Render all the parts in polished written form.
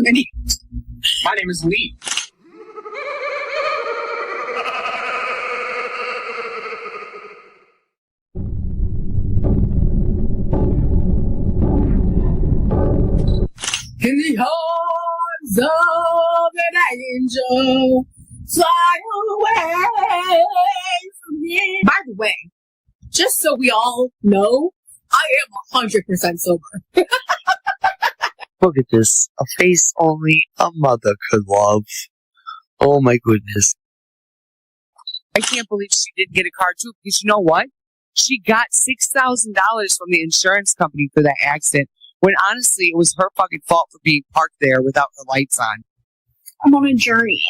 so many. My name is Lee. In the arms of an angel, fly away from me. By the way, just so we all know, I am 100% sober. Look at this. A face only a mother could love. Oh my goodness. I can't believe she didn't get a car too, because you know what? She got $6,000 from the insurance company for that accident, when honestly it was her fucking fault for being parked there without the lights on. I'm on a journey.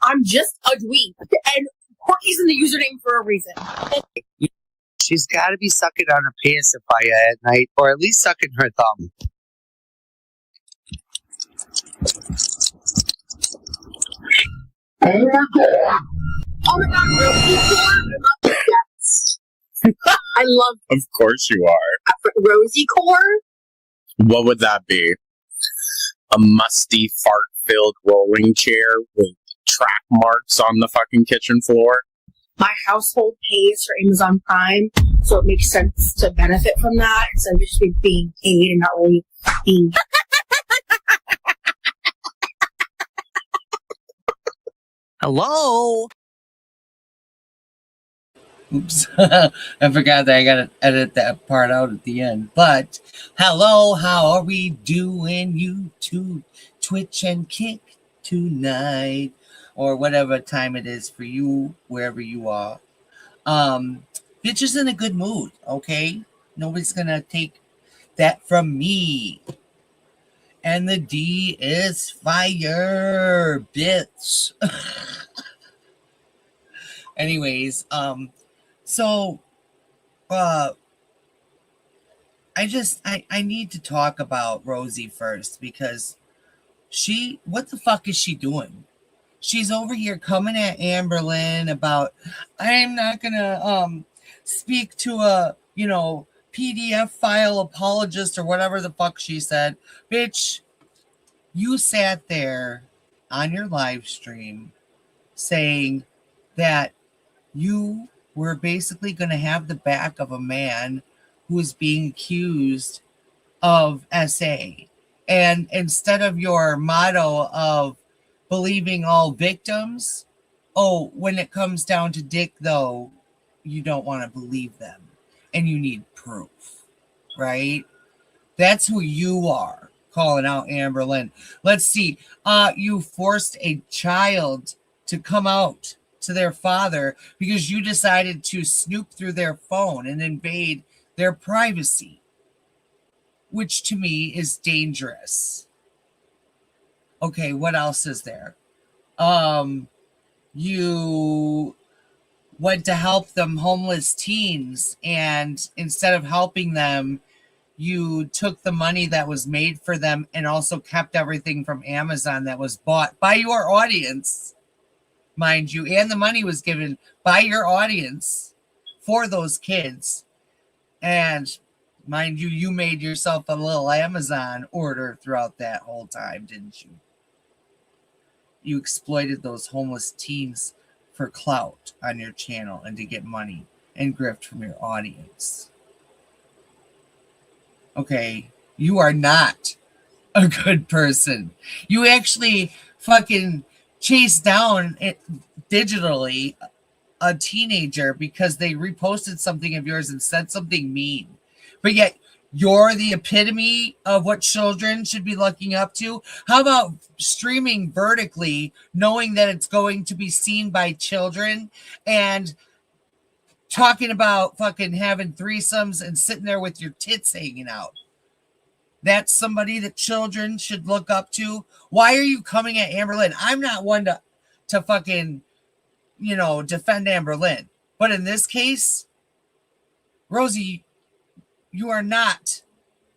I'm just a dweeb. And Quirky's in the username for a reason. She's got to be sucking on a pacifier at night, or at least sucking her thumb. Oh my god, Rosie Core? Yes. I love Of course you are. Rosie Core? What would that be? A musty, fart-filled rolling chair with track marks on the fucking kitchen floor? My household pays for Amazon Prime, so it makes sense to benefit from that instead of just being paid and not really being... Hello? Oops. I forgot that I gotta edit that part out at the end. But hello, how are we doing? YouTube, Twitch, and Kick tonight, or whatever time it is for you, wherever you are. Bitch is in a good mood, okay? Nobody's gonna take that from me. And the D is fire, bitch. Anyways, so, I need to talk about Rosie first, because what the fuck is she doing? She's over here coming at Amberlynn about, I'm not gonna, speak to a, PDF file apologist or whatever the fuck she said. Bitch, you sat there on your live stream saying that you were basically going to have the back of a man who is being accused of SA. And instead of your motto of believing all victims, when it comes down to dick, though, you don't want to believe them. And you need proof, right? That's who you are, calling out Amberlynn. Let's see. You forced a child to come out to their father because you decided to snoop through their phone and invade their privacy, which to me is dangerous. Okay, what else is there? You went to help them homeless teens, and instead of helping them, you took the money that was made for them and also kept everything from Amazon that was bought by your audience, mind you, and the money was given by your audience for those kids. And mind you, you made yourself a little Amazon order throughout that whole time, didn't you? You exploited those homeless teens for clout on your channel and to get money and grift from your audience. Okay, you are not a good person. You actually fucking chased down digitally a teenager because they reposted something of yours and said something mean. But yet you're the epitome of what children should be looking up to. How about streaming vertically, knowing that it's going to be seen by children, and talking about fucking having threesomes and sitting there with your tits hanging out? That's somebody that children should look up to. Why are you coming at Amberlynn? I'm not one to fucking, defend Amberlynn. But in this case, Rosie, you are not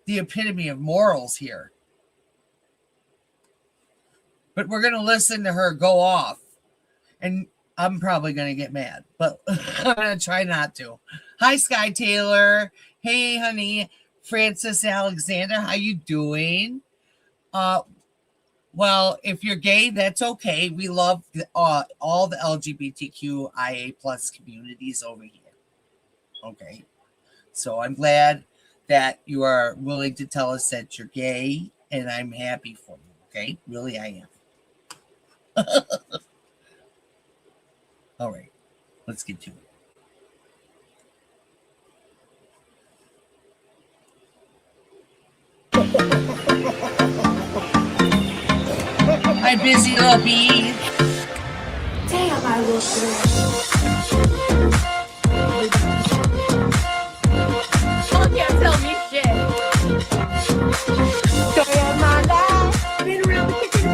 the epitome of morals here. But we're going to listen to her go off. And I'm probably going to get mad, but I'm going to try not to. Hi, Sky Taylor. Hey, honey. Francis Alexander, how you doing? Well, if you're gay, that's okay. We love all the LGBTQIA plus communities over here. Okay. So I'm glad that you are willing to tell us that you're gay, and I'm happy for you. Okay. Really, I am. All right. Let's get to it. Hi, busy little bee. Damn, I look good. You can't tell me shit. Story of my life. Been around the kitchen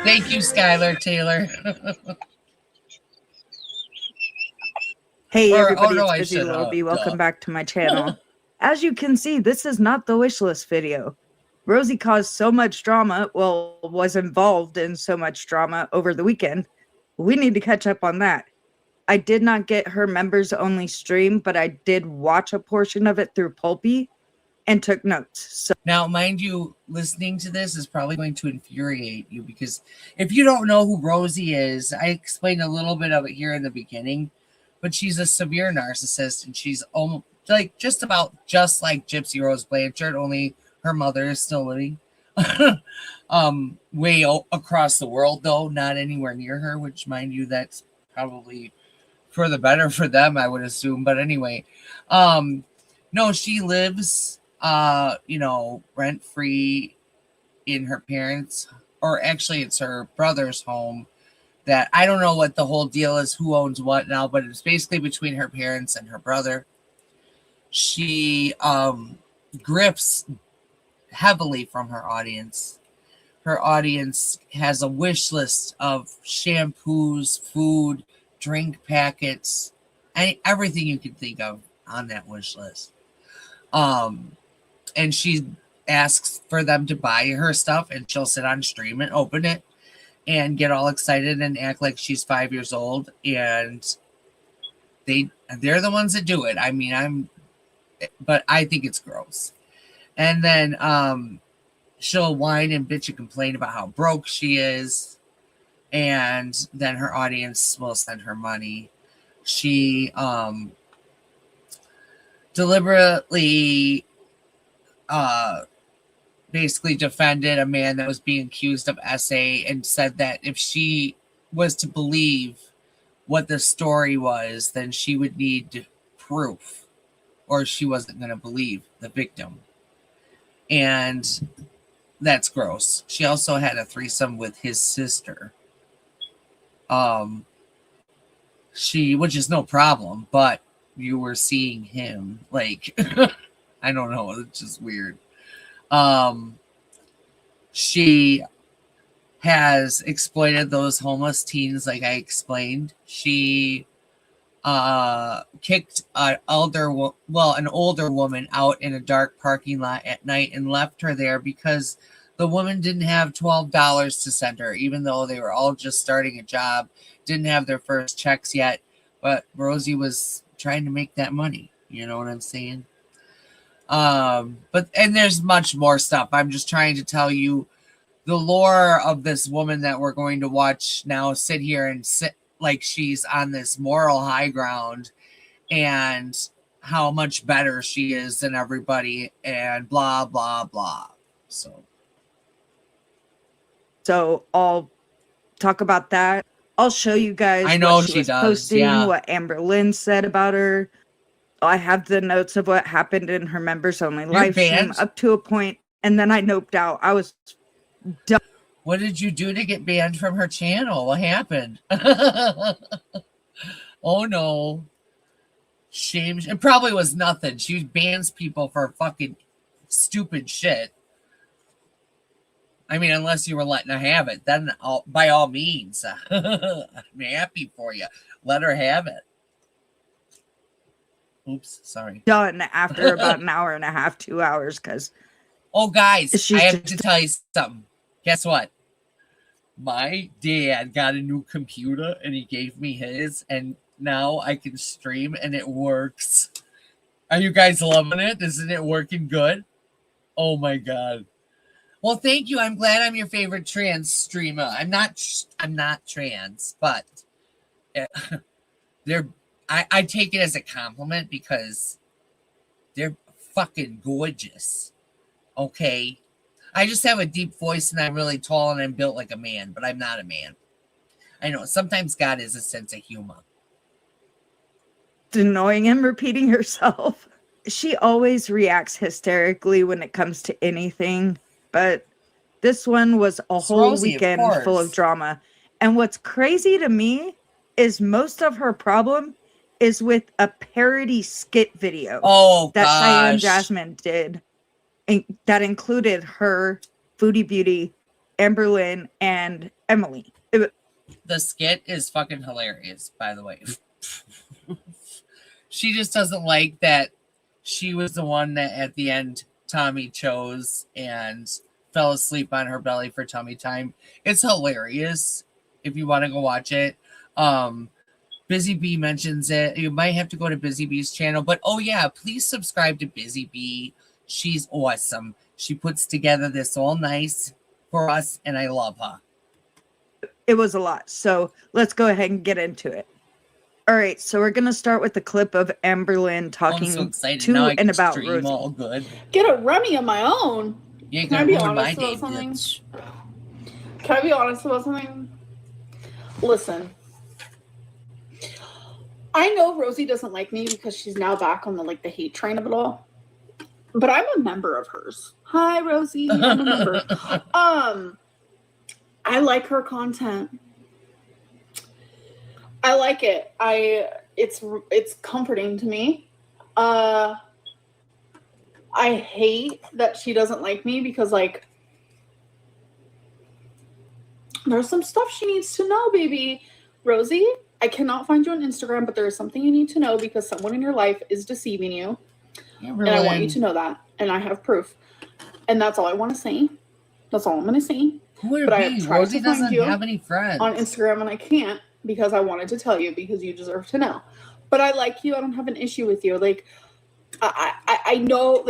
Thank you, Skylar Taylor. Hey Or- everybody, oh, no, I it's Busy should, Little Bee. Welcome duh. back to my channel. As you can see, this is not the wish list video. Rosie caused so much drama, well, was involved in so much drama over the weekend. We need to catch up on that. I did not get her members only stream, but I did watch a portion of it through Pulpy and took notes. So Now, mind you, listening to this is probably going to infuriate you because if you don't know who Rosie is, I explained a little bit of it here in the beginning, but she's a severe narcissist and she's almost like just like Gypsy Rose Blanchard, only her mother is still living. Across the world, though, not anywhere near her, which, mind you, that's probably for the better for them, I would assume. But anyway, no, she lives rent free in her parents', or actually it's her brother's home. That I don't know what the whole deal is, who owns what now, but it's basically between her parents and her brother. She grifts heavily from her audience. Her audience has a wish list of shampoos, food, drink packets, and everything you can think of on that wish list. And she asks for them to buy her stuff, and she'll sit on stream and open it and get all excited and act like she's 5 years old. And they're the ones that do it. I mean, but I think it's gross. And then she'll whine and bitch and complain about how broke she is. And then her audience will send her money. She deliberately basically defended a man that was being accused of SA and said that if she was to believe what the story was, then she would need proof, or she wasn't going to believe the victim. And that's gross. She also had a threesome with his sister. Which is no problem, but you were seeing him, like, I don't know, it's just weird. She has exploited those homeless teens, like I explained. She kicked an older woman out in a dark parking lot at night and left her there because the woman didn't have $12 to send her, even though they were all just starting a job, didn't have their first checks yet. But Rosie was trying to make that money. You know what I'm saying? And there's much more stuff. I'm just trying to tell you the lore of this woman that we're going to watch now sit here and sit like she's on this moral high ground and how much better she is than everybody and blah, blah, blah. So I'll talk about that. I'll show you guys I know what she was posting, yeah. what Amber Lynn said about her. I have the notes of what happened in her members only live stream up to a point, and then I noped out. I was done. What did you do to get banned from her channel? What happened? Oh no. Shame. It probably was nothing. She bans people for fucking stupid shit. I mean, unless you were letting her have it, then by all means, I'm happy for you. Let her have it. Oops, sorry. Done after about an hour and a half, 2 hours, because oh, guys, I have to tell you something. Guess what? My dad got a new computer and he gave me his, and now I can stream and it works. Are you guys loving it? Isn't it working good? Oh my god. Well, thank you. I'm glad I'm your favorite trans streamer. I'm not trans, but they're I take it as a compliment because they're fucking gorgeous. Okay. I just have a deep voice and I'm really tall and I'm built like a man, but I'm not a man. I know sometimes God has a sense of humor. It's annoying him repeating herself. She always reacts hysterically when it comes to anything, but this one was a It's whole Rosie, of weekend full of course. drama. And what's crazy to me is most of her problem is with a parody skit video Oh that Cheyenne gosh. Jasmine did, and that included her, Foodie Beauty, Amberlynn, and Emily. The skit is fucking hilarious, by the way. She just doesn't like that she was the one that at the end Tommy chose and fell asleep on her belly for tummy time. It's hilarious if you want to go watch it. Busy Bee mentions it. You might have to go to Busy Bee's channel, but oh yeah, please subscribe to Busy Bee. She's awesome. She puts together this all nice for us, and I love her. It was a lot. So let's go ahead and get into it. All right, so we're going to start with the clip of Amberlynn I'm talking so excited to now. I and can about stream Rosie. all good. Get a Remy of my own. You ain't Can I gonna be ruin my honest day, about something? bitch. Can I be honest about something? Listen. I know Rosie doesn't like me because she's now back on the hate train of it all. But I'm a member of hers. Hi, Rosie. I'm a member. I like her content. I like it. It's comforting to me. I hate that she doesn't like me because there's some stuff she needs to know, baby. Rosie, I cannot find you on Instagram, but there is something you need to know because someone in your life is deceiving you. And I want you to know that. And I have proof. And that's all I want to say. That's all I'm going to say. Who would But it I have be? tried Rosie to find doesn't you have any friends. on Instagram and I can't because I wanted to tell you because you deserve to know. But I like you. I don't have an issue with you. I know,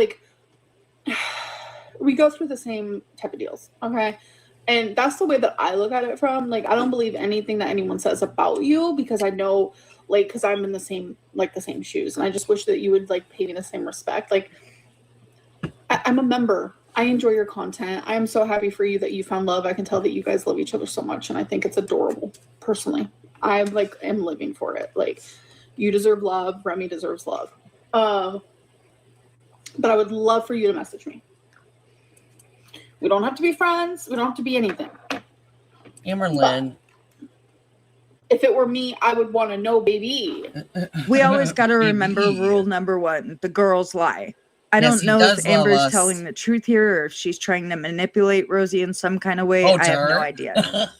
we go through the same type of deals, okay? And that's the way that I look at it from. I don't believe anything that anyone says about you because I know, because I'm in the same shoes. And I just wish that you would, pay me the same respect. I'm a member. I enjoy your content. I am so happy for you that you found love. I can tell that you guys love each other so much. And I think it's adorable, personally. I, am living for it. You deserve love. Remy deserves love. But I would love for you to message me. We don't have to be friends. We don't have to be anything. Amberlynn. If it were me, I would want to know, baby. We always got to Baby. remember rule number 1, the girls lie. I Yes, don't he know does if love Amber's us. telling the truth here or if she's trying to manipulate Rosie in some kind of way. Oh, I have no dirt. idea.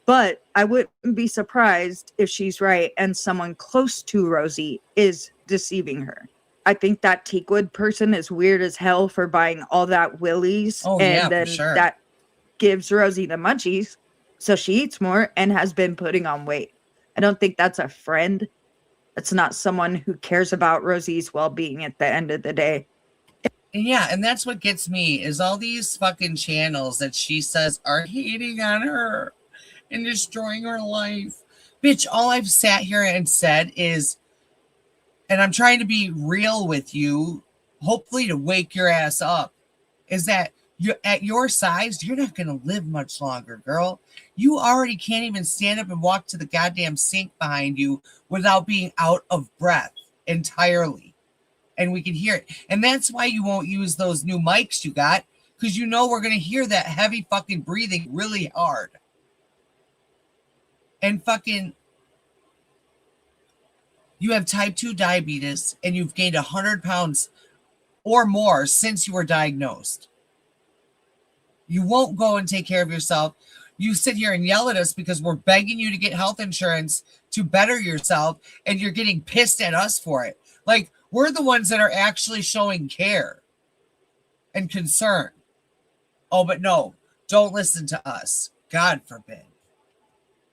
But I wouldn't be surprised if she's right and someone close to Rosie is deceiving her. I think that Teakwood person is weird as hell for buying all that Willie's. Oh, and yeah, for then sure. that gives Rosie the munchies. So she eats more and has been putting on weight. I don't think that's a friend. That's not someone who cares about Rosie's well-being at the end of the day. Yeah, and that's what gets me is all these fucking channels that she says are hating on her and destroying her life. Bitch, all I've sat here and said is, and I'm trying to be real with you, hopefully to wake your ass up, is that you at your size, you're not going to live much longer, girl. You already can't even stand up and walk to the goddamn sink behind you without being out of breath entirely. And we can hear it. And that's why you won't use those new mics you got, because you know we're going to hear that heavy fucking breathing really hard. And fucking, you have type 2 diabetes and you've gained 100 pounds or more since you were diagnosed. You won't go and take care of yourself. You sit here and yell at us because we're begging you to get health insurance to better yourself, and you're getting pissed at us for it. We're the ones that are actually showing care and concern. Oh, but no, don't listen to us. God forbid.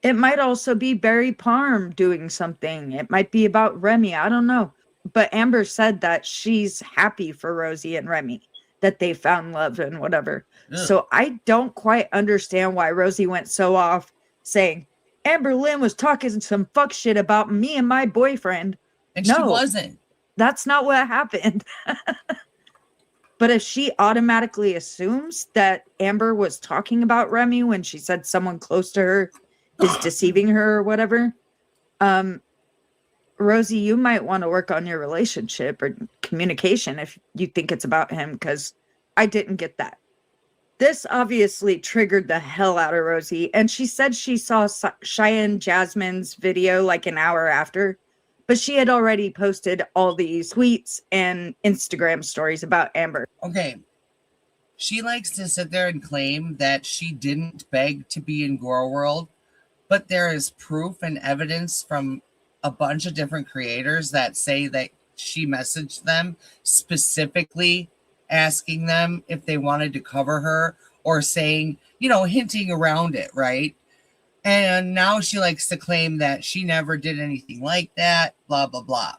It might also be Barry Parm doing something. It might be about Remy. I don't know. but Amber said that she's happy for Rosie and Remy, that they found love and whatever. Ugh. So I don't quite understand why Rosie went so off saying Amber Lynn was talking some fuck shit about me and my boyfriend. And she No. wasn't. That's not what happened. But if she automatically assumes that Amber was talking about Remy when she said someone close to her is deceiving her or whatever, Rosie, you might want to work on your relationship or communication if you think it's about him, because I didn't get that. This obviously triggered the hell out of Rosie, and she said she saw Cheyenne Jasmine's video like an hour after, but she had already posted all these tweets and Instagram stories about Amber. Okay. She likes to sit there and claim that she didn't beg to be in Girl World, but there is proof and evidence from a bunch of different creators that say that she messaged them specifically asking them if they wanted to cover her, or saying, hinting around it, right? And now she likes to claim that she never did anything like that, blah, blah, blah.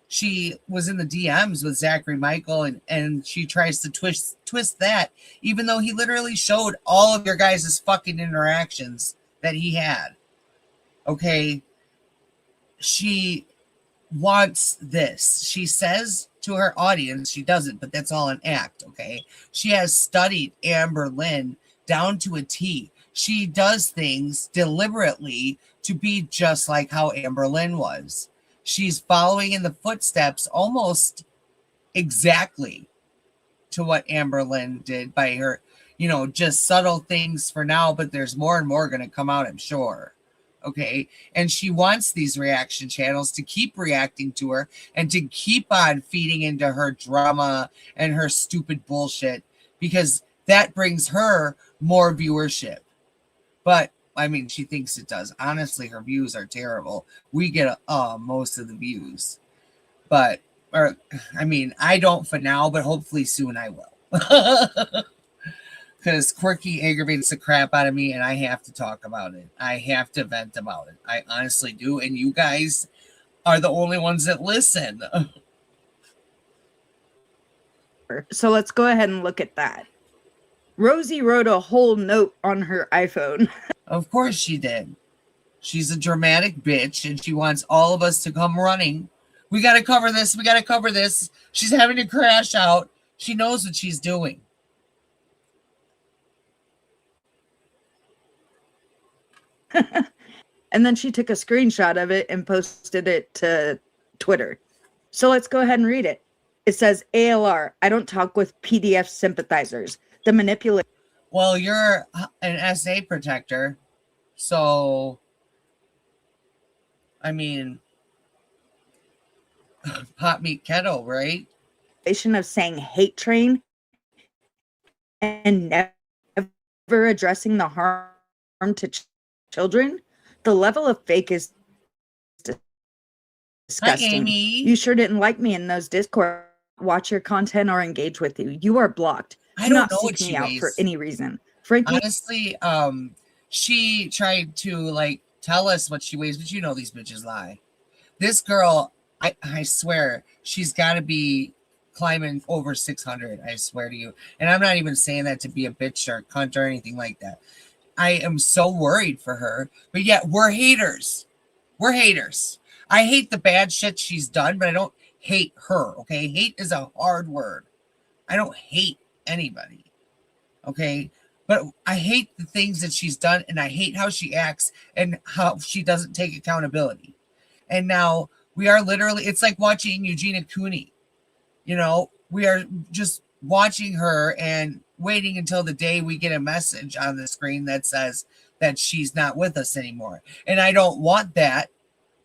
She was in the DMs with Zachary Michael, and she tries to twist that, even though he literally showed all of your guys' fucking interactions that he had. Okay? She wants this. She says to her audience, she doesn't, but that's all an act, okay? She has studied Amber Lynn down to a T. She does things deliberately to be just like how Amber Lynn was. She's following in the footsteps almost exactly to what Amber Lynn did by her, just subtle things for now, but there's more and more going to come out, I'm sure. Okay. And she wants these reaction channels to keep reacting to her and to keep on feeding into her drama and her stupid bullshit, because that brings her more viewership. But I mean, she thinks it does. Honestly, her views are terrible. We get most of the views, but I don't for now, but hopefully soon I will. Because Quirky aggravates the crap out of me, and I have to talk about it. I have to vent about it. I honestly do, and you guys are the only ones that listen. So let's go ahead and look at that. Rosie wrote a whole note on her iPhone. Of course she did. She's a dramatic bitch, and she wants all of us to come running. We got to cover this. We got to cover this. She's having to crash out. She knows what she's doing. And then she took a screenshot of it and posted it to Twitter. So let's go ahead and read it. It says, ALR, I don't talk with PDF sympathizers. The manipulation. Well, you're an SA protector. So, I mean, pot meat kettle, right? Of saying hate train and never addressing the harm to children. The level of fake is disgusting. Hi, Amy. You sure didn't like me in those Discord. Watch your content or engage with you. You are blocked. I Do don't not know what seek she me out weighs. for any reason. Frankly, Honestly, she tried to tell us what she weighs, but these bitches lie. This girl, I swear, she's got to be climbing over 600. I swear to you. And I'm not even saying that to be a bitch or a cunt or anything like that. I am so worried for her, but yet we're haters. We're haters. I hate the bad shit she's done, but I don't hate her. Okay. Hate is a hard word. I don't hate anybody. Okay. But I hate the things that she's done, and I hate how she acts and how she doesn't take accountability. And now we are literally, it's like watching Eugenia Cooney. We are just watching her and waiting until the day we get a message on the screen that says that she's not with us anymore. And I don't want that,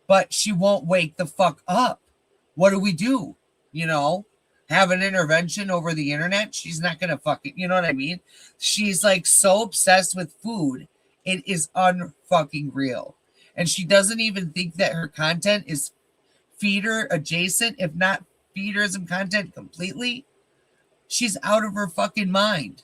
but she won't wake the fuck up. What do we do? Have an intervention over the internet? She's not going to fucking, you know what I mean? She's like so obsessed with food. It is unfucking real. And she doesn't even think that her content is feeder adjacent, if not feederism content completely. She's out of her fucking mind.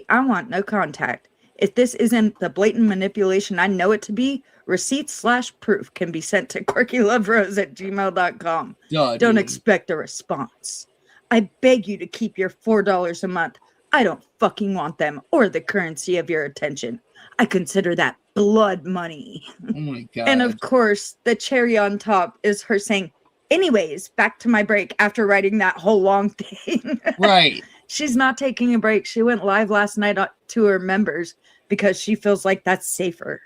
I want no contact. If this isn't the blatant manipulation I know it to be, receipts/proof can be sent to QuirkyloveRose@gmail.com. Don't expect a response. I beg you to keep your $4 a month. I don't fucking want them or the currency of your attention. I consider that blood money. Oh my God. And of course, the cherry on top is her saying, anyways, back to my break after writing that whole long thing. Right. She's not taking a break. She went live last night to her members because she feels like that's safer.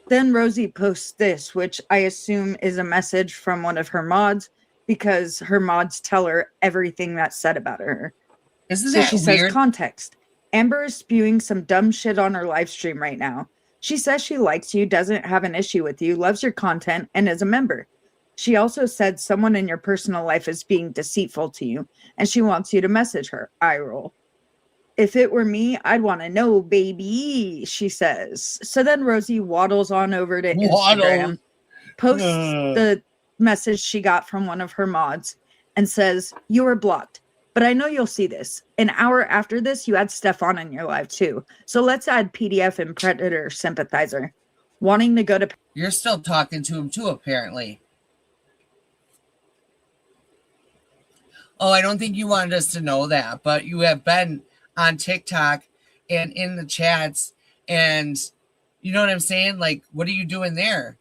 Then Rosie posts this, which I assume is a message from one of her mods because her mods tell her everything that's said about her. Isn't So that she weird? says, context. Amber is spewing some dumb shit on her live stream right now. She says she likes you, doesn't have an issue with you, loves your content, and is a member. She also said someone in your personal life is being deceitful to you, and she wants you to message her. Eye roll. If it were me, I'd want to know, baby, she says. So then Rosie waddles on over to Instagram, posts the message she got from one of her mods, and says, you are blocked. But I know you'll see this. An hour after this, you had Stefan in your live too. So let's add PDF and Predator sympathizer. Wanting to go to... You're still talking to him too, apparently. Oh, I don't think you wanted us to know that, but you have been on TikTok and in the chats, and you know what I'm saying? Like, what are you doing there?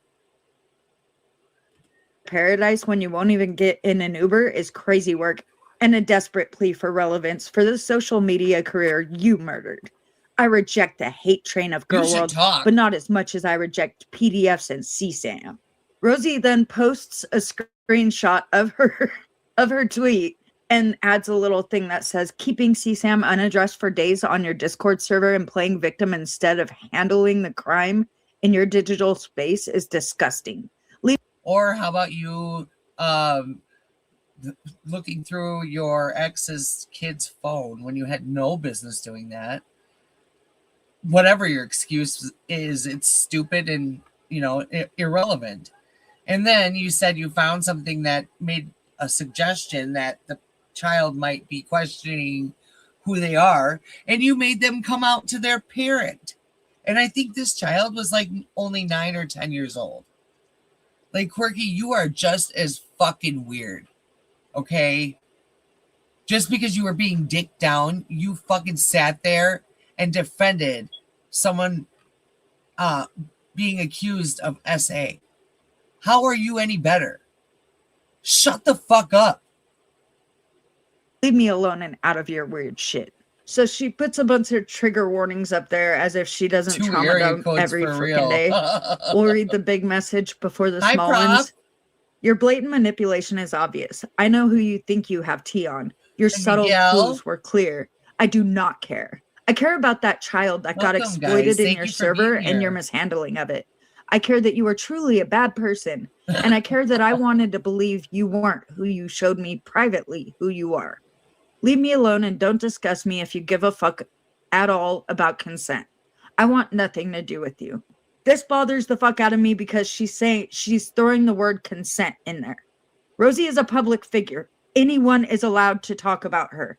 Paradise when you won't even get in an Uber is crazy work and a desperate plea for relevance for the social media career you murdered. I reject the hate train of Girl World, but not as much as I reject PDFs and CSAM. Rosie then posts a screenshot of her tweet and adds a little thing that says, keeping CSAM unaddressed for days on your Discord server and playing victim instead of handling the crime in your digital space is disgusting. Or how about you looking through your ex's kid's phone when you had no business doing that? Whatever your excuse is, it's stupid and, you know, irrelevant. And then you said you found something that made a suggestion that the child might be questioning who they are, and you made them come out to their parent. And I think this child was like only 9 or 10 years old. Like, Quirky, you are just as fucking weird. Okay? Just because you were being dicked down, you fucking sat there and defended someone being accused of SA. How are you any better? Shut the fuck up. Leave me alone and out of your weird shit. So she puts a bunch of trigger warnings up there as if she doesn't trauma dump every freaking day. We'll read the big message before the small ones. Your blatant manipulation is obvious. I know who you think you have tea on. Your subtle clues were clear. I do not care. I care about that child that got exploited in your server and your mishandling of it. I care that you are truly a bad person. And I care that I wanted to believe you weren't who you showed me privately who you are. Leave me alone and don't discuss me if you give a fuck at all about consent. I want nothing to do with you. This bothers the fuck out of me because she's throwing the word consent in there. Rosie is a public figure. Anyone is allowed to talk about her.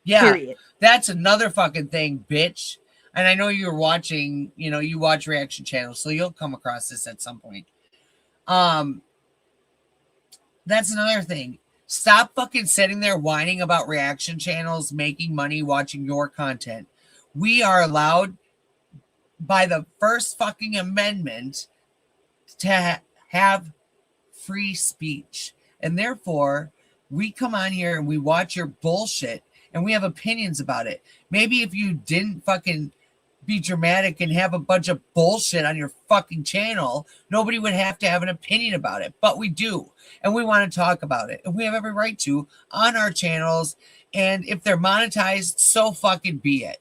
Yeah, period. That's another fucking thing, bitch. And I know you're watching, you know, you watch reaction channels, so you'll come across this at some point. That's another thing. Stop fucking sitting there whining about reaction channels making money watching your content. We are allowed by the first fucking amendment to have free speech. And therefore, we come on here and we watch your bullshit and we have opinions about it. Maybe if you didn't fucking be dramatic and have a bunch of bullshit on your fucking channel, nobody would have to have an opinion about it. But we do. And we want to talk about it. And we have every right to on our channels. And if they're monetized, so fucking be it.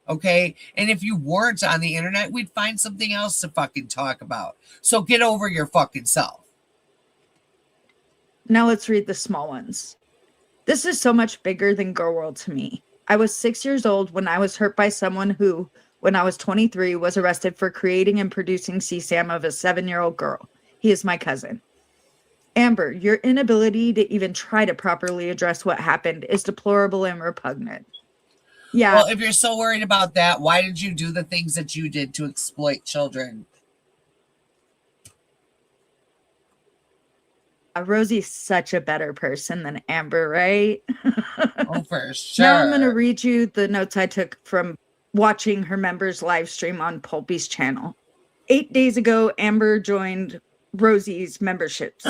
Okay? And if you weren't on the internet, we'd find something else to fucking talk about. So get over your fucking self. Now let's read the small ones. This is so much bigger than Girl World to me. I was 6 years old when I was hurt by someone who, when I was 23, was arrested for creating and producing CSAM of a 7-year-old girl. He is my cousin. Amber, your inability to even try to properly address what happened is deplorable and repugnant. Yeah. Well, if you're so worried about that, why did you do the things that you did to exploit children? Rosie's such a better person than Amber, right? Oh, for sure. Now I'm going to read you the notes I took from watching her members live stream on Pulpy's channel. 8 days ago, Amber joined Rosie's memberships.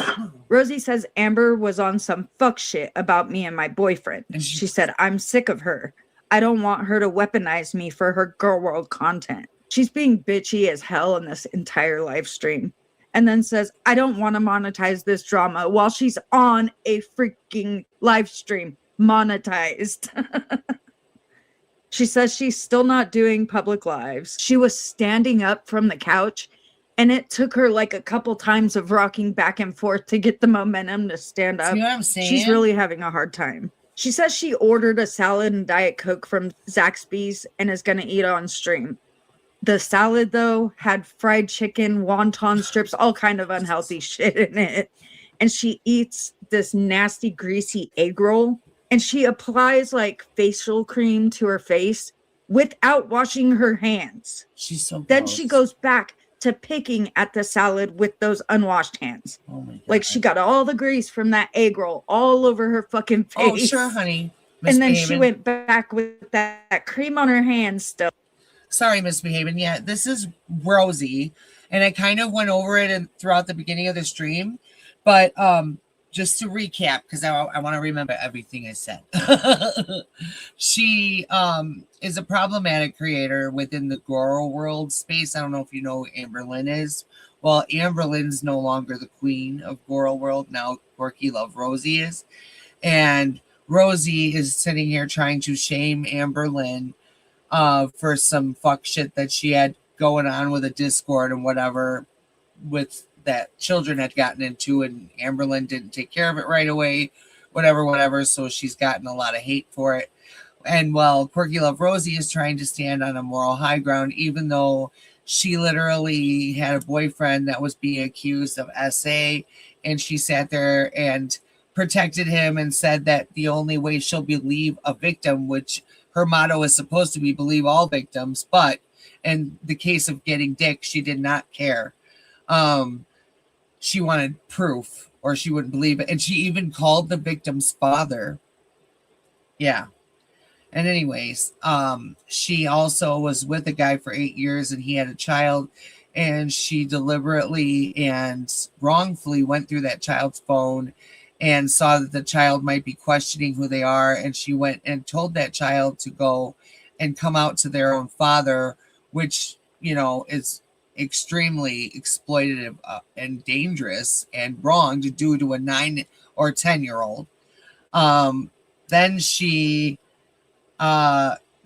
Rosie says Amber was on some fuck shit about me and my boyfriend. And She said, I'm sick of her. I don't want her to weaponize me for her girl world content. She's being bitchy as hell in this entire live stream. And then says, I don't want to monetize this drama while she's on a freaking live stream. Monetized. She says she's still not doing public lives. She was standing up from the couch, and it took her like a couple times of rocking back and forth to get the momentum to stand up. See what I'm saying? She's really having a hard time. She says she ordered a salad and Diet Coke from Zaxby's and is going to eat on stream. The salad, though, had fried chicken, wonton strips, all kind of unhealthy shit in it. And she eats this nasty, greasy egg roll. And she applies like facial cream to her face without washing her hands. She's so Then gross. she goes back to picking at the salad with those unwashed hands. Oh my God. Like she got all the grease from that egg roll all over her fucking face. Oh, sure, honey. And then she Misbehaving. went back with that cream on her hands still. Sorry, misbehaving. Yeah, this is Rosie, and I kind of went over it throughout the beginning of the stream, but just to recap, because I want to remember everything I said. She is a problematic creator within the girl world space. I don't know if you know who Amberlynn is. Well, Amberlynn's no longer the queen of girl world. Now QuirkyloveRosee is. And Rosie is sitting here trying to shame Amberlynn for some fuck shit that she had going on with a Discord and whatever with that children had gotten into, and Amberlynn didn't take care of it right away, whatever. So she's gotten a lot of hate for it. And well, QuirkyloveRosee is trying to stand on a moral high ground, even though she literally had a boyfriend that was being accused of SA, and she sat there and protected him and said that the only way she'll believe a victim, which her motto is supposed to be believe all victims, but in the case of getting dick, she did not care. She wanted proof or she wouldn't believe it. And she even called the victim's father. Yeah. And anyways, she also was with a guy for 8 years and he had a child, and she deliberately and wrongfully went through that child's phone and saw that the child might be questioning who they are. And she went and told that child to go and come out to their own father, which, you know, is extremely exploitative and dangerous and wrong to do to a 9 or 10-year-old. Then she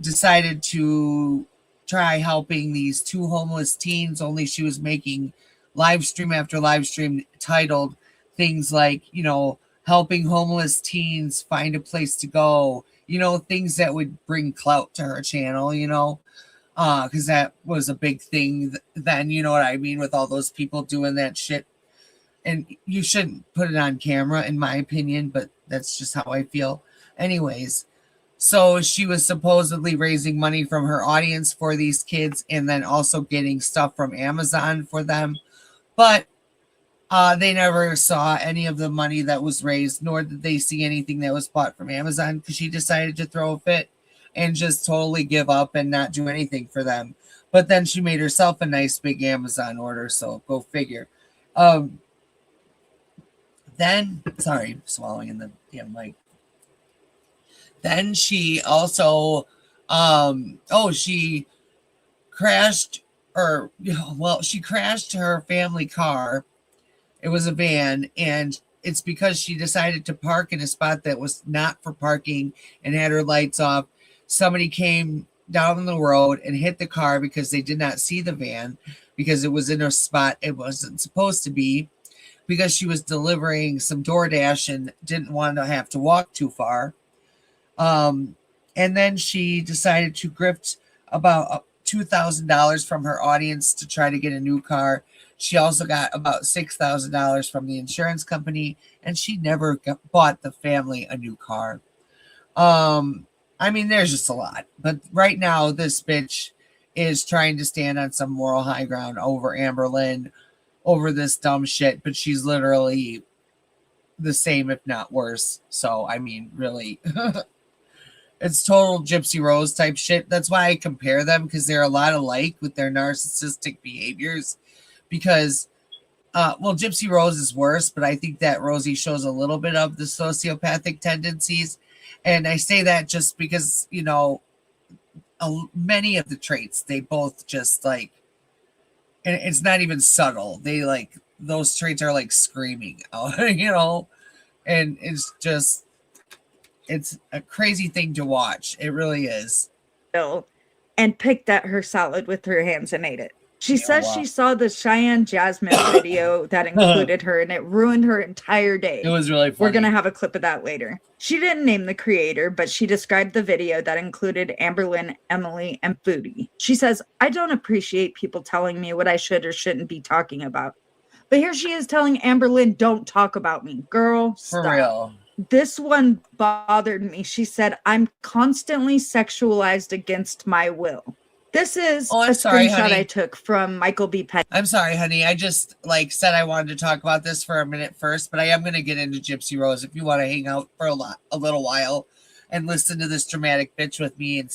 decided to try helping these 2 homeless teens, only she was making live stream after live stream titled things like, you know, helping homeless teens find a place to go, you know, things that would bring clout to her channel, you know, because that was a big thing then, you know what I mean, with all those people doing that shit. And you shouldn't put it on camera, in my opinion, but that's just how I feel. Anyways, so she was supposedly raising money from her audience for these kids and then also getting stuff from Amazon for them. But they never saw any of the money that was raised, nor did they see anything that was bought from Amazon, because she decided to throw a fit and just totally give up and not do anything for them. But then she made herself a nice big Amazon order, so go figure. Then, sorry, swallowing in the damn mic. Then she also, she crashed, she crashed her family car. It was a van, and it's because she decided to park in a spot that was not for parking and had her lights off. Somebody came down the road and hit the car because they did not see the van because it was in a spot it wasn't supposed to be, because she was delivering some DoorDash and didn't want to have to walk too far. And then she decided to grift about $2,000 from her audience to try to get a new car. She also got about $6,000 from the insurance company, and she never bought the family a new car. I mean, there's just a lot. But right now, this bitch is trying to stand on some moral high ground over Amberlynn, over this dumb shit. But she's literally the same, if not worse. So, I mean, really, it's total Gypsy Rose type shit. That's why I compare them, because they're a lot alike with their narcissistic behaviors. Because, well, Gypsy Rose is worse, but I think that Rosie shows a little bit of the sociopathic tendencies. And I say that just because, you know, many of the traits, they both just like, and it's not even subtle. They like, those traits are like screaming out, you know, and it's just, it's a crazy thing to watch. It really is. And picked at her salad with her hands and ate it. She Yeah, says wow. she saw the Cheyenne Jasmine video that included her, and it ruined her entire day. It was really funny. We're going to have a clip of that later. She didn't name the creator, but she described the video that included Amberlynn, Emily, and Foodie. She says, I don't appreciate people telling me what I should or shouldn't be talking about. But here she is telling Amberlynn, don't talk about me. Girl, stop. For real. This one bothered me. She said, I'm constantly sexualized against my will. This is a screenshot honey. I took from Michael B. Petty. I'm sorry, honey. I just like said I wanted to talk about this for a minute first, but I am going to get into Gypsy Rose if you want to hang out for a little while and listen to this dramatic bitch with me and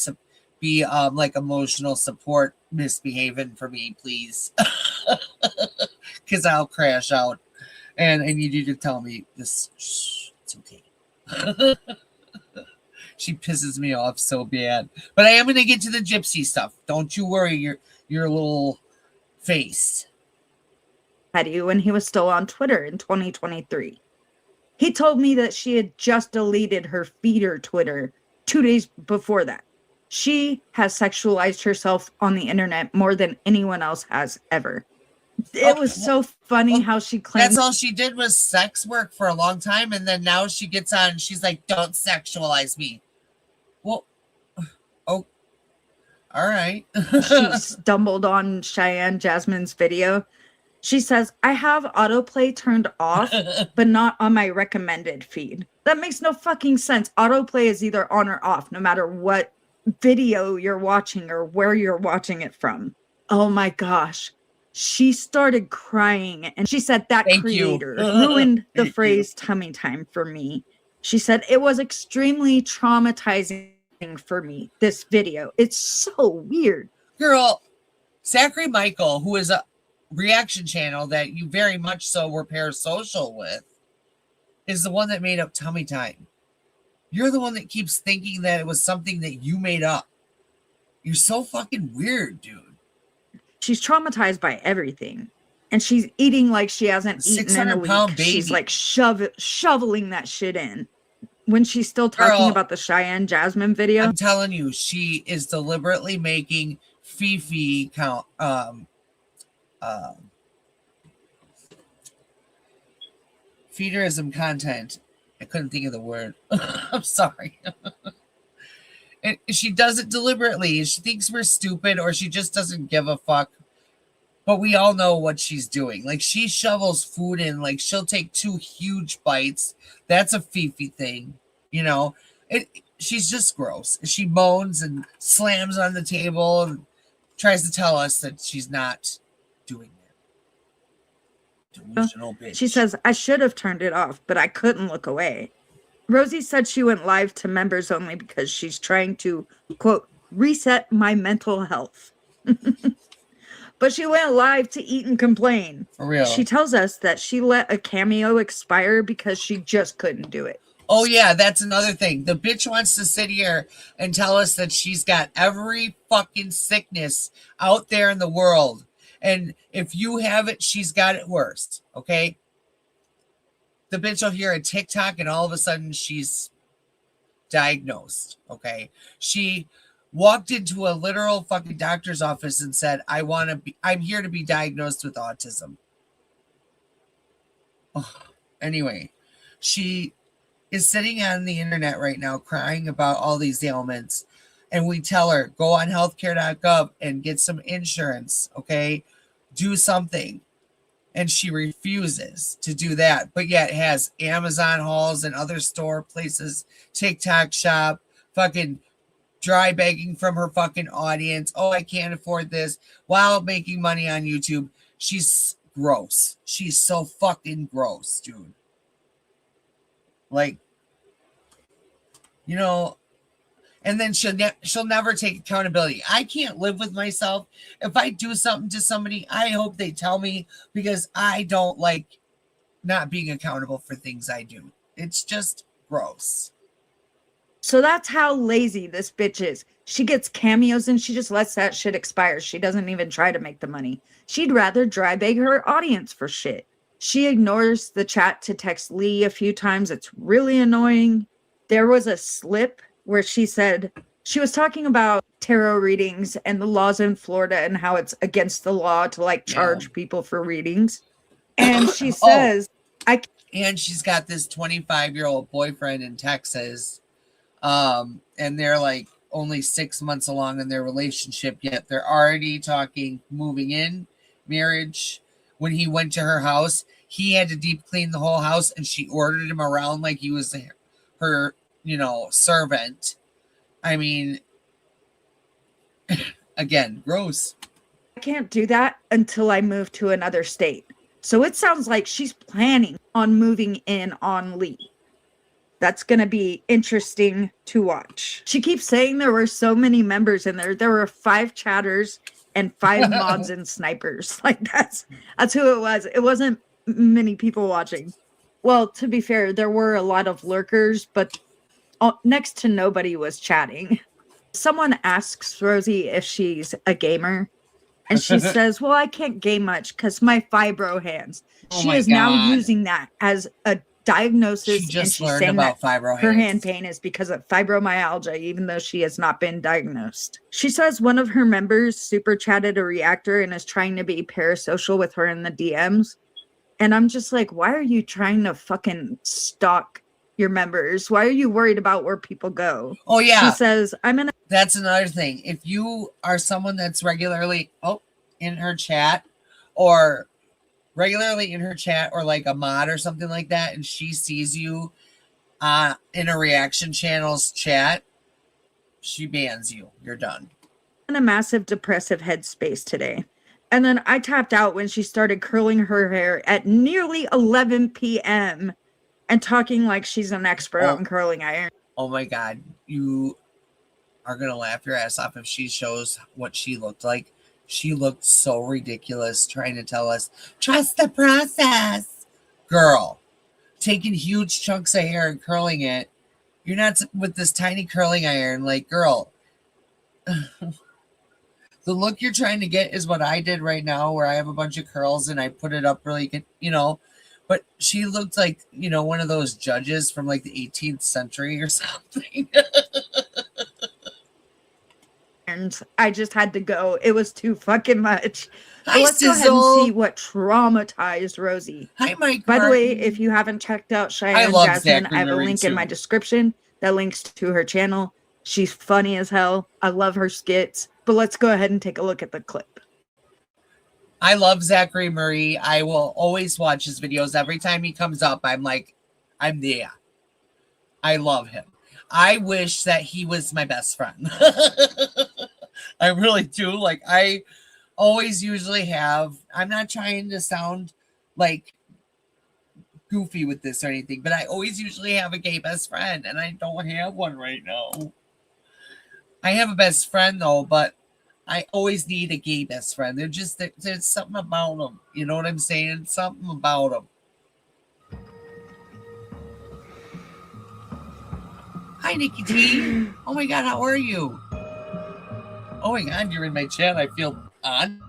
be like emotional support misbehaving for me, please, because I'll crash out, and I need you to tell me this. Shh, it's okay. She pisses me off so bad. But I am going to get to the Gypsy stuff. Don't you worry your little face. Petty when he was still on Twitter in 2023. He told me that she had just deleted her feeder Twitter 2 days before that. She has sexualized herself on the internet more than anyone else has ever. It was so funny how she claimed that's all she did was sex work for a long time, and then now she gets on and she's like, don't sexualize me. Well, oh, all right. she stumbled on Cheyenne Jasmine's video. She says, I have autoplay turned off, but not on my recommended feed. That makes no fucking sense. Autoplay is either on or off, no matter what video you're watching or where you're watching it from. Oh my gosh. She started crying and she said that creator ruined the phrase tummy time for me. She said it was extremely traumatizing for me, this video. It's so weird. Girl, Zachary Michael, who is a reaction channel that you very much so were parasocial with, is the one that made up tummy time. You're the one that keeps thinking that it was something that you made up. You're so fucking weird, dude. She's traumatized by everything. And she's eating like she hasn't eaten in a week. Baby. She's like shoveling that shit in. When she's still talking about the Cheyenne Jasmine video. I'm telling you, she is deliberately making Fifi count feederism content. I couldn't think of the word. I'm sorry. And she does it deliberately. She thinks we're stupid or she just doesn't give a fuck. But we all know what she's doing. Like, she shovels food in. Like, she'll take 2 huge bites. That's a Fifi thing. You know? She's just gross. She moans and slams on the table and tries to tell us that she's not doing that. Delusional bitch. She says, I should have turned it off, but I couldn't look away. Rosie said she went live to members only because she's trying to, quote, reset my mental health. But she went live to eat and complain. For real. She tells us that she let a cameo expire because she just couldn't do it. Oh, yeah, that's another thing. The bitch wants to sit here and tell us that she's got every fucking sickness out there in the world. And if you have it, she's got it worse, okay? The bitch will hear a TikTok and all of a sudden she's diagnosed, okay? She walked into a literal fucking doctor's office and said, I'm here to be diagnosed with autism. Oh, anyway, she is sitting on the internet right now crying about all these ailments. And we tell her, go on healthcare.gov and get some insurance, okay? Do something. And she refuses to do that, but yet has Amazon hauls and other store places, TikTok shop, fucking dry begging from her fucking audience. Oh, I can't afford this while making money on YouTube. She's gross. She's so fucking gross, dude. Like, you know, and then she'll never take accountability. I can't live with myself. If I do something to somebody, I hope they tell me, because I don't like not being accountable for things I do. It's just gross. So that's how lazy this bitch is. She gets cameos and she just lets that shit expire. She doesn't even try to make the money. She'd rather dry beg her audience for shit. She ignores the chat to text Lee a few times. It's really annoying. There was a slip where she said she was talking about tarot readings and the laws in Florida and how it's against the law to like charge people for readings. And she says, and she's got this 25-year-old boyfriend in Texas. And they're like only 6 months along in their relationship, yet they're already talking moving in, marriage. When he went to her house, he had to deep clean the whole house, and she ordered him around like he was her, servant. I mean, again, gross. I can't do that until I move to another state. So it sounds like she's planning on moving in on Lee. That's going to be interesting to watch. She keeps saying there were so many members in there. There were 5 chatters and 5 mods and snipers. Like that's who it was. It wasn't many people watching. Well, to be fair, there were a lot of lurkers, but next to nobody was chatting. Someone asks Rosie if she's a gamer, and she says, well, I can't game much because my fibro hands. She is now using that as a diagnosis. She just and she's learned about fibro her hands. hand pain is because of fibromyalgia, even though she has not been diagnosed. She says one of her members super chatted a reactor and is trying to be parasocial with her in the DMs. And I'm just like, why are you trying to fucking stalk your members? Why are you worried about where people go? Oh, yeah. She says, That's another thing. If you are someone that's regularly in her chat or like a mod or something like that, and she sees you in a reaction channel's chat, she bans you. You're done. in a massive depressive headspace today. And then I tapped out when she started curling her hair at nearly 11 p.m. and talking like she's an expert on curling iron. Oh my God. You are going to laugh your ass off if she shows what she looked like. She looked so ridiculous trying to tell us, trust the process. Girl, taking huge chunks of hair and curling it. You're not with this tiny curling iron. Like, girl, the look you're trying to get is what I did right now, where I have a bunch of curls and I put it up really good, but she looked like, one of those judges from like the 18th century or something. And I just had to go. It was too fucking much. Hi, Let's go ahead and see what traumatized Rosie. Hi, Mike. By the way, if you haven't checked out Cheyenne Jasmine, I have a link in my description that links to her channel. She's funny as hell. I love her skits. But let's go ahead and take a look at the clip. I love Zachary Murray. I will always watch his videos. Every time he comes up, I'm like, I'm there. I love him. I wish that he was my best friend. I really do. Like, I always usually have, I'm not trying to sound like goofy with this or anything, but I always usually have a gay best friend, and I don't have one right now. I have a best friend though, but I always need a gay best friend. There's something about them. You know what I'm saying? Something about them. Hi, Nikki T. Oh my God, how are you? Oh my God, you're in my chat. I feel honored.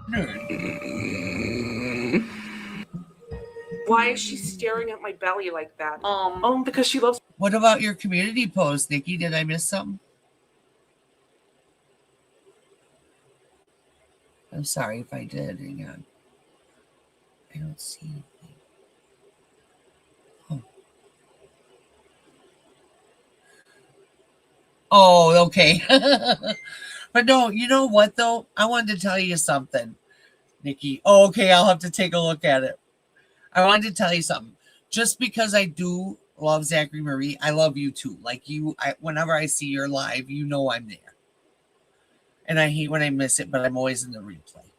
Why is she staring at my belly like that? Because she loves. What about your community post, Nikki? Did I miss something? I'm sorry if I did. Hang on. I don't see anything. Oh, okay. But no, you know what, though? I wanted to tell you something, Nikki. Oh, okay, I'll have to take a look at it. I wanted to tell you something. Just because I do love Zachary Marie, I love you too. Like whenever I see your live, I'm there. And I hate when I miss it, but I'm always in the replay.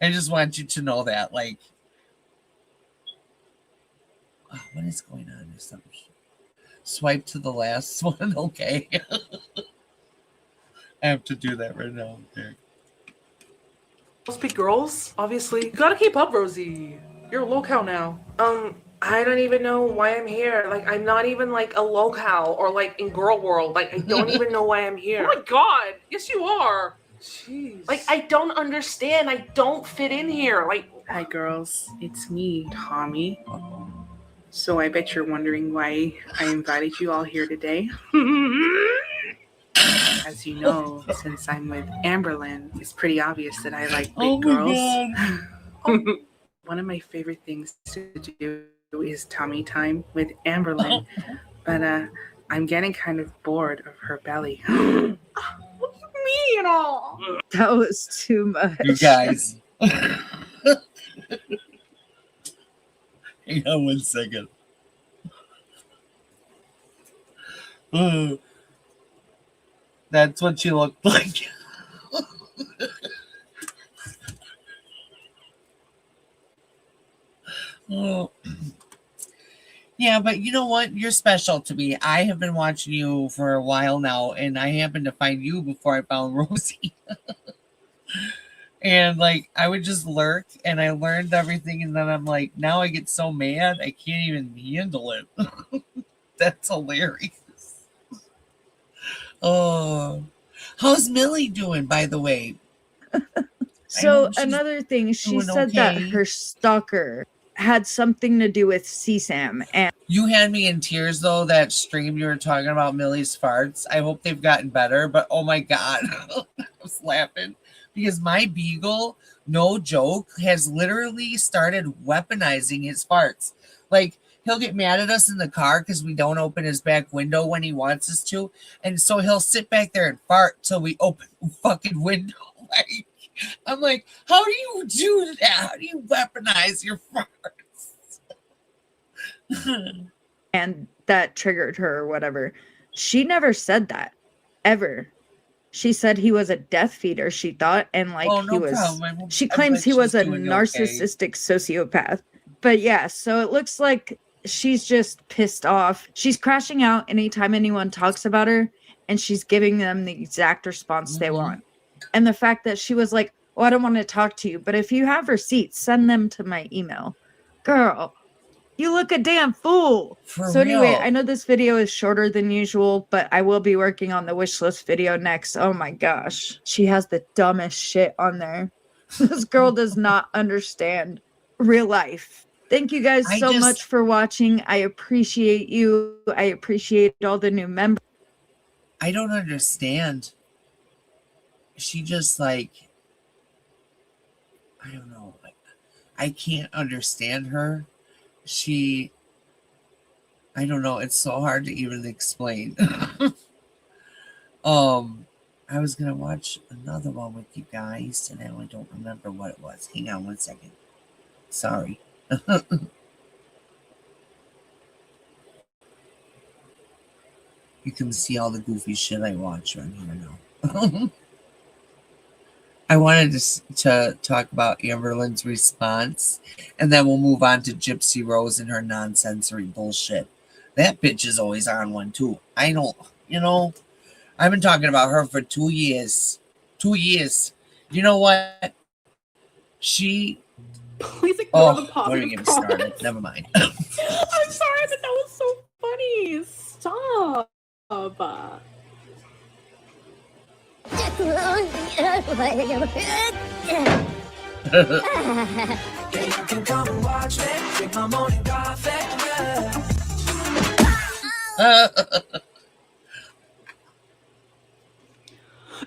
I just want you to know that. Like, oh, what is going on? There's something. Swipe to the last one. Okay. I have to do that right now. Okay. Must be girls, obviously. You gotta keep up, Rosie. You're a locale now. I don't even know why I'm here. Like, I'm not even like a locale or like in girl world. Like, I don't even know why I'm here. Oh my god! Yes, you are. Jeez. Like, I don't understand. I don't fit in here. Like, Hi, girls. It's me, Tommy. So I bet you're wondering why I invited you all here today. As you know, since I'm with Amberlyn, it's pretty obvious that I like big girls. One of my favorite things to do is tummy time with Amberlyn, but I'm getting kind of bored of her belly. what do you mean at all? That was too much. You guys. Hang on 1 second. That's what she looked like. Oh. Yeah, but you know what? You're special to me. I have been watching you for a while now, and I happened to find you before I found Rosie. And like, I would just lurk, and I learned everything, and then I'm like, now I get so mad, I can't even handle it. That's hilarious. Oh, how's Millie doing, by the way? So another thing, she doing said that okay. her stalker had something to do with CSAM, and You had me in tears, though, that stream you were talking about Millie's farts. I hope they've gotten better, but oh my God, I was laughing because my beagle, no joke, has literally started weaponizing his farts. Like, he'll get mad at us in the car because we don't open his back window when he wants us to. And so he'll sit back there and fart till we open the fucking window. Like, I'm like, how do you do that? How do you weaponize your farts? and that triggered her or whatever. She never said that ever. She said he was a death feeder, she thought, and like Oh, he no was problem. she I claims bet he was she's a doing okay. narcissistic sociopath. But yeah, so it looks like she's just pissed off. She's crashing out anytime anyone talks about her, and she's giving them the exact response they want. And the fact that she was like, "Oh, I don't want to talk to you, but if you have receipts, send them to my email." Girl, you look a damn fool. For So anyway, real. I know this video is shorter than usual, but I will be working on the wish list video next. Oh my gosh. She has the dumbest shit on there. This girl does not understand real life. Thank you guys so much for watching. I appreciate you. I appreciate all the new members. I don't understand. She just like, I don't know. I can't understand her. I don't know. It's so hard to even explain. I was gonna watch another one with you guys, and now I don't remember what it was. Hang on 1 second. Sorry. You can see all the goofy shit I watch right here now. I wanted to talk about Amberlyn's response, and then we'll move on to Gypsy Rose and her nonsensory bullshit. That bitch is always on one, too. I don't, I've been talking about her for 2 years. 2 years. You know what? She... Please ignore the don't even get me started. comments. Never mind. I'm sorry, but that was so funny. Stop.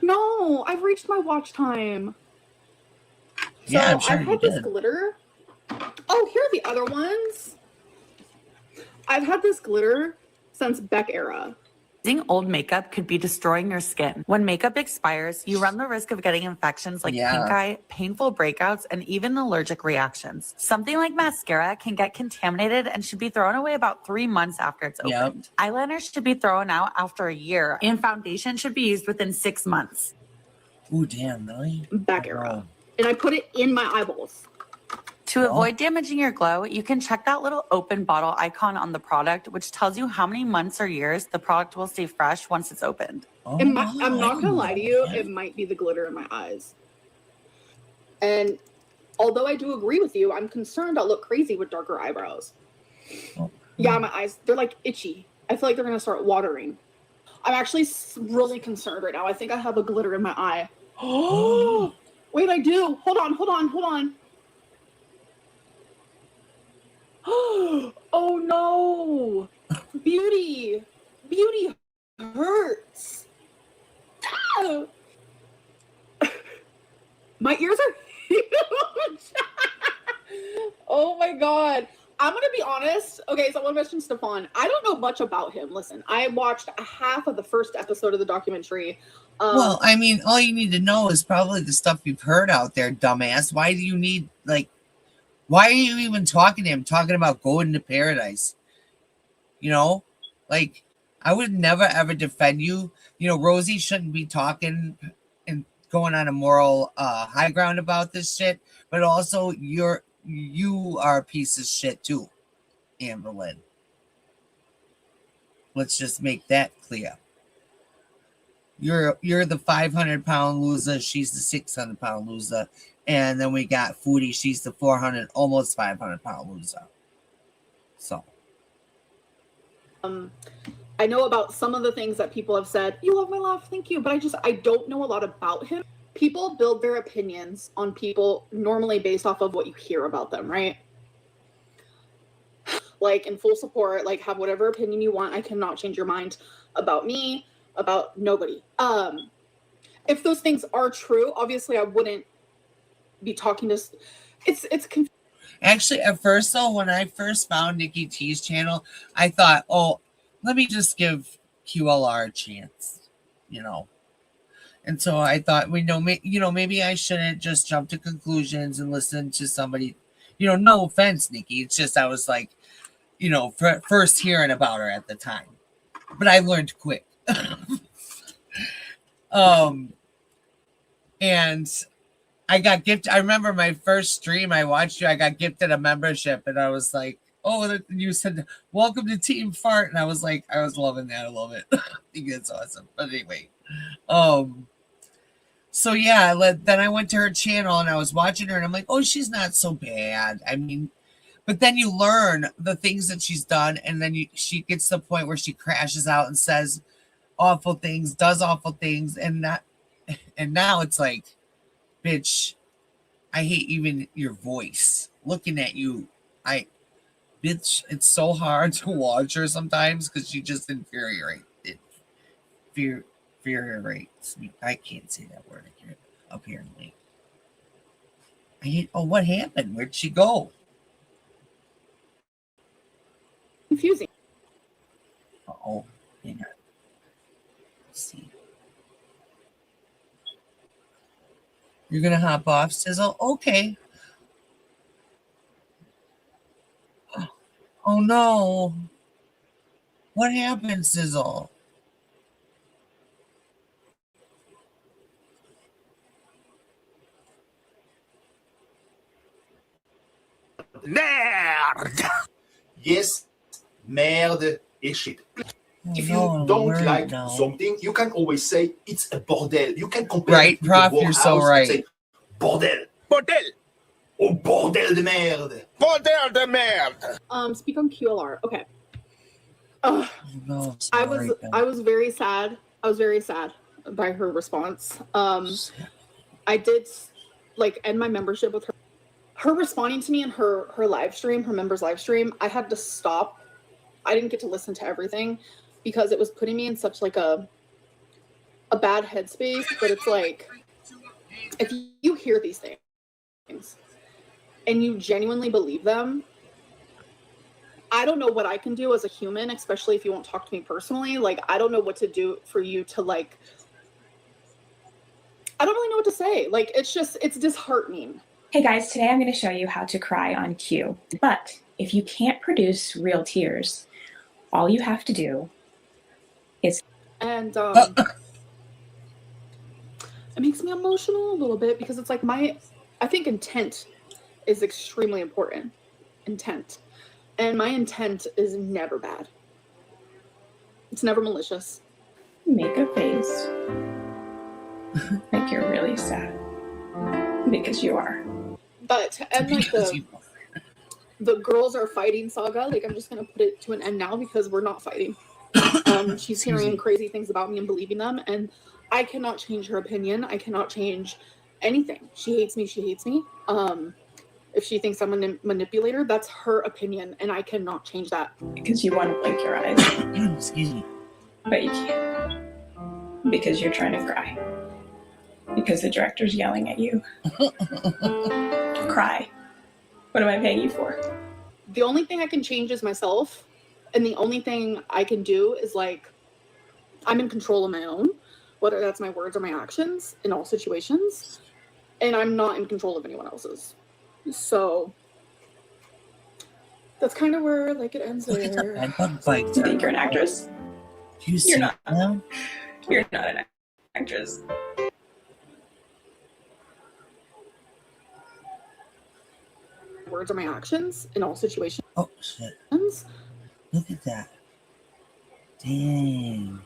No, I've reached my watch time. So Yeah, I'm sure I've you had this did. glitter. Oh, here are the other ones. I've had this glitter since Beck era. Using old makeup could be destroying your skin. When makeup expires, you run the risk of getting infections like pink eye, painful breakouts, and even allergic reactions. Something like mascara can get contaminated and should be thrown away about 3 months after it's opened. Eyeliner should be thrown out after a year, and foundation should be used within 6 months. Ooh, damn, really? Back era. And I put it in my eyeballs. To avoid damaging your glow, you can check that little open bottle icon on the product, which tells you how many months or years the product will stay fresh once it's opened. I'm not going to lie to you, it might be the glitter in my eyes. And although I do agree with you, I'm concerned I'll look crazy with darker eyebrows. Yeah, my eyes, they're like itchy. I feel like they're going to start watering. I'm actually really concerned right now. I think I have a glitter in my eye. Oh, wait, I do. Hold on. Oh no! Beauty hurts. My ears are huge. Oh my god. I'm gonna be honest. Okay, so I want to mention Stefan. I don't know much about him. Listen, I watched half of the first episode of the documentary. Well, I mean, all you need to know is probably the stuff you've heard out there, dumbass. Why do you need, why are you even talking to him, talking about going to paradise? You know, I would never, ever defend you. You know, Rosie shouldn't be talking and going on a moral high ground about this shit, but also you are a piece of shit too, Amberlynn. Let's just make that clear. You're the 500-pound loser. She's the 600-pound loser. And then we got Foodie. She's the 400, almost 500-pound loser. So. I know about some of the things that people have said. You love my laugh. Thank you. But I don't know a lot about him. People build their opinions on people normally based off of what you hear about them, right? Like, in full support, like, have whatever opinion you want. I cannot change your mind about me, about nobody. If those things are true, obviously I wouldn't be talking to. It's confusing. Actually, at first, though, when I first found Nikki T's channel, I thought, oh, let me just give QLR a chance, you know. And so I thought, maybe I shouldn't just jump to conclusions and listen to somebody. You know, no offense, Nikki. It's just I was like, first hearing about her at the time. But I learned quick. And I got gifted. I remember my first stream I watched you. I got gifted a membership, and I was like, "Oh!" You said, "Welcome to Team Fart," and I was like, I was loving that. I love it. I think it's awesome. But anyway, so yeah, then I went to her channel and I was watching her, and I'm like, "Oh, she's not so bad." I mean, but then you learn the things that she's done, and then she gets to the point where she crashes out and says awful things, does awful things, and now it's like, bitch, I hate even your voice. Looking at you, bitch, it's so hard to watch her sometimes because she just infuriates me. I can't say that word apparently. I hate. Oh, what happened? Where'd she go? Confusing. Oh, hang on. Let's see. You're gonna hop off, Sizzle? Okay. Oh no. What happened, Sizzle? Merde! Yes, merde et shit. If you No, don't word, like no. something, you can always say it's a bordel. You can compare Right, it to Prof, the you're so whorehouse and right. say, bordel. Bordel! Oh, bordel de merde. Bordel de merde! Speak on QLR. Okay. Oh, no, I sorry, was very sad. I was very sad by her response. I did end my membership with her. Her responding to me in her live stream, her members live stream, I had to stop. I didn't get to listen to everything because it was putting me in such a bad headspace. But it's like, if you hear these things and you genuinely believe them, I don't know what I can do as a human, especially if you won't talk to me personally. Like, I don't know what to do for you to, like, I don't really know what to say. Like, it's disheartening. Hey guys, today I'm going to show you how to cry on cue. But if you can't produce real tears, all you have to do is... And, it makes me emotional a little bit because it's like I think intent is extremely important. Intent. And my intent is never bad. It's never malicious. Make a face like you're really sad. Because you are. But to end like the girls are fighting saga, like I'm just gonna put it to an end now because we're not fighting. She's hearing crazy things about me and believing them, and I cannot change her opinion. I cannot change anything. She hates me. She hates me. If she thinks I'm a manipulator, that's her opinion, and I cannot change that. Because you want to blink your eyes. Excuse me. But you can't. Because you're trying to cry. Because the director's yelling at you. Cry. What am I paying you for? The only thing I can change is myself, and the only thing I can do is, like, I'm in control of my own, whether that's my words or my actions in all situations, and I'm not in control of anyone else's. So that's kind of where, like, it ends there. You think you're an actress? You're not. Now? You're not an actress. Words or my actions in all situations. Oh shit! Look at that! Dang!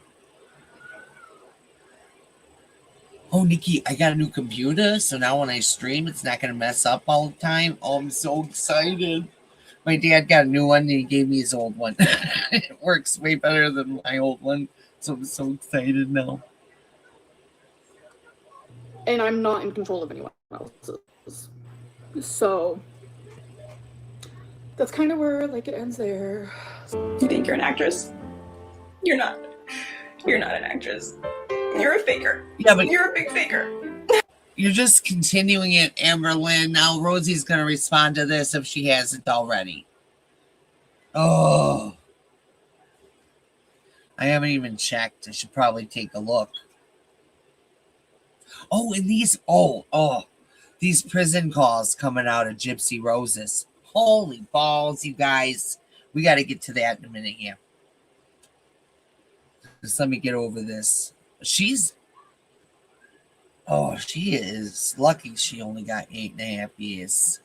Oh, Nikki, I got a new computer, so now when I stream, it's not gonna mess up all the time. Oh, I'm so excited! My dad got a new one, and he gave me his old one. It works way better than my old one, so I'm so excited now. And I'm not in control of anyone else's. So that's kind of where, like, it ends there. You think you're an actress? You're not. You're not an actress. You're a faker. Yeah, but you're a big faker. You're just continuing it, Amberlynn. Now Rosie's gonna respond to this if she hasn't already. Oh, I haven't even checked. I should probably take a look. Oh, and these prison calls coming out of Gypsy Roses. Holy balls, you guys. We got to get to that in a minute here. Just let me get over this. She is lucky she only got 8.5 years.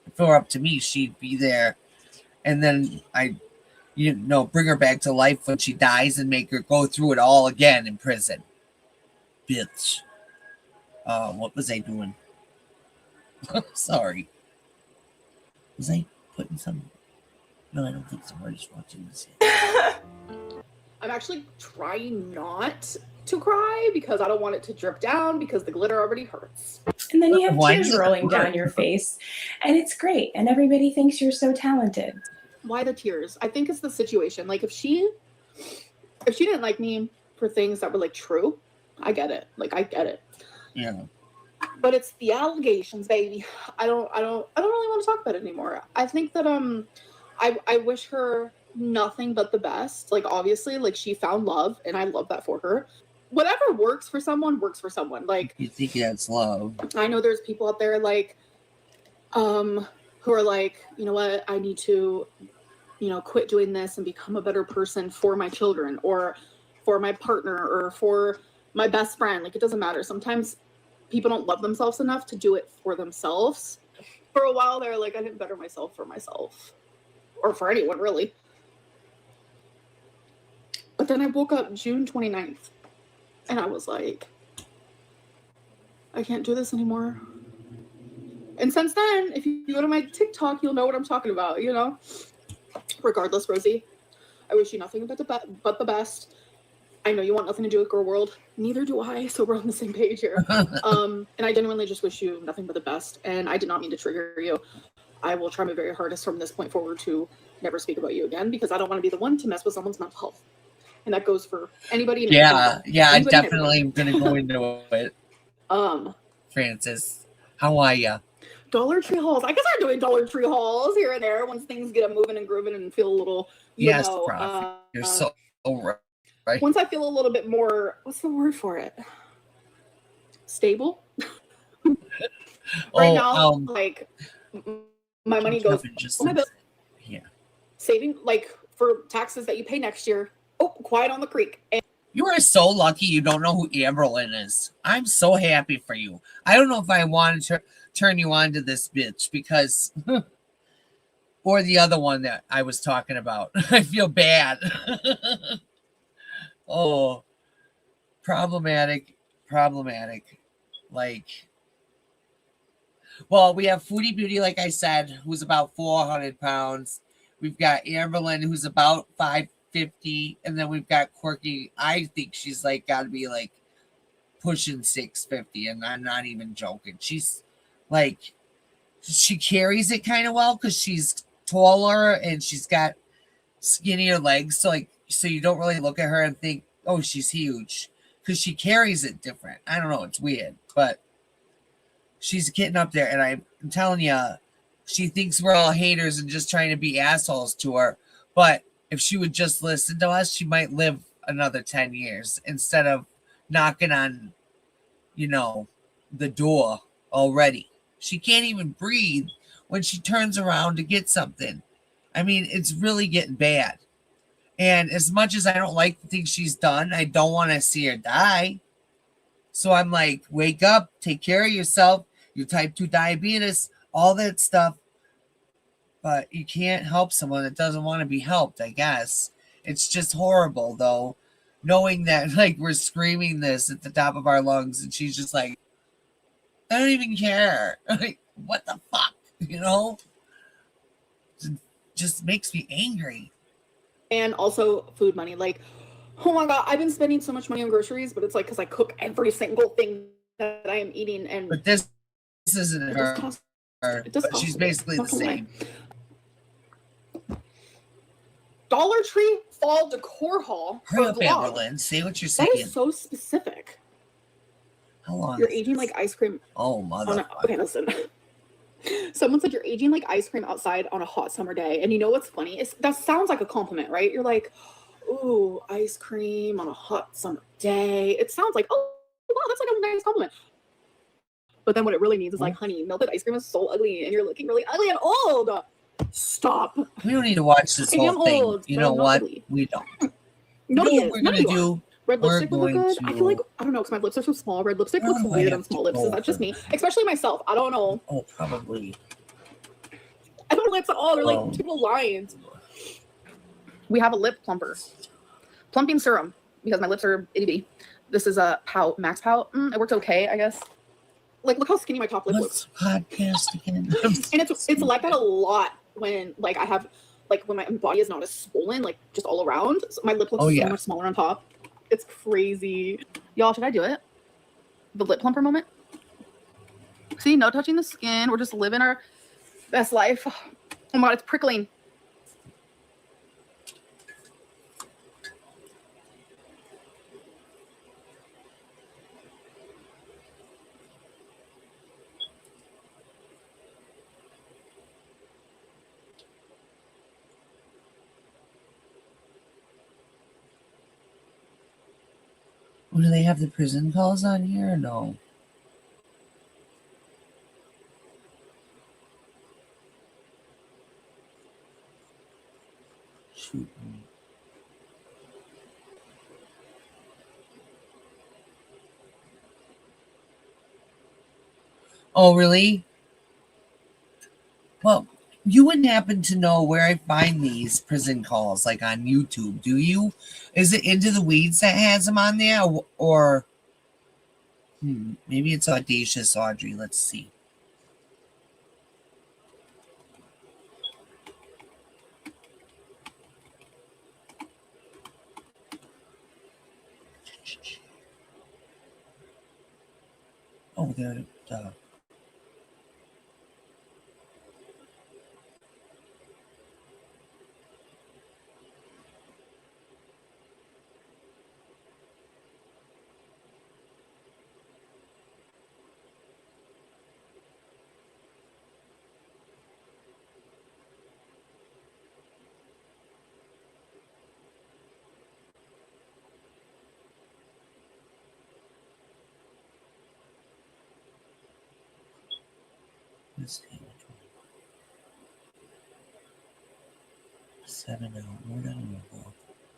If it were up to me, she'd be there. And then bring her back to life when she dies and make her go through it all again in prison. Bitch. What was I doing? Sorry. Was I putting some? No, I don't think so. I'm just watching this. I'm actually trying not to cry because I don't want it to drip down because the glitter already hurts. And then you have tears rolling down your face, and it's great, and everybody thinks you're so talented. Why the tears? I think it's the situation. Like, if she didn't like me for things that were, like, true, I get it. Like, I get it. Yeah. But it's the allegations, baby. I don't really want to talk about it anymore. I think that I wish her nothing but the best. Like, obviously, like, she found love, and I love that for her. Whatever works for someone works for someone. Like, you think that's love? I know there's people out there, like, who are like, you know what, I need to, quit doing this and become a better person for my children or for my partner or for my best friend. Like, it doesn't matter. Sometimes people don't love themselves enough to do it for themselves. For a while, they're like, I didn't better myself for myself or for anyone, really. But then I woke up June 29th and I was like, I can't do this anymore. And since then, if you go to my TikTok, you'll know what I'm talking about, Regardless, Rosie, I wish you nothing but the best. I know you want nothing to do with Girl World. Neither do I, so we're on the same page here. And I genuinely just wish you nothing but the best. And I did not mean to trigger you. I will try my very hardest from this point forward to never speak about you again because I don't want to be the one to mess with someone's mental health. And that goes for anybody. Yeah, I definitely am going to go into it. Francis, how are ya? Dollar Tree hauls. I guess I'm doing Dollar Tree hauls here and there once things get moving and grooving and feel a little, Yes, Prof. You're so right. Once I feel a little bit more, what's the word for it? Stable. Right now, like my money goes. My bill. Yeah. Saving like for taxes that you pay next year. Oh, quiet on the creek. And you are so lucky you don't know who Amberlynn is. I'm so happy for you. I don't know if I wanted to turn you on to this bitch because, or the other one that I was talking about. I feel bad. Oh, problematic. Like, well, we have Foodie Beauty, like I said, who's about 400 pounds. We've got Amberlynn, who's about 550, and then we've got Quirky. I think she's like got to be like pushing 650, and I'm not even joking. She's like, she carries it kind of well because she's taller and she's got skinnier legs. So like, so you don't really look at her and think, oh, she's huge, because she carries it different. I don't know, it's weird, but she's getting up there, and I'm telling you, she thinks we're all haters and just trying to be assholes to her. But if she would just listen to us, she might live another 10 years instead of knocking on, you know, the door already. She can't even breathe when she turns around to get something. I mean, it's really getting bad. And as much as I don't like the things she's done, I don't want to see her die. So I'm like, wake up, take care of yourself. Your type 2 diabetes, all that stuff. But you can't help someone that doesn't want to be helped, I guess. It's just horrible, though, knowing that, like, we're screaming this at the top of our lungs, and she's just like, I don't even care. Like, what the fuck, you know? It just makes me angry. And also food money. Like, oh my God, I've been spending so much money on groceries, but it's like because I cook every single thing that I am eating. And but this isn't her. But she's basically the same. Dollar Tree fall decor haul. Hurry up, Amberlynn. Say what you're saying. That is so specific. How long? You're aging like ice cream. Oh, mother. Okay, listen. Someone said you're aging like ice cream outside on a hot summer day. And you know what's funny? That sounds like a compliment, right? You're like, ooh, ice cream on a hot summer day. It sounds like, oh, wow, that's like a nice compliment. But then what it really means is like, honey, melted ice cream is so ugly and you're looking really ugly and old. Stop. We don't need to watch this whole thing. Old, you know what? Ugly. We don't. You know what we're going to do? Red lipstick would look good. I feel like, I don't know, because my lips are so small. Red lipstick looks weird on small lips. Is that just me? Especially myself. I don't know. Oh, probably. I don't lips at all. They're like 2 lines. We have a lip plumper. Plumping serum, because my lips are itty bitty. This is a Pout, Max Pout. It worked okay, I guess. Like, look how skinny my top lip looks. Podcast again. And it's like that a lot when, like, I have, like, when my body is not as swollen, like, just all around. So my lip looks so much smaller on top. It's crazy. Y'all, should I do it? The lip plumper moment? See, no touching the skin. We're just living our best life. Oh my God, it's prickling. Do they have the prison calls on here or no? Shoot me. Oh, really? Well, you wouldn't happen to know where I find these prison calls, like on YouTube, do you? Is it Into the Weeds that has them on there? Or maybe it's Audacious Audrey. Let's see. Oh, there. Wednesday. 7 hours. We're not gonna go.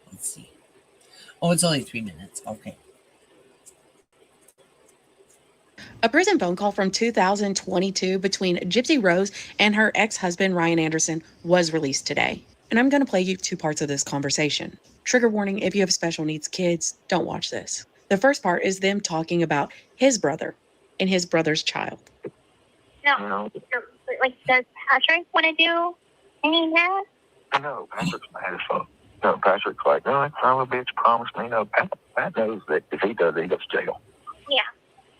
Let's see. Oh, it's only 3 minutes. Okay. A prison phone call from 2022 between Gypsy Rose and her ex-husband Ryan Anderson was released today. And I'm going to play you 2 parts of this conversation. Trigger warning, if you have special needs kids, don't watch this. The first part is them talking about his brother and his brother's child. No, like, does Patrick want to do any of that? No, Patrick's mad as fuck. No, Patrick's like, no, that son of a bitch promised me. No, Pat knows that if he does it, he goes to jail. Yeah.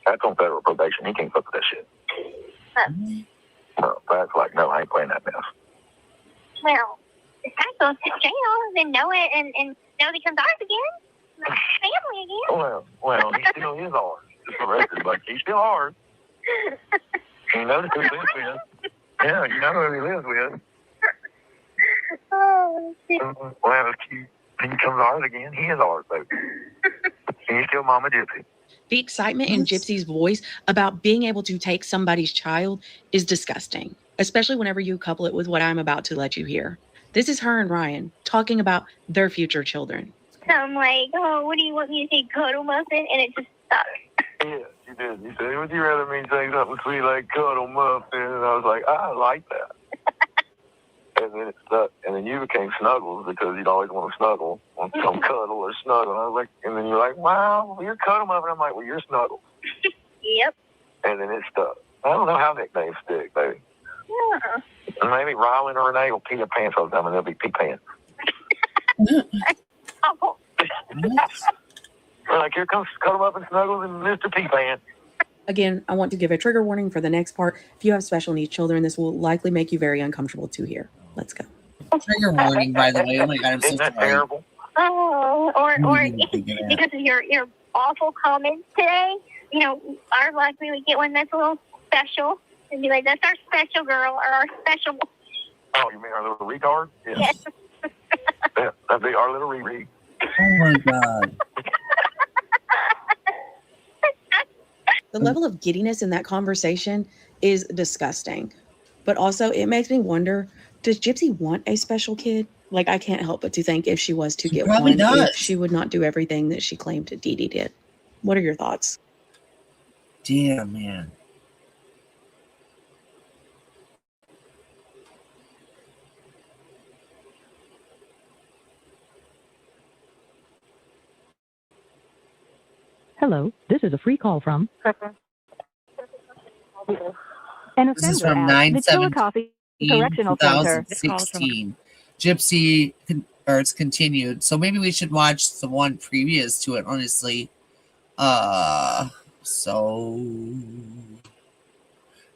Pat's on federal probation. He can't fuck with that shit. No, Pat's like, no, I ain't playing that mess. Well, if Pat goes to jail, then Noah and Noah becomes ours again. Like family again. Well, he still is ours. Just the record, like, he's still ours. You know who he lives with. Yeah, you know who he lives with. Oh, shit. Well, if he becomes ours again, he is ours, baby. He's still Mama Gypsy. The excitement in Gypsy's voice about being able to take somebody's child is disgusting, especially whenever you couple it with what I'm about to let you hear. This is her and Ryan talking about their future children. So I'm like, oh, what do you want me to say, cuddle muffin? And it just stopped. Yeah, she did. You said, would you rather me say something sweet like cuddle muffin? And I was like, I like that. And then it stuck. And then you became Snuggles because you'd always want to snuggle. Want to come cuddle or snuggle. And I was like, and then you're like, wow, you're cuddle muffin. I'm like, well, you're Snuggle. Yep. And then it stuck. I don't know how nicknames stick, baby. Yeah. And maybe Rylan or Renee will pee their pants all the time and they'll be pee pants. Oh. Like, here comes Cuddle Muffin Snuggles and Mr. Pee Pants. Again, I want to give a trigger warning for the next part. If you have special needs children, this will likely make you very uncomfortable to hear. Let's go. Trigger warning, by the way. Oh my god, I'm so Isn't that sorry. terrible? Oh, or Because because of your awful comments today. You know, our likely we get one that's a little special and be like, that's our special girl or our special. Oh, you mean our little retard? Yes. Yeah, that'd be our little Riri. Oh my god. The level of giddiness in that conversation is disgusting. But also, it makes me wonder, does Gypsy want a special kid? Like, I can't help but to think if she was to get probably one, does. if she would not do everything that she claimed Dee Dee did. What are your thoughts? Damn, man. Hello, this is a free call from an This is offender from at the Chillicothe Correctional Center. 2016. Gypsy, or it's continued. So maybe we should watch the one previous to it, honestly. So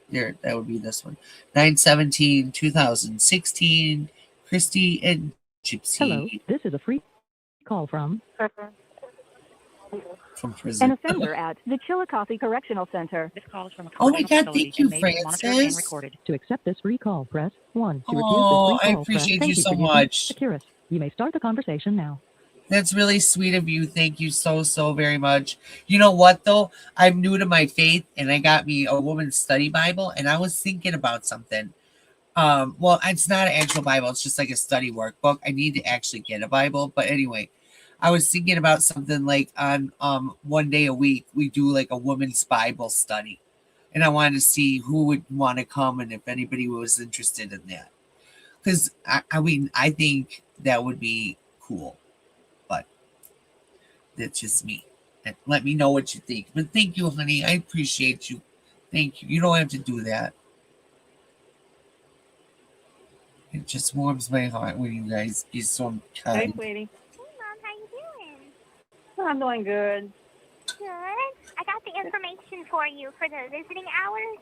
there, that would be this one. 9/17/2016. Christy and Gypsy. Hello, this is a free call from prison. an offender at the Chillicothe Correctional Center. This call is from a Oh my correctional god, facility thank you, and may be monitored and Francis. recorded. To accept this free call, press 1. To Oh, refuse this I free call, appreciate press you thank so for using much. Securus. You may start the conversation now. That's really sweet of you. Thank you so very much. You know what though? I'm new to my faith and I got me a woman's study Bible and I was thinking about something. Well, it's not an actual Bible, it's just like a study workbook. I need to actually get a Bible. But anyway, I was thinking about something like on one day a week we do like a woman's Bible study. And I wanted to see who would want to come and if anybody was interested in that. Because I mean, I think that would be cool. But that's just me. And let me know what you think. But thank you, honey. I appreciate you. Thank you. You don't have to do that. It just warms my heart when you guys be so Hey, kind. sweetie. Hey, Mom, how you doing? I'm doing good. Good. I got the information for you for the visiting hours.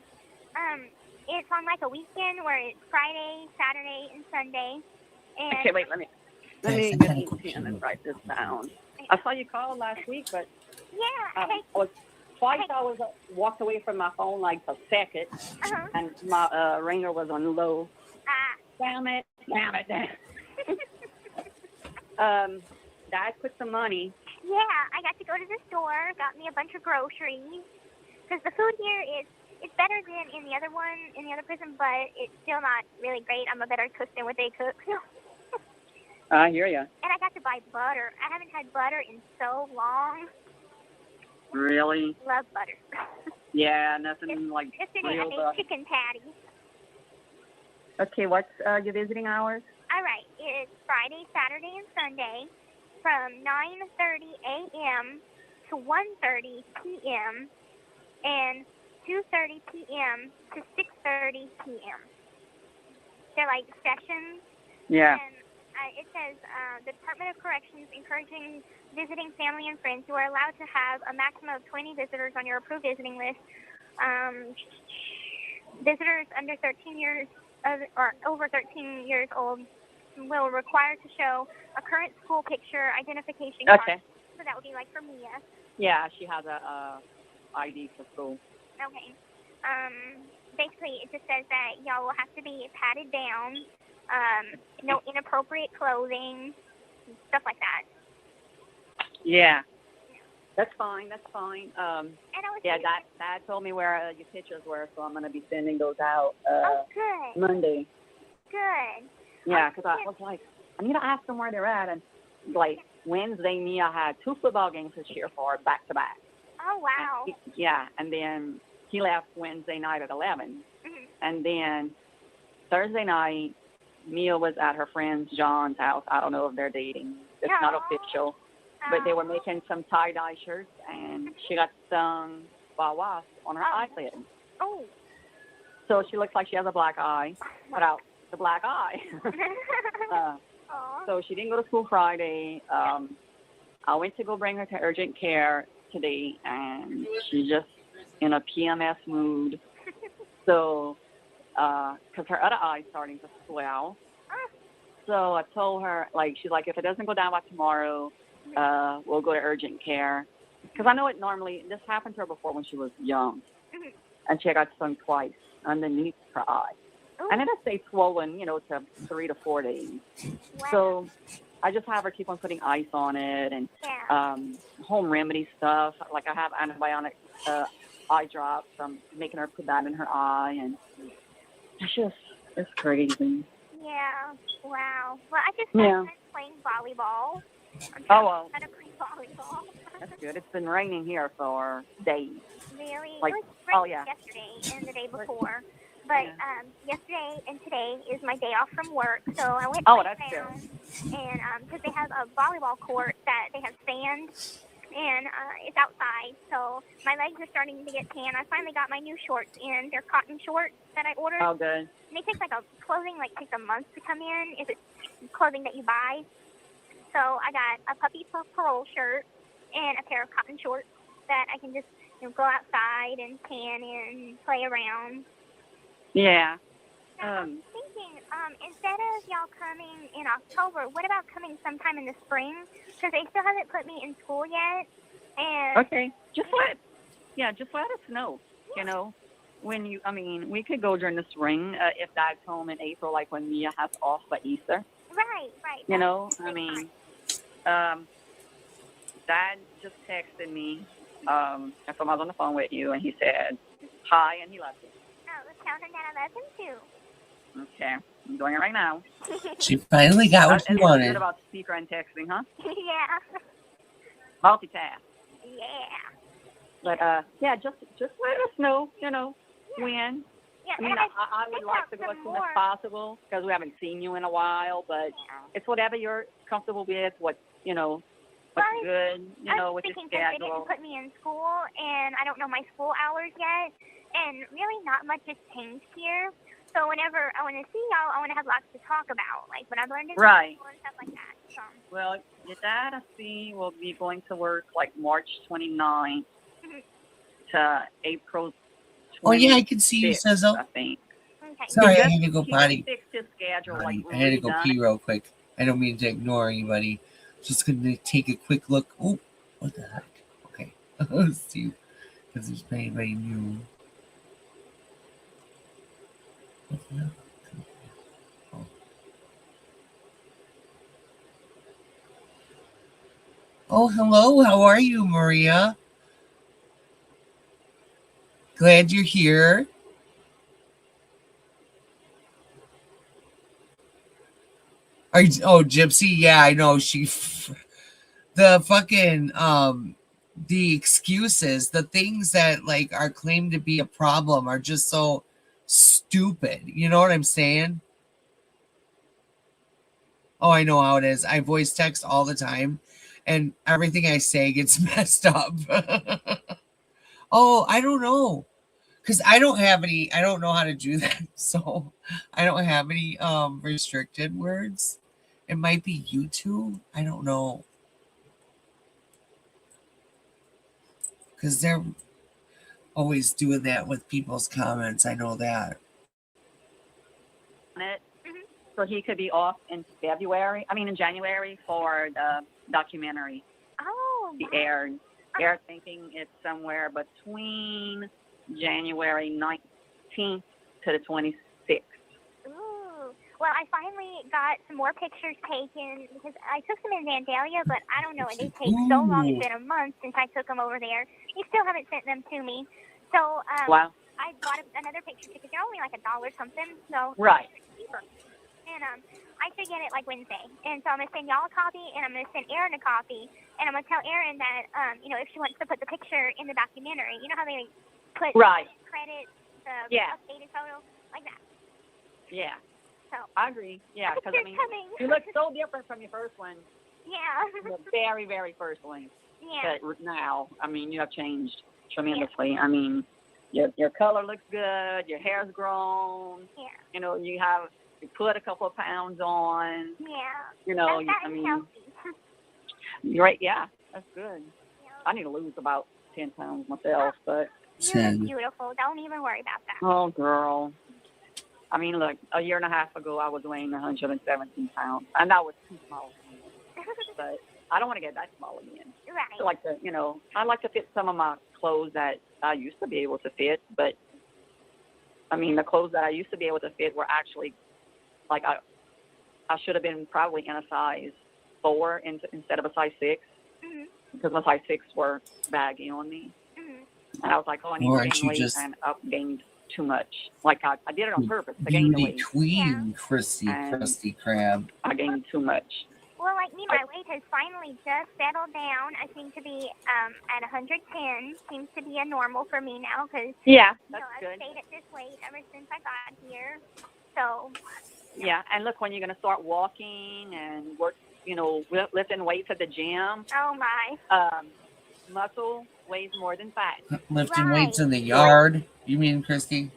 It's on like a weekend where it's Friday, Saturday, and Sunday. And Okay, wait, let me get a pen and write this down. I saw you call last week, but yeah, twice I was walked away from my phone like a second, and my ringer was on low. Damn it. Dad put some money. Yeah, I got to go to the store, got me a bunch of groceries. Because the food here is it's better than in the other one, in the other prison, but it's still not really great. I'm a better cook than what they cook. I hear you. And I got to buy butter. I haven't had butter in so long. Really? Love butter. Yeah, nothing like Yesterday I real made butter. chicken patties. Okay, what's your visiting hours? All right, it's Friday, Saturday, and Sunday from 9:30 a.m. to 1:30 p.m. and 2:30 p.m. to 6:30 p.m. They're like sessions. Yeah. And it says the Department of Corrections encouraging visiting family and friends. You are allowed to have a maximum of 20 visitors on your approved visiting list. Visitors under 13 years or over 13 years old will require to show a current school picture identification card. Okay. So that would be like for Mia. Yeah, she has a ID for school. Okay. Basically, it just says that y'all will have to be patted down. No inappropriate clothing, stuff like that. Yeah. That's fine. That's fine. And I was Yeah, Dad told me where your pictures were, so I'm going to be sending those out oh, good. Monday. Good. Yeah, because I was like, I need to ask them where they're at. And like Wednesday, Mia had 2 football games to cheer for back to back. Oh, wow. And then he left Wednesday night at 11. Mm-hmm. And then Thursday night, Mia was at her friend John's house. I don't know if they're dating. It's not official. But they were making some tie-dye shirts, and she got stung by a wasp on her eyelid. Oh. So she looks like she has a black eye, without the black eye. So she didn't go to school Friday. I went to go bring her to urgent care today, and she's just in a PMS mood. So, because her other eye's starting to swell. So I told her, like, she's like, if it doesn't go down by tomorrow, we'll go to urgent care. Because I know it normally, this happened to her before when she was young. And she got stung twice underneath her eye. And it'll stay swollen, to 3 to 4 days. So I just have her keep on putting ice on it and home remedy stuff. Like I have antibiotic eye drops. I'm making her put that in her eye. And it's crazy. Yeah. Wow. Well, I just started playing volleyball. Oh, well. I'm trying to play volleyball. That's good. It's been raining here for days. Really? Like, it was raining yesterday and the day before. But yesterday and today is my day off from work, so I went down and because they have a volleyball court that they have sand and it's outside, so my legs are starting to get tan. I finally got my new shorts in. They're cotton shorts that I ordered. Oh, good. And they take clothing takes a month to come in if it's clothing that you buy. So I got a puppy parole shirt and a pair of cotton shorts that I can just go outside and tan and play around. Yeah. Now, I'm thinking, instead of y'all coming in October, what about coming sometime in the spring? Because they still haven't put me in school yet. And Okay. Just let us know, we could go during the spring if Dad's home in April, like when Mia has off for Easter. Right. Dad just texted me if I was on the phone with you, and he said hi, and he loves you. Oh, let's tell him that I love him too. Okay, I'm doing it right now. She finally got what she It's wanted. good about speaker and texting, huh? Yeah. Multitask. Yeah. But just let us know, when. Yeah, I mean, I would like to go as soon as possible because we haven't seen you in a while. But it's whatever you're comfortable with. What's good, with your They schedule. didn't put me in school, and I don't know my school hours yet. And really not much has changed here. So whenever I want to see y'all, I want to have lots to talk about, like what I've learned in school and stuff like that. So. Well, your dad, I see, will be going to work like March 29th to April 26th, Oh, yeah, I can see you, Sizzle. I think. Okay. Sorry, I had to go potty. Fixed his schedule, I had to go pee real quick. I don't mean to ignore anybody. Just going to take a quick look. Oh, what the heck? Okay. Let's see. Because there's anybody new. Oh, hello. How are you, Maria? Glad you're here. Oh, Gypsy? Yeah, I know. The fucking, the excuses, the things that like are claimed to be a problem are just so stupid. You know what I'm saying? Oh, I know how it is. I voice text all the time and everything I say gets messed up. Oh, I don't know. Because I don't know how to do that. So I don't have any restricted words. It might be YouTube. I don't know. Because they're always doing that with people's comments. I know that. It. So he could be off in January for the documentary. Oh. The air. They're thinking it's somewhere between January 19th to the 26th. Ooh. Well, I finally got some more pictures taken because I took them in Vandalia, but I don't know. They take so long. It's been a month since I took them over there. You still haven't sent them to me. So Wow. I bought another picture ticket. They're only like $1 something. So right. It's cheaper. And I should get it like Wednesday. And so I'm going to send y'all a copy, and I'm going to send Erin a copy. And I'm going to tell Erin that, if she wants to put the picture in the documentary, you know how they put credits, the updated photo, like that. Yeah. So I agree. Yeah, because you look so different from your first one. Yeah. The very, very first one. Yeah. But now, you have changed tremendously. Yeah. Your color looks good. Your hair's grown. Yeah. You put a couple of pounds on. Yeah. Healthy. Right, yeah, that's good. Yeah. I need to lose about 10 pounds myself, but... You look beautiful. Don't even worry about that. Oh, girl. Look, a year and a half ago, I was weighing 117 pounds, and that was too small for me. But I don't want to get that small again. Right. I like to fit some of my clothes that I used to be able to fit, but, the clothes that I used to be able to fit were actually... I should have been probably in a size 4 instead of a size 6 because my size 6 were baggy on me. And I was like, I need to gain weight, and I've gained too much. I did it on purpose to gain the weight. Queen, Krusty Krab. I gained too much. Well, like me, my weight has finally just settled down. I seem to be at 110. Seems to be a normal for me now because that's I've stayed at this weight ever since I got here. So... Yeah, and look, when you're going to start walking and work, lifting weights at the gym. Oh, my. Muscle weighs more than fat. Lifting weights in the yard, you mean, Christy?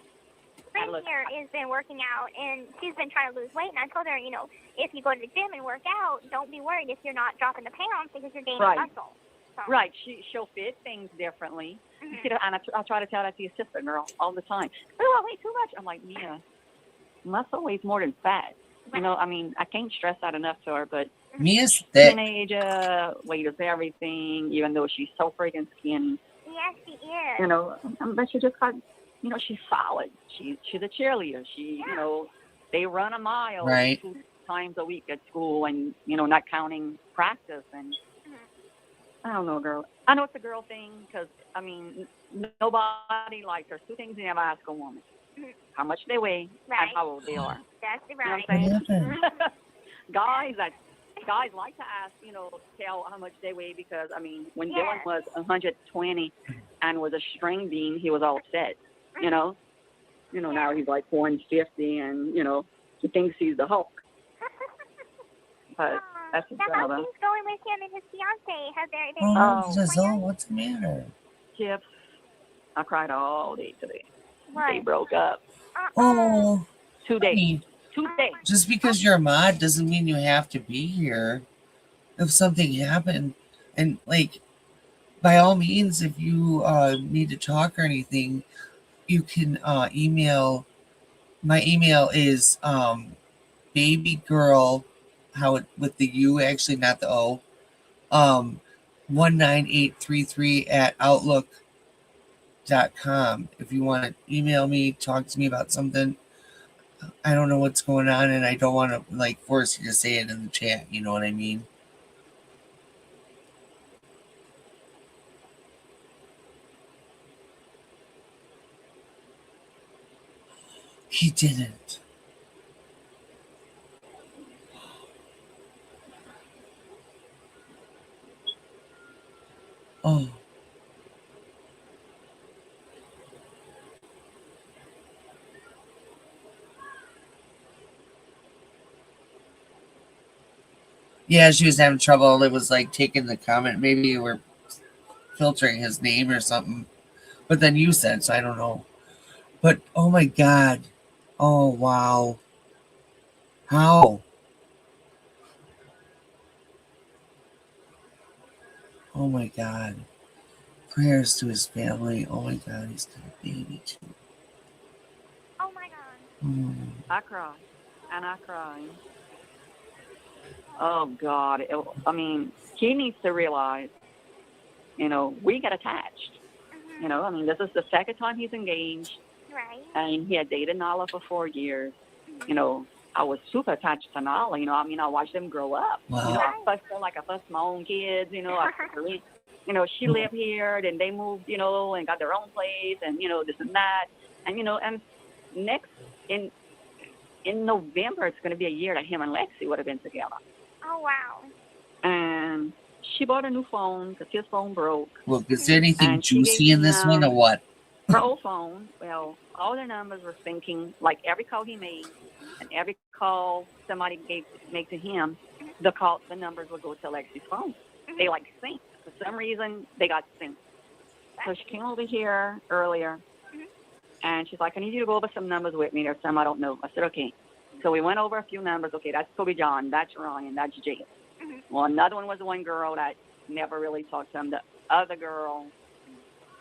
Friend here has been working out, and she's been trying to lose weight, and I told her, if you go to the gym and work out, don't be worried if you're not dropping the pounds because you're gaining muscle. So. Right, she'll fit things differently. And I try to tell that to your sister, girl, all the time. Oh, I weigh too much. I'm like, Mia. Muscle weighs more than fat. I can't stress that enough to her, but Mia's thick. Teenager, weight is everything, even though she's so freaking skinny. Yes, she is. But she just got, she's solid. She's a cheerleader. They run a mile 2 times a week at school and, not counting practice. And I don't know, girl. I know it's a girl thing because, nobody likes her. 2 things you never ask a woman. How much they weigh and how old they are. That's right. You know what I'm saying? guys like to ask, tell how much they weigh because, when Dylan was 120 and was a string bean, he was all upset, Now he's like 450 and, he thinks he's the Hulk. But that's his brother. How's things going with him and his fiancée? What's the matter? Chips. I cried all day today. What? They broke up. 2 days. 2 days. Just because you're a mod doesn't mean you have to be here. If something happened, and by all means, if you need to talk or anything, you can email. My email is babygirl, with the U, actually not the O, 19833 at outlook.com. If you want to email me, talk to me about something. I don't know what's going on, and I don't want to force you to say it in the chat. You know what I mean? He didn't. Oh. Yeah, she was having trouble. It was like taking the comment. Maybe you were filtering his name or something. But then you said, so I don't know. But oh my God. Oh wow. How? Oh my God. Prayers to his family. Oh my God, he's got a baby too. Oh my God. I cry. And I cry. Oh, God. I mean, he needs to realize, we got attached. I mean, this is the second time he's engaged. Right. And he had dated Nala for 4 years. I was super attached to Nala. I mean, I watched them grow up. Wow. I fussed her like I fussed my own kids. She lived here, then they moved, and got their own place, and this and that, and and next in November it's going to be a year that him and Lexi would have been together. Oh wow. And she bought a new phone because his phone broke. Look, is there anything And she juicy gave in this him one or what? Her old phone. Well, all the numbers were syncing. Like every call he made, and every call somebody made to him, the numbers would go to Lexi's phone. They like synced. For some reason, they got synced. So she came over here earlier, and she's like, I need you to go over some numbers with me. There's some I don't know. I said, okay. So we went over a few numbers. Okay, that's Toby John, that's Ryan, that's Jay. Well, another one was one girl that never really talked to him. The other girl,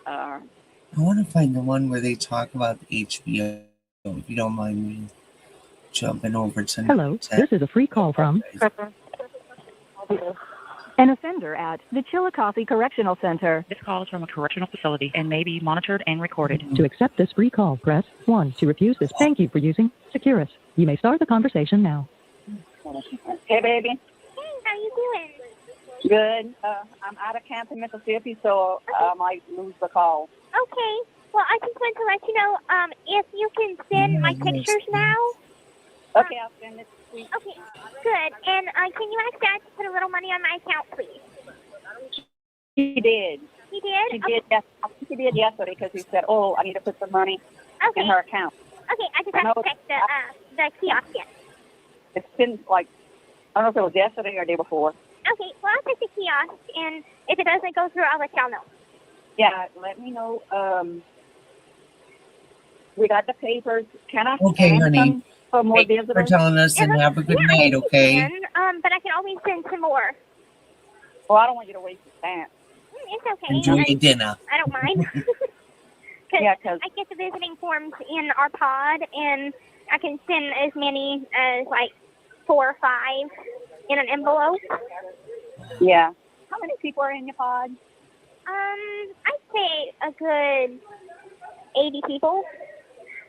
I want to find the one where they talk about the HBO, if you don't mind me jumping over to... Hello, this is a free call from an offender at the Chillicothe Correctional Center. This call is from a correctional facility and may be monitored and recorded. To accept this free call, press 1. To refuse this, thank you for using Securus. You may start the conversation now. Hey, baby. Hey, how you doing? Good. I'm out of camp in Mississippi, so I might lose the call. Okay. Well, I just wanted to let you know, if you can send my pictures now. Okay, I'll send it this week. Okay, good. And can you ask Dad to put a little money on my account, please? He did. He did? He did. Yes. I think he did yesterday because he said, "Oh, I need to put some money in her account." Okay, I just have to check the kiosk yet. It's been like, I don't know if it was yesterday or the day before. Okay, well, I'll check the kiosk, and if it doesn't go through, I'll let y'all know. Yeah, let me know. We got the papers. Can I Okay, send honey. some for more Thank you visitors? for telling us, and have a good night, okay? But I can always send some more. Well, I don't want you to waste your time. It's okay. Enjoy your dinner. I don't mind. Because I get the visiting forms in our pod, and I can send as many as like 4 or 5 in an envelope. Yeah. How many people are in your pod? I'd say a good 80 people.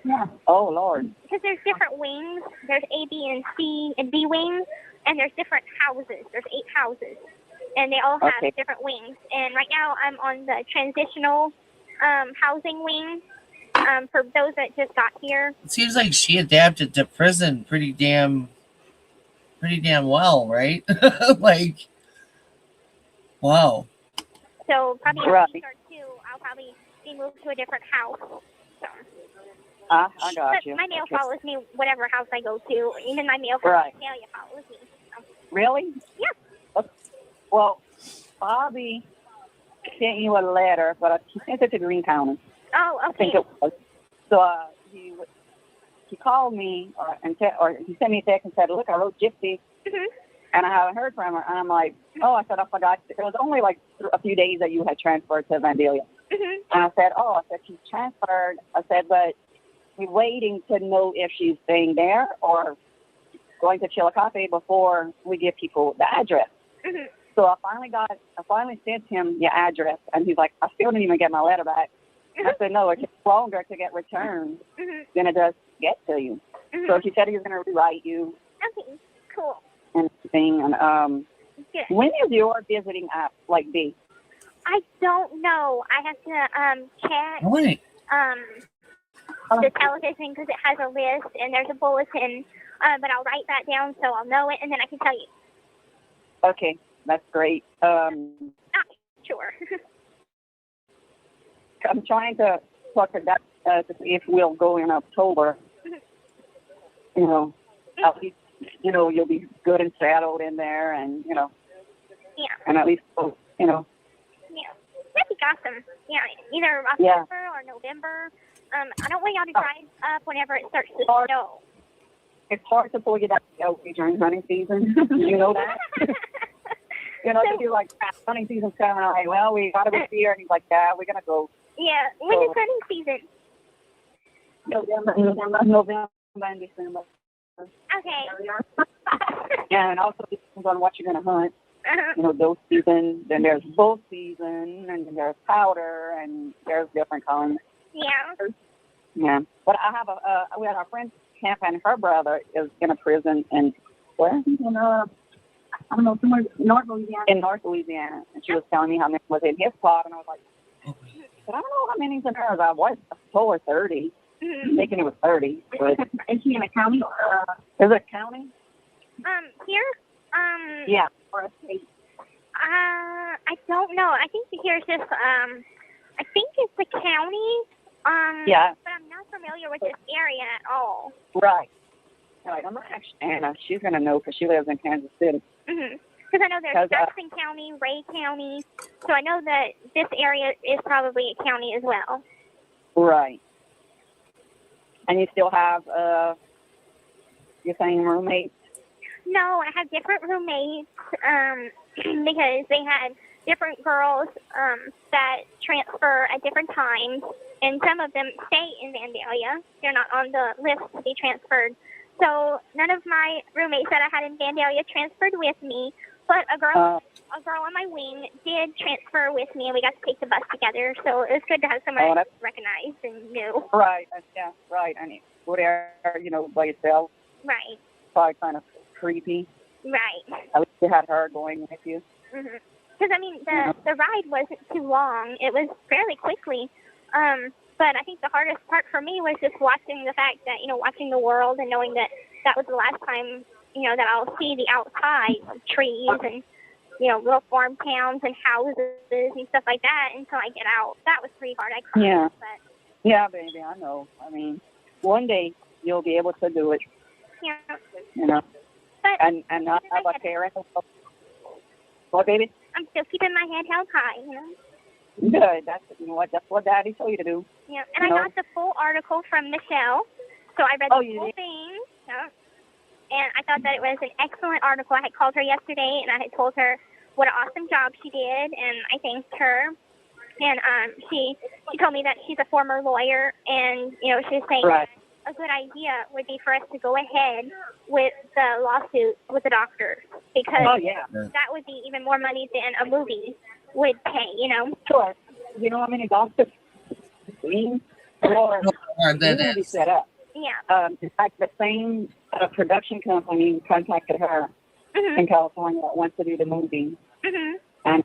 Yeah. Oh, Lord. Because there's different wings. There's A, B, and C and D wings, and there's different houses. There's 8 houses, and they all have different wings. And right now I'm on the transitional housing wing for those that just got here. It seems like she adapted to prison pretty damn well, right? Like, wow. So probably in a week or 2, I'll probably be moved to a different house. So. I got But you. my mail follows me whatever house I go to. Even my mail follows me. So. Really? Yeah. Well, Bobby sent you a letter, but he sent it to Green County. Oh, okay. I think it was. So he called me or he sent me a text and said, "Look, I wrote Gypsy, and I haven't heard from her." And I'm like, "Oh," I said, "I forgot." It was only like a few days that you had transferred to Vandalia. And I said, "Oh," I said, "She's transferred." I said, "But we're waiting to know if she's staying there or going to Chillicothe before we give people the address." So I finally sent him your address, and he's like, "I still didn't even get my letter back." I said, "No, it takes longer to get returned than it does to get to you." So he said he was going to rewrite you. Okay, cool. And everything. And when is your visiting app be? I don't know. I have to check. Wait. the television because it has a list and there's a bulletin. But I'll write that down so I'll know it and then I can tell you. Okay, that's great. Sure. I'm trying to talk to Dad to see if we'll go in October. You know, at least, you know, you'll be good and settled in there and, you know. Yeah. And at least, you know. Yeah. That'd be awesome. Yeah, either October or November. I don't want y'all to drive up whenever it starts to snow. It's hard to pull you down during hunting season. You know that? You know, to be like, hunting season's coming. I'm like, well, we got to be here. And he's like, yeah, we're going to go. Yeah. When is hunting season? November and December. Okay. And also depends on what you're going to hunt. You know, those season, then there's bull season, and then there's powder, and there's different kinds. Yeah. Yeah. But I have we had our friend camp, and her brother is in a prison in where? In, I don't know, somewhere North Louisiana. In North Louisiana. And she was telling me how many was in his plot, and I was like, but I don't know how many's in hers. I told her 30. Thinking it was 30. But is she in a county? Is it a county? Here? Yeah, or a state. I don't know. I think here's just, I think it's the county. Yeah. But I'm not familiar with this area at all. Right. Right. I'm not actually, Anna, she's going to know because she lives in Kansas City. Because I know there's Jackson County, Ray County. So I know that this area is probably a county as well. Right. And you still have your same roommates? No, I have different roommates because they had different girls that transfer at different times, and some of them stay in Vandalia. They're not on the list to be transferred. So none of my roommates that I had in Vandalia transferred with me, but a girl on my wing did transfer with me, and we got to take the bus together. So it was good to have someone recognized and knew. Right. Yeah. Right. I mean, go there, you know, by yourself. Right. Probably kind of creepy. Right. At least you had her going with you. Because, I mean, the ride wasn't too long. It was fairly quickly. But I think the hardest part for me was just watching the fact that, you know, watching the world and knowing that that was the last time, you know, that I'll see the outside, trees and, you know, little farm towns and houses and stuff like that until I get out. That was pretty hard. I cried. Yeah. But, yeah, baby, I know. I mean, one day you'll be able to do it. yeah. You know. But and not have a parent. What, baby? I'm still keeping my head held high, you know. Good. That's, you know what, that's what Daddy told you to do. Yeah, and I got the full article from Michelle, so I read the whole thing. Yeah. And I thought that it was an excellent article. I had called her yesterday, and I had told her what an awesome job she did, and I thanked her. And she told me that she's a former lawyer, and, you know, she was saying that a good idea would be for us to go ahead with the lawsuit with the doctors, because that would be even more money than a movie would pay, you know? Sure. You know how many doctors that be set up? Yeah. In fact, the same production company contacted her in California that wants to do the movie. And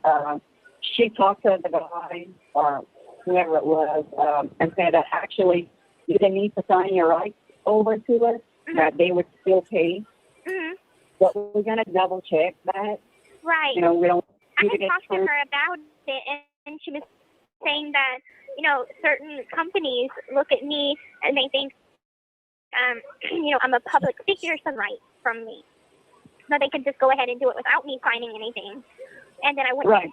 she talked to the guy or whoever it was and said that actually you didn't need to sign your rights over to us, that they would still pay. But we're going to double check that. Right. You know, we don't. I had talked to her about it, and she was saying that, you know, certain companies look at me and they think, you know, I'm a public figure, some rights from me. So they could just go ahead and do it without me signing anything. And then I wouldn't. Right.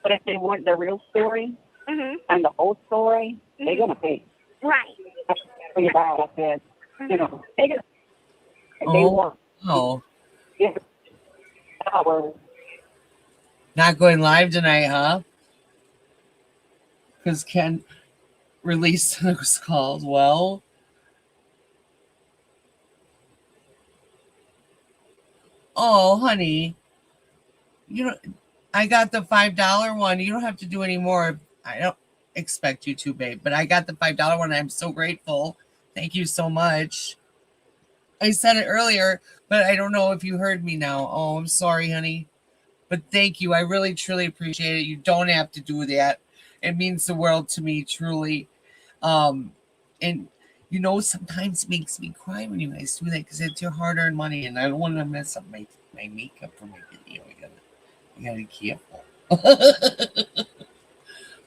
But if they want the real story and the whole story, they're going to pay. Right. That's pretty bad, I said. You know, they want. Oh. Yeah. Hours. Not going live tonight, huh? Because Ken released those calls. Well, oh, honey, you know, I got the $5 one. You don't have to do any more. I don't expect you to, babe, but I got the $5 one. I'm so grateful. Thank you so much. I said it earlier, but I don't know if you heard me now. Oh, I'm sorry, honey. But thank you. I really, truly appreciate it. You don't have to do that. It means the world to me, truly. And sometimes it makes me cry when you guys do that because it's your hard-earned money, and I don't want to mess up my makeup for my video. I gotta be careful.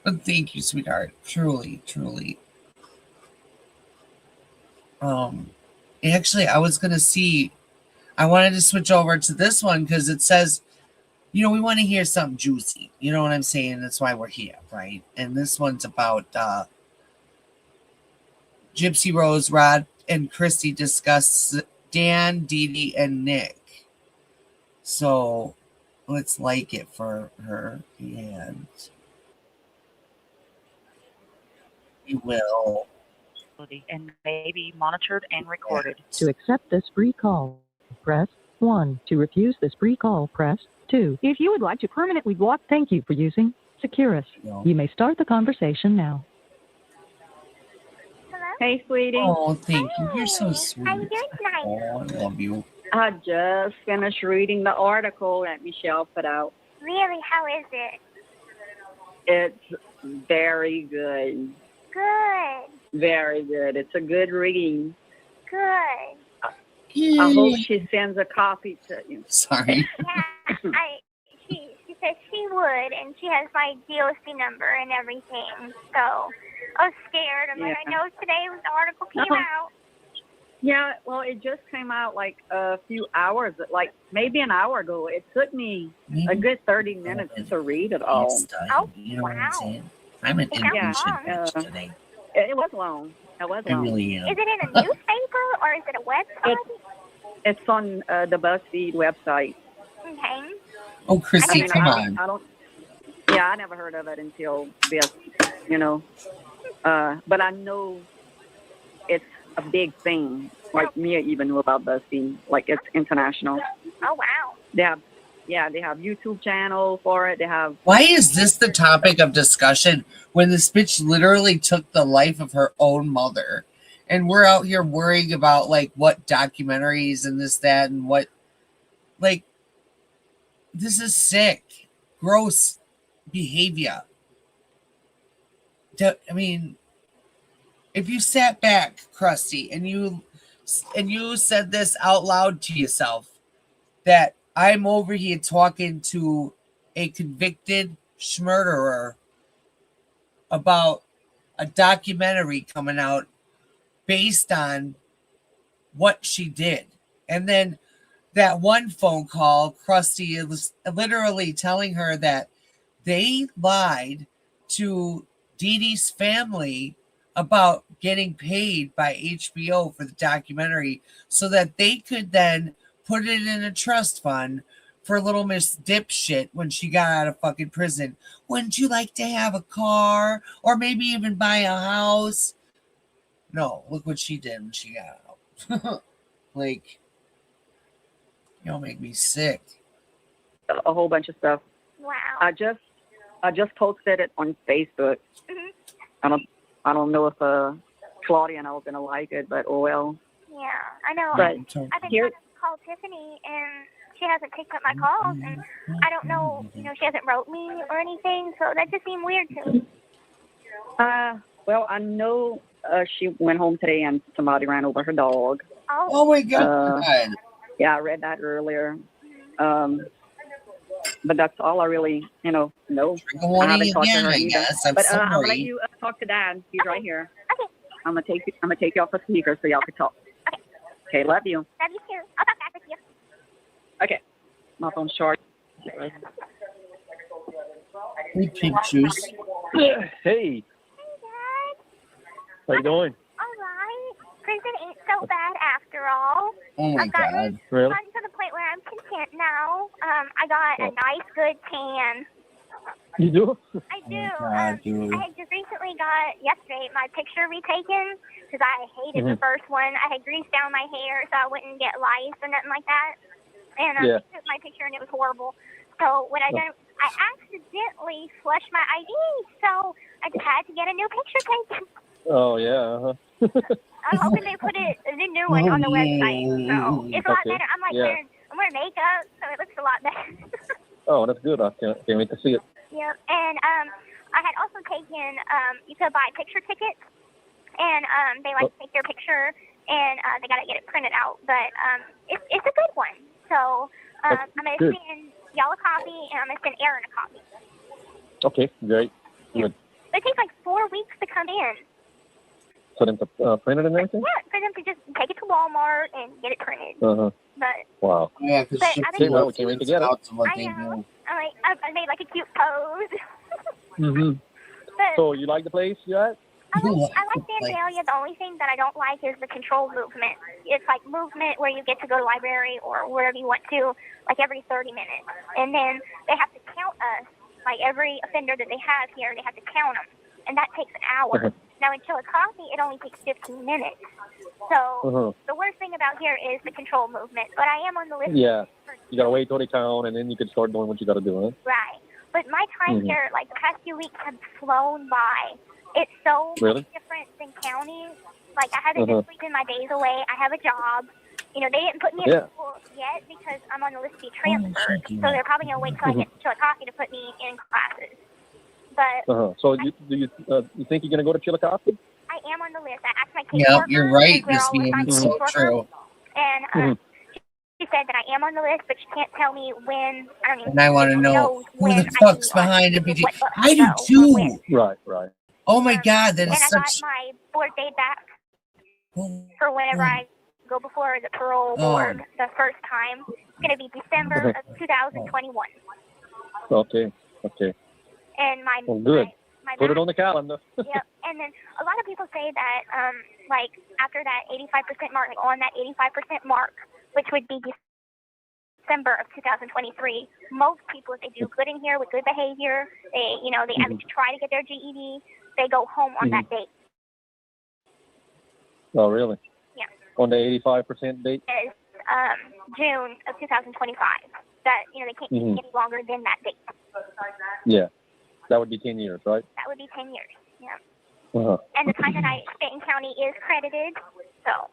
But thank you, sweetheart. Truly, truly. Actually, I wanted to switch over to this one because it says, we want to hear something juicy. You know what I'm saying? That's why we're here, right? And this one's about Gypsy Rose, Rod, and Christy discuss Dan, Dee Dee, and Nick. So let's like it for her, and we will. And may be monitored and recorded. To accept this free call, press 1. To refuse this free call, press 2. If you would like to permanently block, thank you for using Securus. You may start the conversation now. Hey, sweetie. Oh, thank you. You're so sweet. How you doing tonight? Oh, I love you. I just finished reading the article that Michelle put out. Really? How is it? It's very good. Good. Very good. It's a good reading. Good. I hope she sends a copy to you. Sorry. Yeah, she said she would, and she has my DOC number and everything. So I was scared. I'm like, I know today the article came out. Yeah, well, it just came out like a few hours, like maybe an hour ago. It took me a good 30 minutes to read it all. Oh, you know what I'm saying? I'm an impatient bitch today. It was long. It was I long. really am. Is it in a newspaper or is it a website? It's on the BuzzFeed website. Okay. Oh, Christy, come on. I never heard of it until this, but I know it's a big thing. Like Mia even knew about BuzzFeed. Like it's international. Oh, wow. They have YouTube channel for it. They have. Why is this the topic of discussion when this bitch literally took the life of her own mother? And we're out here worrying about like what documentaries and this, that, and what. Like, this is sick. Gross behavior. I mean, if you sat back, Krusty, and you said this out loud to yourself, that I'm over here talking to a convicted murderer about a documentary coming out based on what she did. And then that one phone call, Krusty was literally telling her that they lied to Dee Dee's family about getting paid by HBO for the documentary so that they could then put it in a trust fund for little Miss Dipshit when she got out of fucking prison. Wouldn't you like to have a car or maybe even buy a house? No, look what she did when she got out. Like, y'all make me sick. A whole bunch of stuff. Wow. I just posted it on Facebook. Mm-hmm. I don't know if Claudia and I was gonna like it, but oh well. Yeah, I know. But I've been trying to call Tiffany, and she hasn't picked up my calls, and I don't know, she hasn't wrote me or anything, so that just seemed weird to me. Well, I know she went home today and somebody ran over her dog. Oh my God. Yeah, I read that earlier. But that's all I really, know. I haven't talked to her either. But I'm gonna let you talk to Dad. He's right here. Okay. I'm gonna take you off the speaker so y'all can talk. Okay, love you. Love you too. I'll talk back with you. Okay. My phone's short. Hey, pictures. Hey. How you doing? All right. Prison ain't so bad after all. Oh my I've gotten Really? to the point where I'm content now. I got a nice, good tan. You do? I do. God, dude. I had just recently got, yesterday, my picture retaken because I hated the first one. I had greased down my hair so I wouldn't get lice or nothing like that. And I took my picture and it was horrible. So what I done, I accidentally flushed my ID, so I just had to get a new picture taken. Oh, yeah. I'm hoping they put the new one on the website. So it's a lot better. I'm I'm wearing makeup, so it looks a lot better. Oh, that's good. I can't wait to see it. Yeah, and I had also taken, you could buy picture tickets and they like take your picture, and they gotta get it printed out. But it's a good one. So I'm gonna good. send y'all a copy, and I'm gonna send Aaron a copy. Okay, great. Good. It takes like 4 weeks to come in. For them to print it and everything? Yeah, for them to just take it to Walmart and get it printed. Uh-huh. But Wow. Yeah, because But I think- well, we can't wait to get it. I know. I made like a cute pose. Mm-hmm. But So you like the place you at? I like Vandalia. The only thing that I don't like is the control movement. It's like movement where you get to go to the library or wherever you want to, like every 30 minutes. And then they have to count us, like every offender that they have here, they have to count them. And that takes an hour. Now in Chillicothe, it only takes 15 minutes. So the worst thing about here is the control movement. But I am on the list. Yeah. You gotta wait till they count, and then you can start doing what you gotta do, huh? Right. But my time here, like the past few weeks, have flown by. It's so Really? much different than counties. Like I haven't been sleeping my days away. I have a job. You know, they didn't put me in school yet because I'm on the list to be transferred. So they're probably gonna wait till I get to Chillicothe to put me in classes. But So you think you're gonna go to Chillicothe? I am on the list. I asked my case Yep, worker, you're right, because we're Miss all Mia. assigned It's to so caseworker. true. And she said that I am on the list, but she can't tell me when. I don't even And I want to know knows who when the fuck's behind MPG. I do too. Right. Oh my God, that And is I got such. my board date back for whenever I go before the parole board the first time. It's going to be December of 2021. Okay. And my Well, good. my Put it on the calendar. Yep. And then a lot of people say that, like, after that 85% mark, like on that 85% mark, which would be December of 2023, most people, if they do good in here with good behavior, they, you know, they at least try to get their GED, they go home on that date. Oh, really? Yeah. On the 85% date? Is June of 2025. That, you know, they can't keep it any longer than that date. Yeah. That would be 10 years, right? That would be 10 years. Yeah. Uh-huh. And the time that I stay in county is credited. So,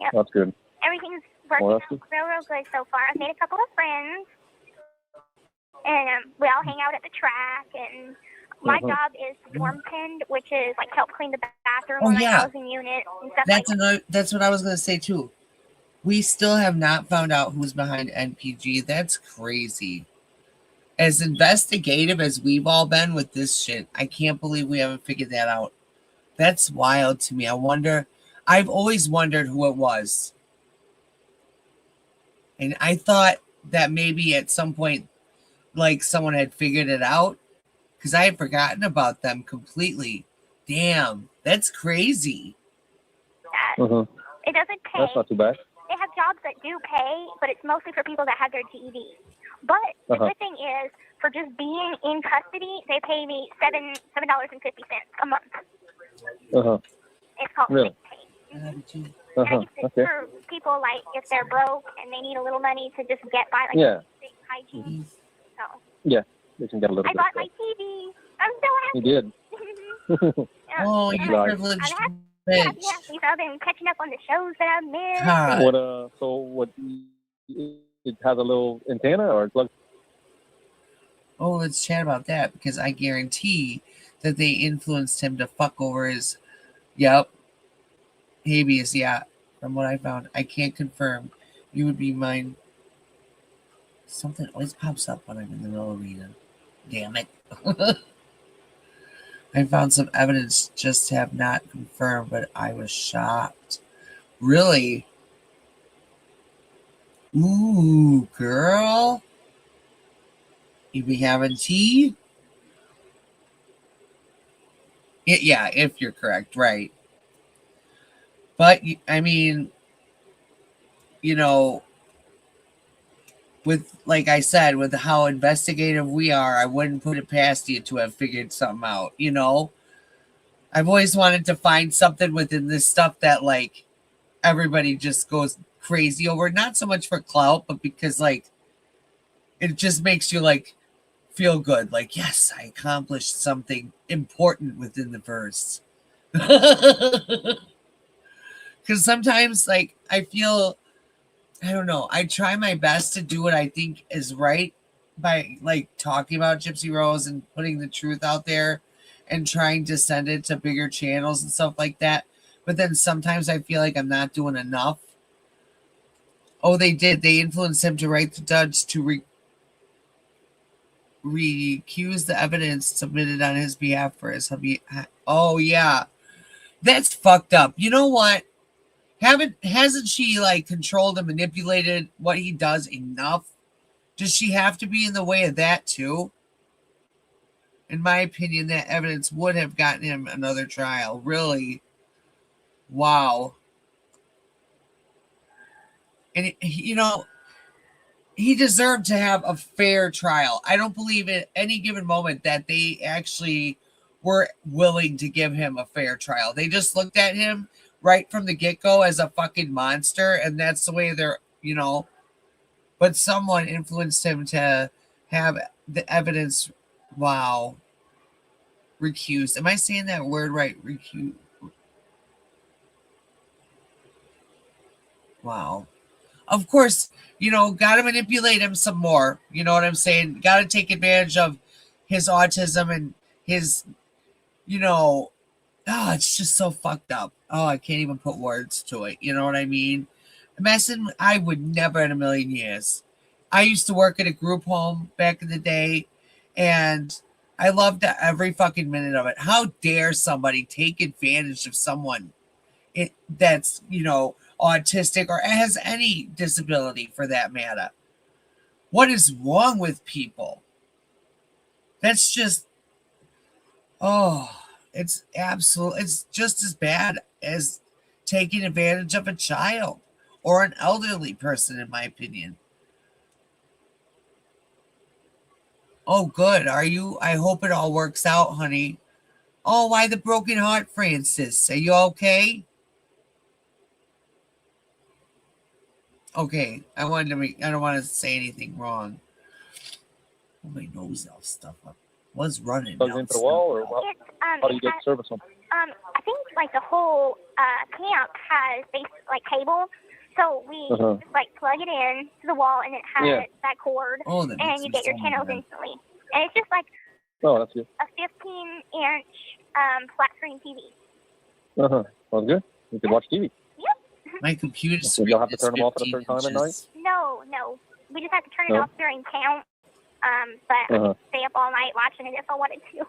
yep. That's good. Everything's working Well, out that's real good so far. I've made a couple of friends. And we all hang out at the track. And my job is dorm tend, which is like help clean the bathroom on the housing unit and stuff like that. That's what I was gonna say too. We still have not found out who's behind NPG. That's crazy. As investigative as we've all been with this shit, I can't believe we haven't figured that out. That's wild to me. I've always wondered who it was. And I thought that maybe at some point, like, someone had figured it out, because I had forgotten about them completely. Damn, that's crazy. It doesn't pay. That's not too bad. They have jobs that do pay, but it's mostly for people that have their GED. But the good thing is, for just being in custody, they pay me $7.50 a month. It's called Really? sick pay. Okay. For people, like, if they're broke and they need a little money to just get by, like, basic hygiene. So Yeah. They can get a little I bit. bought my TV. I'm so happy. You did. Oh, you're Right. privileged. I'm bitch. happy. So I've been catching up on the shows that I've missed. What? So what? It has a little antenna or it's like. Oh, let's chat about that, because I guarantee that they influenced him to fuck over his. Yep. Habeas, yeah. From what I found, I can't confirm. You would be mine. Something always pops up when I'm in the middle of reading. Damn it. I found some evidence, just have not confirmed, but I was shocked. Really? Ooh, girl. You be having tea? Yeah, if you're correct, right. But, I mean, you know, with, like I said, with how investigative we are, I wouldn't put it past you to have figured something out, you know? I've always wanted to find something within this stuff that, like, everybody just goes crazy over. Not so much for clout, but because, like, it just makes you, like, feel good. Like, yes, I accomplished something important within the verse. Because sometimes, like, I feel, I don't know, I try my best to do what I think is right by, like, talking about Gypsy Rose and putting the truth out there and trying to send it to bigger channels and stuff like that. But then sometimes I feel like I'm not doing enough. Oh, they did. They influenced him to write the judge to recuse the evidence submitted on his behalf for his hubby. Oh, yeah. That's fucked up. You know what? Hasn't she like controlled and manipulated what he does enough? Does she have to be in the way of that too? In my opinion, that evidence would have gotten him another trial. Really? Wow. And, you know, he deserved to have a fair trial. I don't believe at any given moment that they actually were willing to give him a fair trial. They just looked at him right from the get-go as a fucking monster, and that's the way they're, you know. But someone influenced him to have the evidence, wow, recused. Am I saying that word right? Recused. Wow. Of course, you know, got to manipulate him some more. You know what I'm saying? Got to take advantage of his autism and his, you know, oh, it's just so fucked up. Oh, I can't even put words to it. You know what I mean? Messing, I would never in a million years. I used to work at a group home back in the day, and I loved every fucking minute of it. How dare somebody take advantage of someone that's, you know, autistic or has any disability for that matter? What is wrong with people? That's just, oh, it's just as bad as taking advantage of a child or an elderly person, in my opinion. Oh, good. Are you? I hope it all works out, honey. Oh, why the broken heart, Francis? Are you okay? Okay, I don't want to say anything wrong. Oh, my nose all stuff up. Was running. Plugged into the wall, or how do you get service on? I think like the whole camp has like cable, so we just like plug it in to the wall, and it has that cord, and you get your channels instantly. And it's just like that's good. a 15-inch flat screen TV. Sounds good. You can watch TV. Yep. My computer. So you'll have to turn them off at a certain time at night. No, we just have to turn it off during count. But I could stay up all night watching it if I wanted to.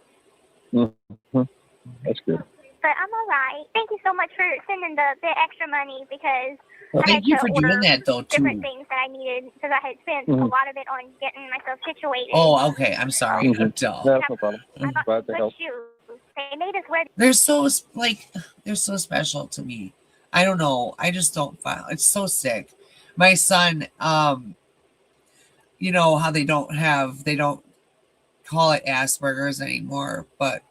That's good. But I'm all right. Thank you so much for sending the extra money, because thank you for doing that though too. Different things that I needed, because I had spent a lot of it on getting myself situated. Oh, okay. I'm sorry. Yeah, that's no problem. I'm glad to help. They made us wear. They're so special to me. I don't know. I just don't find it's so sick. My son, you know how they don't call it Asperger's anymore, but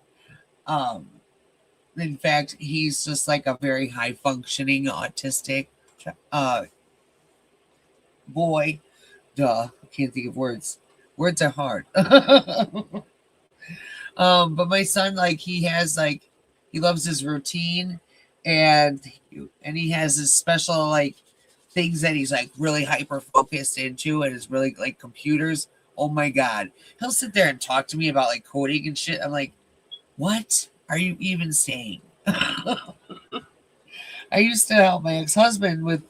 in fact, he's just like a very high functioning autistic boy. Duh, I can't think of words. Words are hard. But my son, like, he loves his routine, and he has his special like things that he's like really hyper focused into, and is really like computers. Oh my god, he'll sit there and talk to me about like coding and shit. I'm like, what are you even saying? I used to help my ex-husband with,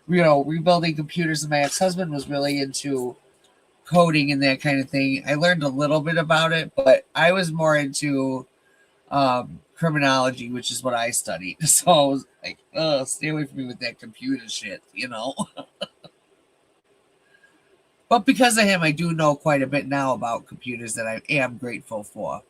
you know, rebuilding computers, and my ex-husband was really into coding and that kind of thing. I learned a little bit about it, but I was more into criminology, which is what I studied. So I was like, stay away from me with that computer shit, you know. But because of him, I do know quite a bit now about computers that I am grateful for.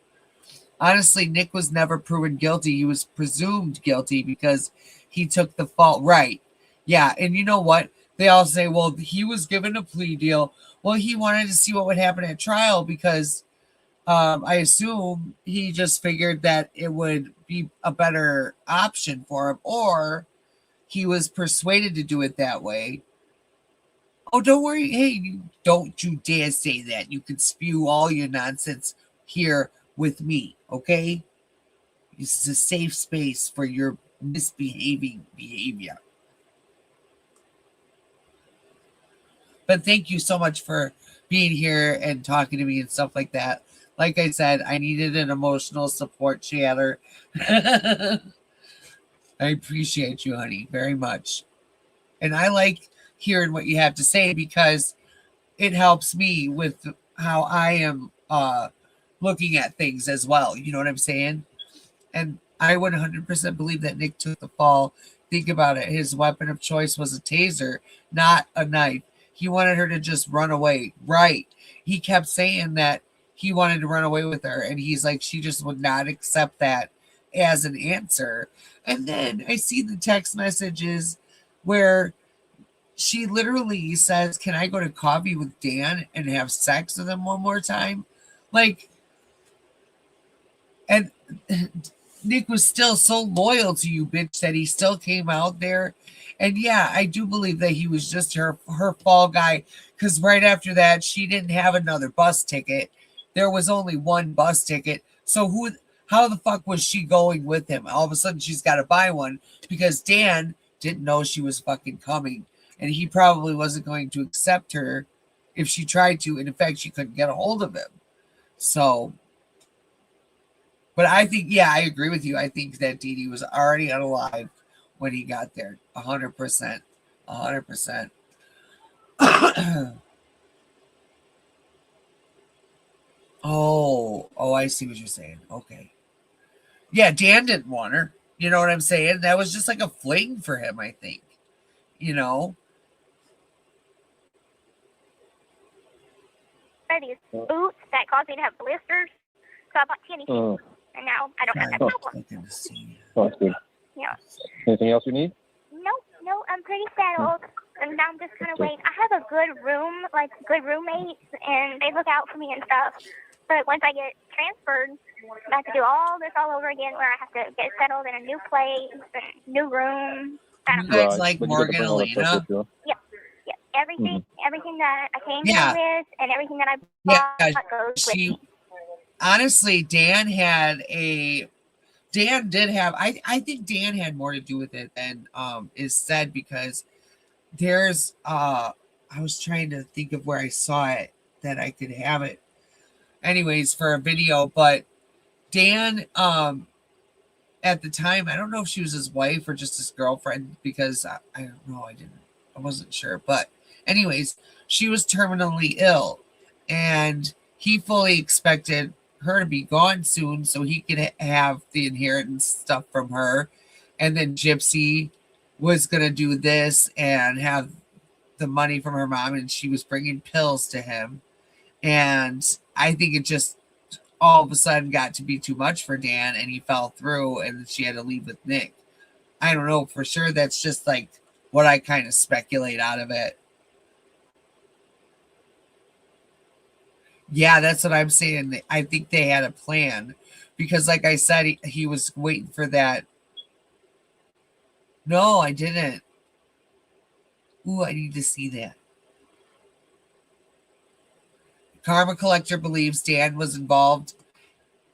Honestly, Nick was never proven guilty. He was presumed guilty because he took the fault. Right. Yeah. And you know what? They all say, well, he was given a plea deal. Well, he wanted to see what would happen at trial, because I assume he just figured that it would be a better option for him, or he was persuaded to do it that way. Oh, don't worry. Hey, don't you dare say that. You can spew all your nonsense here with me, okay? This is a safe space for your misbehaving behavior. But thank you so much for being here and talking to me and stuff like that. like I said, I needed an emotional support chatter. I appreciate you, honey, very much. And I like hearing what you have to say because it helps me with how I am looking at things as well. You know what I'm saying? And I 100% believe that Nick took the fall. Think about it. His weapon of choice was a taser, not a knife. He wanted her to just run away. Right. He kept saying that he wanted to run away with her. And he's like, she just would not accept that as an answer. And then I see the text messages where she literally says, "Can I go to coffee with Dan and have sex with him one more time?" Like, and Nick was still so loyal to you, bitch, that he still came out there. And yeah, I do believe that he was just her fall guy, because right after that, she didn't have another bus ticket. There was only one bus ticket. So how the fuck was she going with him? All of a sudden, she's got to buy one because Dan didn't know she was fucking coming. And he probably wasn't going to accept her if she tried to. And in fact, she couldn't get a hold of him. So, but I think, yeah, I agree with you. I think that Dee Dee was already unalive when he got there. 100%. 100%. Oh, I see what you're saying. Okay. Yeah, Dan didn't want her. You know what I'm saying? That was just like a fling for him, I think. You know? These boots that caused me to have blisters. So I bought tennis shoes, and now I don't have that problem. Oh, that's good. Yeah. Anything else you need? No, I'm pretty settled. And now I'm just kind of waiting. I have a good room, like good roommates, and they look out for me and stuff. But once I get transferred, I have to do all this all over again, where I have to get settled in a new place, and new room. You guys like Morgan and Elena? Yeah. Everything that I came here with, and everything that I bought goes with me. Honestly, Dan did have, I think Dan had more to do with it than is said, because there's I was trying to think of where I saw it that I could have it anyways for a video, but Dan at the time, I don't know if she was his wife or just his girlfriend, because I don't know, I wasn't sure, but anyways, she was terminally ill, and he fully expected her to be gone soon so he could have the inheritance stuff from her. And then Gypsy was going to do this and have the money from her mom, and she was bringing pills to him. And I think it just all of a sudden got to be too much for Dan, and he fell through, and she had to leave with Nick. I don't know for sure. That's just like what I kind of speculate out of it. Yeah, that's what I'm saying. I think they had a plan, because like I said, he was waiting for that. No, I didn't. Ooh, I need to see that. Karma Collector believes Dan was involved.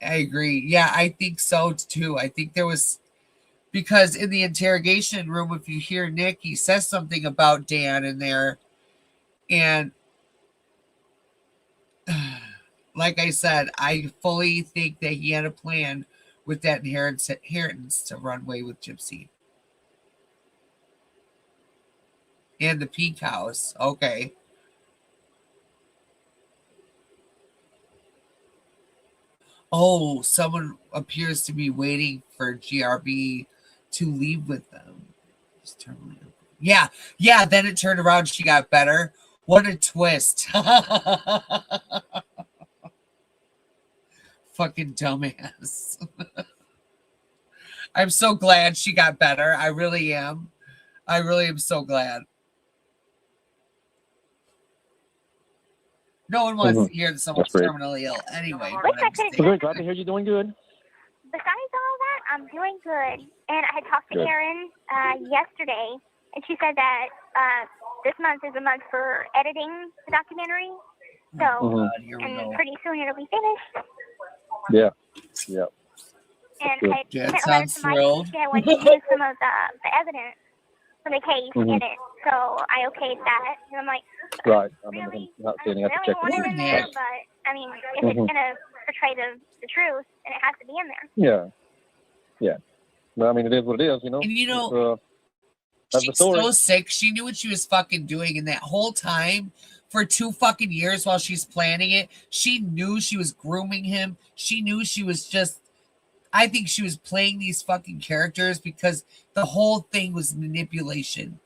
I agree. Yeah, I think so too. I think there was, because in the interrogation room, if you hear Nick, he says something about Dan in there. And like I said, I fully think that he had a plan with that inheritance to run away with Gypsy. And the Pink House. Okay. Oh, someone appears to be waiting for GRB to leave with them. Yeah. Then it turned around. She got better. What a twist. Fucking dumbass. I'm so glad she got better. I really am. I really am so glad. No one wants to hear that someone's terminally ill anyway. Very glad to hear you're doing good. Besides all that, I'm doing good. And I had talked to Karen yesterday, and she said that this month is a month for editing the documentary. So, and pretty soon it'll be finished. Yeah. And I sent a letter to Mike. I wanted to use some of the evidence from the case in it. So I okayed that. And I'm like, right. I not saying I have to check want it in there, but I mean, if it's going to portray the truth, and it has to be in there. Yeah. Yeah. Well, I mean, it is what it is, you know? And you know, that's the she's story. so sick. She knew what she was fucking doing, and that whole time, for 2 fucking years while she's planning it, she knew she was grooming him. She knew she was just, I think she was playing these fucking characters because the whole thing was manipulation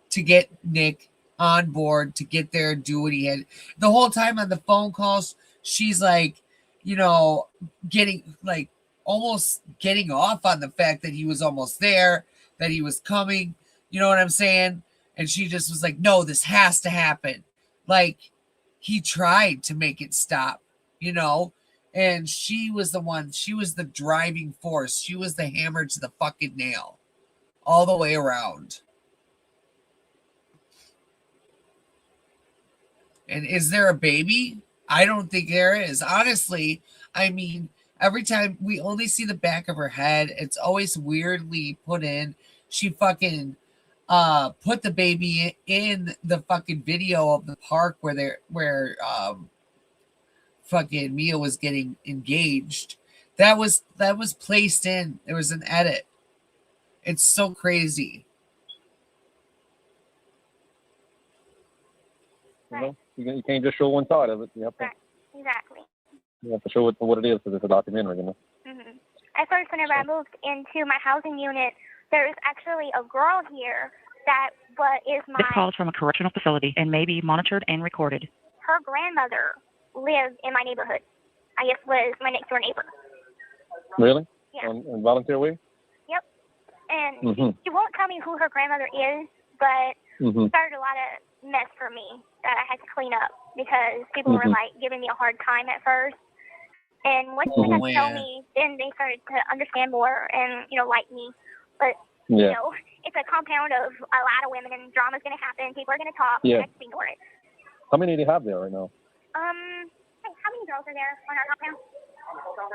to get Nick on board, to get there and do what he had. The whole time on the phone calls, she's like, you know, getting like almost getting off on the fact that he was almost there, that he was coming. You know what I'm saying? And she just was like, no, this has to happen. Like, he tried to make it stop, you know? And she was the one, she was the driving force. She was the hammer to the fucking nail all the way around. And is there a baby? I don't think there is. Honestly, I mean, every time we only see the back of her head, it's always weirdly put in. She fucking put the baby in the fucking video of the park where fucking Mia was getting engaged. That was placed in. There was an edit. It's so crazy. You know, you can't just show one side of it. You have to, Exactly. you have to show it for what it is, because it's a documentary, you know. Mm-hmm. At first, whenever I moved into my housing unit, there is actually a girl here that is my... This call is from a correctional facility and may be monitored and recorded. Her grandmother lived in my neighborhood. I guess was my next door neighbor. Really? Yeah. On volunteer way? Yep. And Mm-hmm. she won't tell me who her grandmother is, but Mm-hmm. it started a lot of mess for me that I had to clean up because people were Mhm. like giving me a hard time at first. And once they got to know me, then they started to understand more and, you know, like me. But, you Yeah. know, it's a compound of a lot of women and drama's going to happen. People are going to talk. Yeah. I just ignore it. How many do you have there right now? How many girls are there on our compound?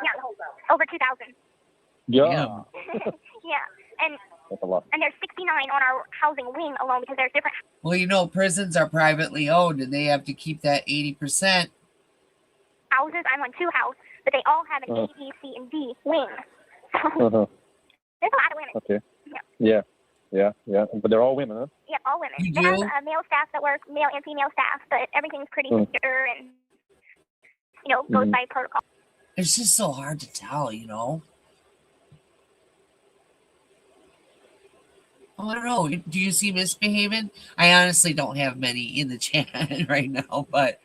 Yeah, over 2,000. Yeah. Yeah. And That's a lot. and there's 69 on our housing wing alone because there's different. Well, you know, prisons are privately owned and they have to keep that 80%. Houses. I'm on 2 houses, but they all have an A, B, C, and D wing. Uh-huh. There's a lot of women. Okay. Yeah. Yeah. But they're all women, huh? Yeah, all women. You They do? have male staff that work, male and female staff, but everything's pretty Mm. secure and, you know, goes Mhm. by protocol. It's just so hard to tell, you know? Oh, I don't know. Do you see misbehaving? I honestly don't have many in the chat right now, but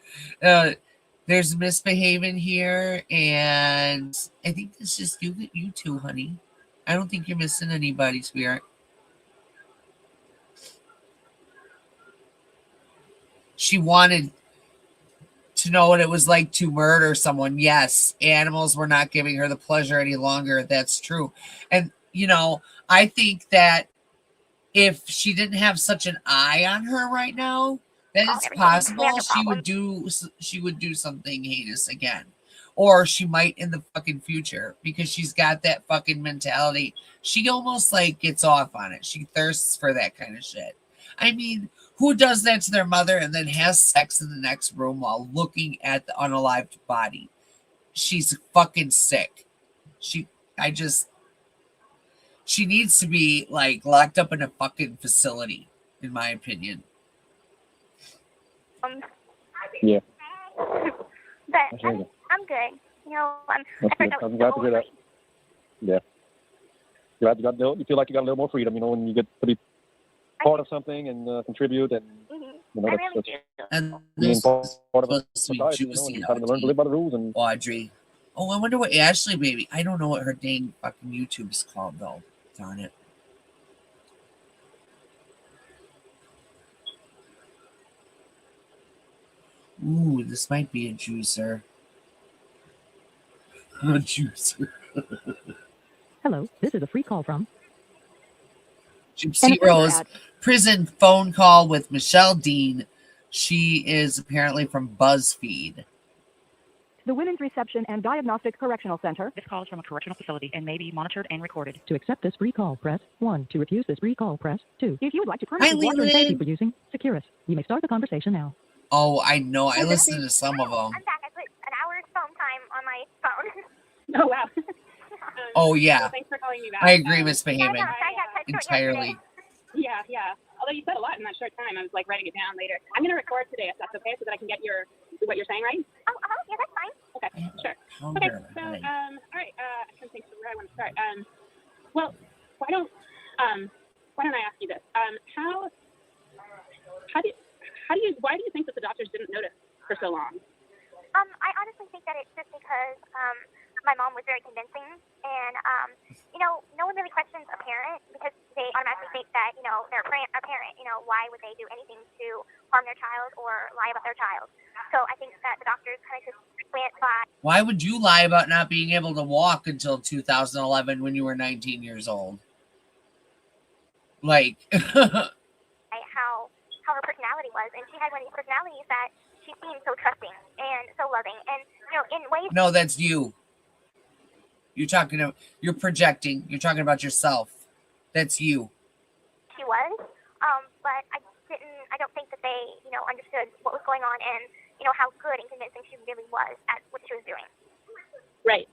there's misbehaving here, and I think it's just you two, honey. I don't think you're missing anybody, sweetheart. She wanted to know what it was like to murder someone. Yes, animals were not giving her the pleasure any longer. That's true. And, you know, I think that if she didn't have such an eye on her right now, then it's possible she would do something heinous again. Or she might in the fucking future because she's got that fucking mentality. She almost like gets off on it. She thirsts for that kind of shit. I mean, who does that to their mother and then has sex in the next room while looking at the unalived body? She's fucking sick. She needs to be like locked up in a fucking facility, in my opinion. Yeah. But I'm good. You know, That's good. I'm glad to hear that. Yeah. You feel like you got a little more freedom, you know, when you get to be part of something and contribute, and you know, And being this part of is a society, you know, juicy, and having to learn to live by the rules. And Audrey. Oh, I wonder what Ashley baby. I don't know what her dang fucking YouTube is called though. Darn it. Ooh, this might be a juicer. A juicer. Hello, this is a free call from Gypsy Rose prison phone call with Michelle Dean. She is apparently from BuzzFeed. the Women's Reception and Diagnostic Correctional Center. This call is from a correctional facility and may be monitored and recorded. To accept this free call, press 1. To refuse this free call, press 2. If you would like to permanently block her, thank you for using Securus. You may start the conversation now. Oh, I know. I listened to some of them. I'm back. I put an hour's phone time on my phone. Oh, wow. Oh, yeah. Well, thanks for calling me back. I agree, Miss Behaven. Entirely. Yeah, yeah. Although you said a lot in that short time, I was like writing it down later. I'm going to record today if that's okay, so that I can get what you're saying right. Oh, yeah, that's fine. Okay, sure. Okay, so all right. I can think of where I want to start. Well, why don't I ask you this? Why do you think that the doctors didn't notice for so long? I honestly think that it's just because my mom was very convincing, and no one really questions a parent because they automatically think that they're a parent. Why would they do anything to harm their child or lie about their child? So I think that the doctors kind of just went by. Why would you lie about not being able to walk until 2011 when you were 19 years old? Like, how her personality was, and she had one of these personalities that she seemed so trusting and so loving, and in ways. No, that's you. You're projecting. You're talking about yourself. That's you. She was, but I don't think that they, understood what was going on and, how good and convincing she really was at what she was doing. Right.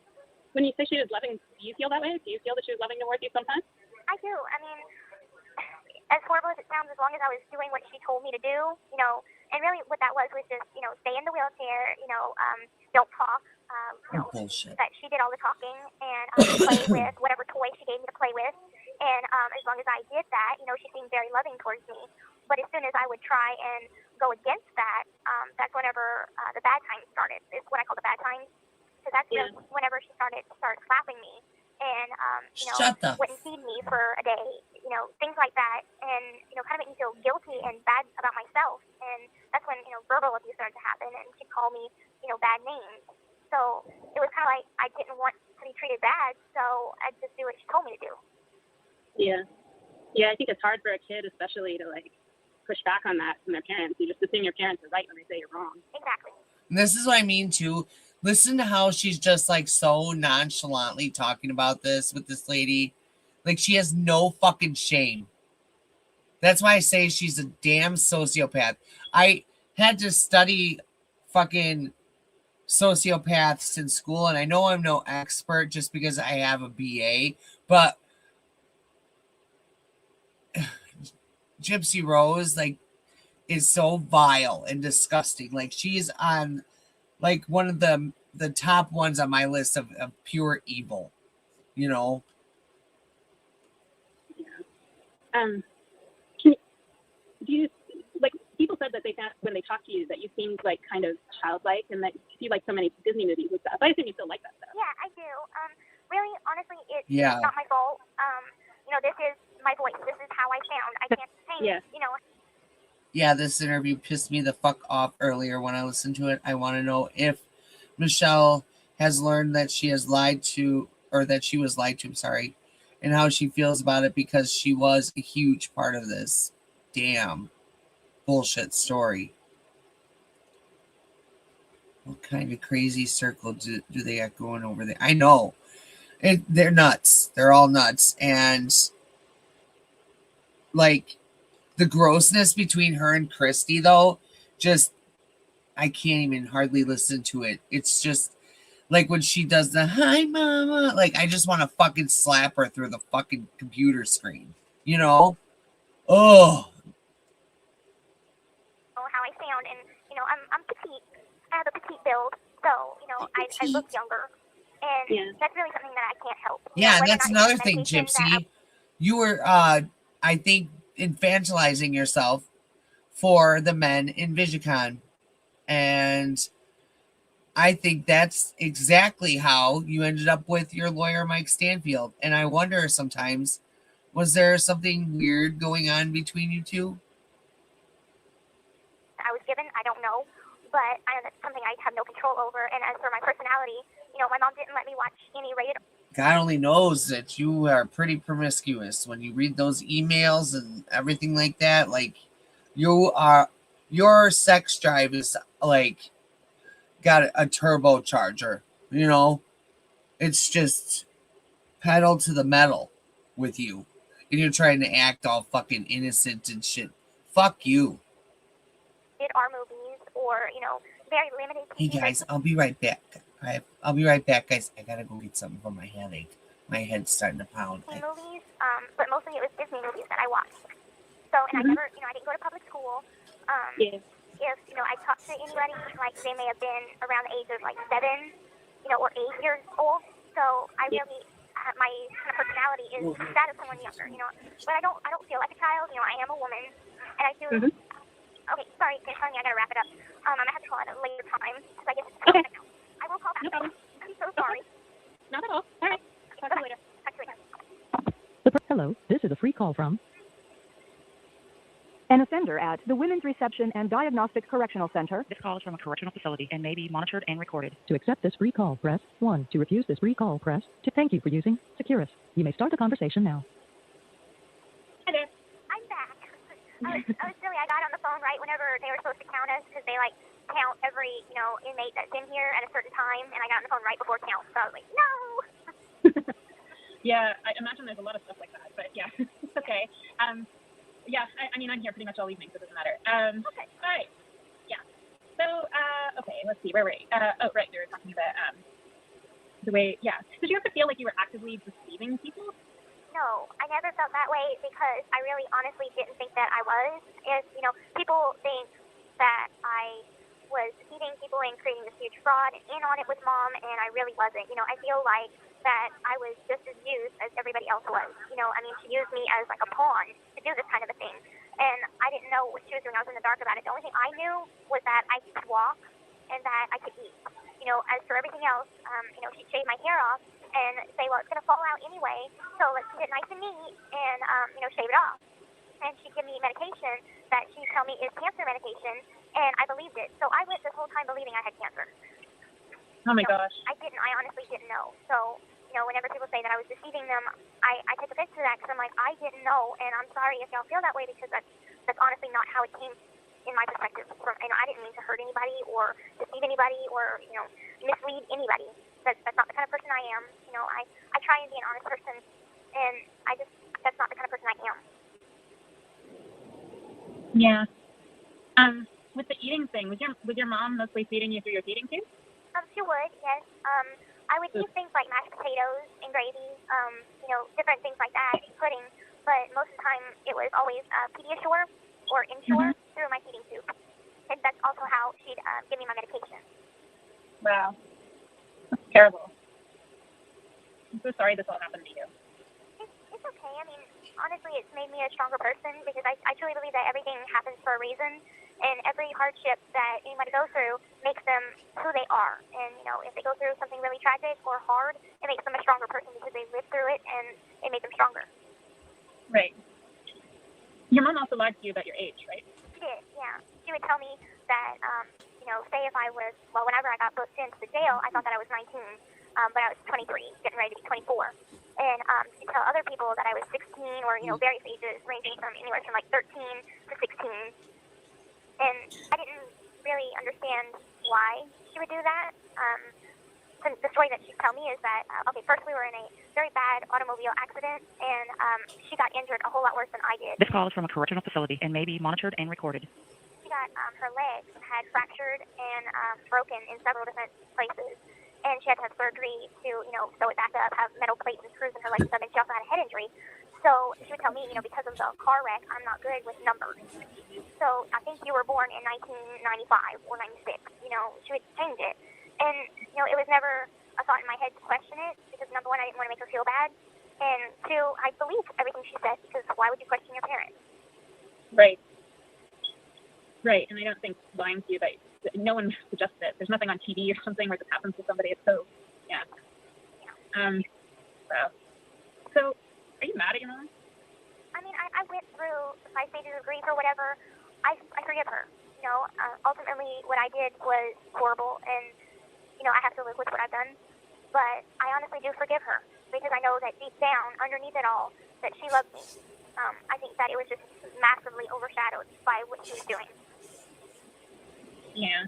When you say she was loving, do you feel that way? Do you feel that she was loving towards you sometimes? I do. I mean, as horrible as it sounds, as long as I was doing what she told me to do, and really what that was just, stay in the wheelchair, don't talk. Bullshit. That she did all the talking and play with whatever toy she gave me to play with. And as long as I did that, she seemed very loving towards me. But as soon as I would try and go against that, that's whenever the bad times started. It's what I call the bad times. Because that's whenever she started slapping me and, wouldn't feed me for a day, things like that. And, kind of made me feel guilty and bad about myself. And that's when, verbal abuse started to happen. And she'd call me, bad names. So it was kind of like I didn't want to be treated bad, so I'd just do what she told me to do. Yeah. Yeah, I think it's hard for a kid especially to, push back on that from their parents. You just assume your parents are right when they say you're wrong. Exactly. And this is what I mean, too. Listen to how she's just, so nonchalantly talking about this with this lady. Like, she has no fucking shame. That's why I say she's a damn sociopath. I had to study fucking sociopaths in school, and I know I'm no expert just because I have a BA, but Gypsy Rose is so vile and disgusting. She's on one of the top ones on my list of pure evil, Do you people said that they found when they talked to you that you seemed kind of childlike and that you see so many Disney movies and stuff. I assume you still like that stuff. Yeah, I do. Really, honestly, it's Yeah. not my fault. This is my voice. This is how I sound. I can't change. Yeah, this interview pissed me the fuck off earlier when I listened to it. I want to know if Michelle has learned that she has lied to, or that she was lied to, I'm sorry, and how she feels about it because she was a huge part of this damn bullshit story. What kind of crazy circle do they got going over there? I know. They're nuts. They're all nuts. And the grossness between her and Christy, though, just I can't even hardly listen to it. It's just when she does the hi mama, I just want to fucking slap her through the fucking computer screen. Oh. How I sound, and I'm petite. I have a petite build, so I look younger, and that's really something that I can't help. Yeah, and that's another thing, Gypsy. You were, I think, infantilizing yourself for the men in VisionCon, and I think that's exactly how you ended up with your lawyer, Mike Stanfield. And I wonder sometimes, was there something weird going on between you two? I was given, I don't know, but I know that's something I have no control over. And as for my personality, my mom didn't let me watch any rated. God only knows that you are pretty promiscuous when you read those emails and everything like that. Your sex drive is got a turbocharger, it's just pedal to the metal with you, and you're trying to act all fucking innocent and shit. Fuck you. Did our movies or very limited. Hey guys, I'll be right back. Alright, I'll be right back, guys. I gotta go get something for my headache. My head's starting to pound. Movies, but mostly it was Disney movies that I watched. So, and I never, I didn't go to public school. If, I talked to anybody, like, they may have been around the age of, like, 7, or 8 years old. So, I really, my kind of personality is that of someone younger, But I don't feel like a child, I am a woman. And I do, okay, sorry, they're telling me I gotta wrap it up. I'm gonna have to call at a later time, because I guess it's okay. I will call back. No problem. I'm so sorry. Not at all. All right. Talk to you later. Talk to you later. Hello, this is a free call from an offender at the Women's Reception and Diagnostic Correctional Center. This call is from a correctional facility and may be monitored and recorded. To accept this free call, press 1. To refuse this free call, press 2. Thank you for using Securus. You may start the conversation now. Hi there. I'm back. I was silly. I got on the phone right whenever they were supposed to count us, because they, like, count every, inmate that's in here at a certain time, and I got on the phone right before count, so I was like, no! Yeah, I imagine there's a lot of stuff like that, but yeah, it's okay. Yeah, I mean, I'm here pretty much all evening, so it doesn't matter. Okay. All right. Yeah. So, okay, let's see, where were we? Oh, right, we were talking about the way, yeah. Did you ever feel like you were actively deceiving people? No, I never felt that way, because I really honestly didn't think that I was. If, people think that I was deceiving people and creating this huge fraud in on it with Mom, and I really wasn't. I feel like that I was just as used as everybody else was. She used me as like a pawn to do this kind of a thing. And I didn't know what she was doing. I was in the dark about it. The only thing I knew was that I could walk and that I could eat. As for everything else, she'd shave my hair off and say, well, it's going to fall out anyway, so let's get nice and neat and, shave it off. And she'd give me medication that she'd tell me is cancer medication, and I believed it. So I went this whole time believing I had cancer. Oh my gosh. I honestly didn't know. So, whenever people say that I was deceiving them, I take offense to that, because I'm like, I didn't know, and I'm sorry if y'all feel that way, because that's honestly not how it came in my perspective. I didn't mean to hurt anybody or deceive anybody or, mislead anybody. That's not the kind of person I am. I try and be an honest person, and that's not the kind of person I am. Yeah. With the eating thing, was your mom mostly feeding you through your feeding tube? She would, yes. I would eat things like mashed potatoes and gravy, different things like that, pudding, but most of the time it was always Pediasure or Ensure through my feeding tube. And that's also how she'd give me my medication. Wow. That's terrible. I'm so sorry this all happened to you. It's okay. Honestly, it's made me a stronger person, because I truly believe that everything happens for a reason, and every hardship that anybody goes through makes them who they are. And, if they go through something really tragic or hard, it makes them a stronger person, because they lived through it and it made them stronger. Right. Your mom also lied to you about your age, right? She did, yeah. She would tell me that, say if I was, whenever I got booked into the jail, I thought that I was 19, but I was 23, getting ready to be 24. And she'd tell other people that I was 16, or, various ages, ranging from anywhere from like 13 to 16. And I didn't really understand why she would do that. The story that she'd tell me is that, first we were in a very bad automobile accident, and she got injured a whole lot worse than I did. This call is from a correctional facility and may be monitored and recorded. She got, her legs had fractured and broken in several different places. And she had to have surgery to, sew it back up, have metal plates and screws in her legs, and she also had a head injury. So she would tell me, because of the car wreck, I'm not good with numbers. So I think you were born in 1995 or 96. She would change it. And, it was never a thought in my head to question it, because number one, I didn't want to make her feel bad. And two, I believed everything she said, because why would you question your parents? Right. Right. And I don't think lying to you that no one suggests it. There's nothing on TV or something where this happens to somebody. It's so, yeah. Wow. So, are you mad at your mom? I went through the 5 stages of grief or whatever. I forgive her. Ultimately, what I did was horrible, and, I have to live with what I've done. But I honestly do forgive her, because I know that deep down, underneath it all, that she loved me. I think that it was just massively overshadowed by what she was doing. Yeah.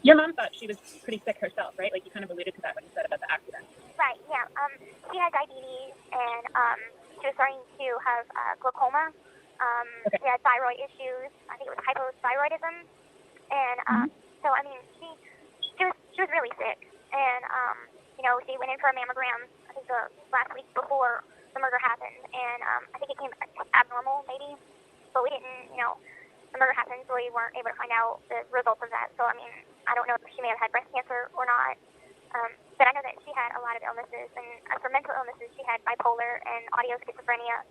Your mom thought she was pretty sick herself, right? Like, you kind of alluded to that when you said about the accident. Right, yeah. She had diabetes, and she was starting to have glaucoma. She had thyroid issues. I think it was hypothyroidism. And so, she was she was really sick. And, she went in for a mammogram, I think the last week before the murder happened. And I think it came abnormal, maybe. But we didn't, the murder happened, so we weren't able to find out the results of that. So, I mean, I don't know if she may have had breast cancer or not. But I know that she had a lot of illnesses. And for mental illnesses, she had bipolar and audio schizophrenia,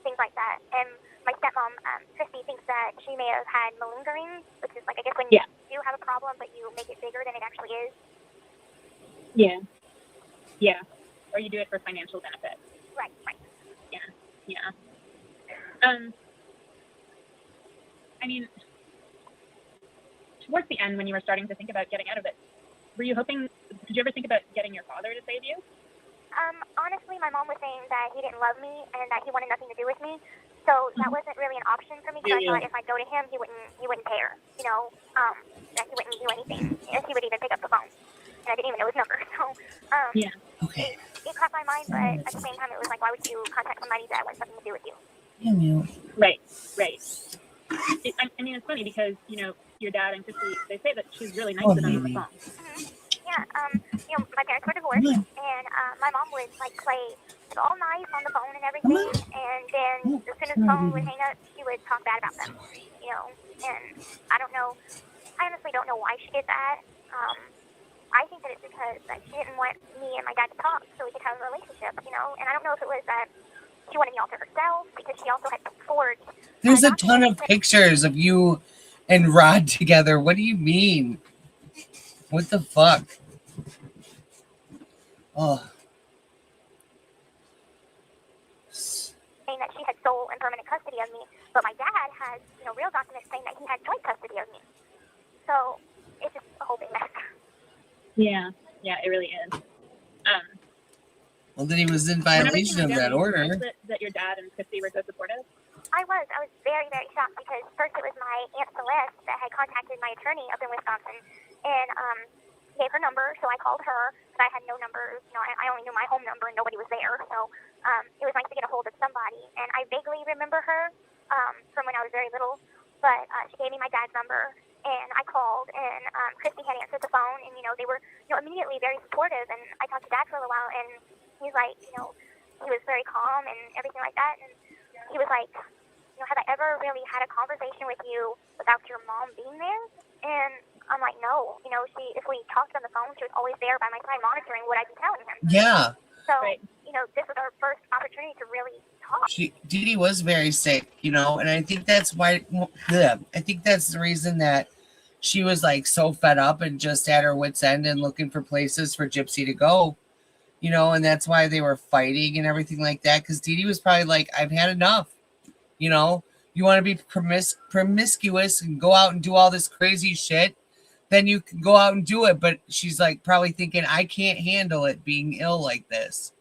things like that. And my stepmom, Christy, thinks that she may have had malingering, which is like, I guess when you do have a problem, but you make it bigger than it actually is. Yeah. Yeah. Or you do it for financial benefit. Right. Yeah. Yeah. I mean, towards the end, when you were starting to think about getting out of it, did you ever think about getting your father to save you? Honestly, my mom was saying that he didn't love me and that he wanted nothing to do with me. So that wasn't really an option for me because I thought if I go to him, he wouldn't care, that he wouldn't do anything. If he would even pick up the phone. And I didn't even know his number. So, it crossed my mind, but at the same time, it was like, why would you contact somebody that wants nothing to do with you? Right. I mean, it's funny because, your dad and Christy, they say that she's really nice to them on the phone. Yeah, my parents were divorced, and my mom would, play all nice on the phone and everything, and then as soon as the phone would hang up, she would talk bad about them, and I honestly don't know why she did that. I think that it's because she didn't want me and my dad to talk so we could have a relationship, and I don't know if it was that she wanted me all to herself because she also had forged. There's a ton of pictures of you and Rod together. What do you mean? What the fuck? Oh. Saying that she had sole and permanent custody of me, but my dad has, real documents saying that he had joint custody of me. So it's just a whole big mess. Yeah, it really is. Well, then he was in violation of that order. That your dad and Christy were so supportive? I was very, very shocked because first it was my Aunt Celeste that had contacted my attorney up in Wisconsin and gave her number, so I called her, but I had no number. I only knew my home number and nobody was there, so it was nice to get a hold of somebody. And I vaguely remember her from when I was very little, but she gave me my dad's number, and I called, and Christy had answered the phone, and, they were immediately very supportive, and I talked to Dad for a little while, and he's like, he was very calm and everything like that, and he was like, have I ever really had a conversation with you without your mom being there? And I'm like, no. If we talked on the phone, she was always there by my side monitoring what I'd be telling him. Yeah. So, this was our first opportunity to really talk. Dee Dee was very sick, and I think that's why, I think that's the reason that she was so fed up and just at her wit's end and looking for places for Gypsy to go, and that's why they were fighting and everything like that. Because Dee Dee was probably like, I've had enough. You want to be promiscuous and go out and do all this crazy shit, then you can go out and do it. But she's probably thinking, I can't handle it being ill like this.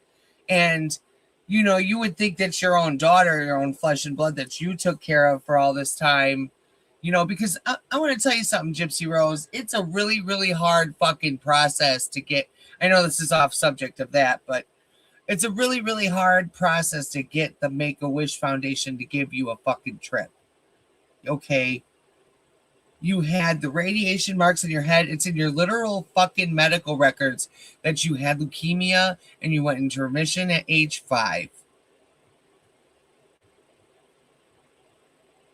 And, you would think that's your own daughter, your own flesh and blood that you took care of for all this time, because I want to tell you something, Gypsy Rose. It's a really, really hard fucking process to get. I know this is off subject of that, but it's a really, really hard process to get the Make-A-Wish Foundation to give you a fucking trip. Okay. You had the radiation marks in your head. It's in your literal fucking medical records that you had leukemia and you went into remission at age 5.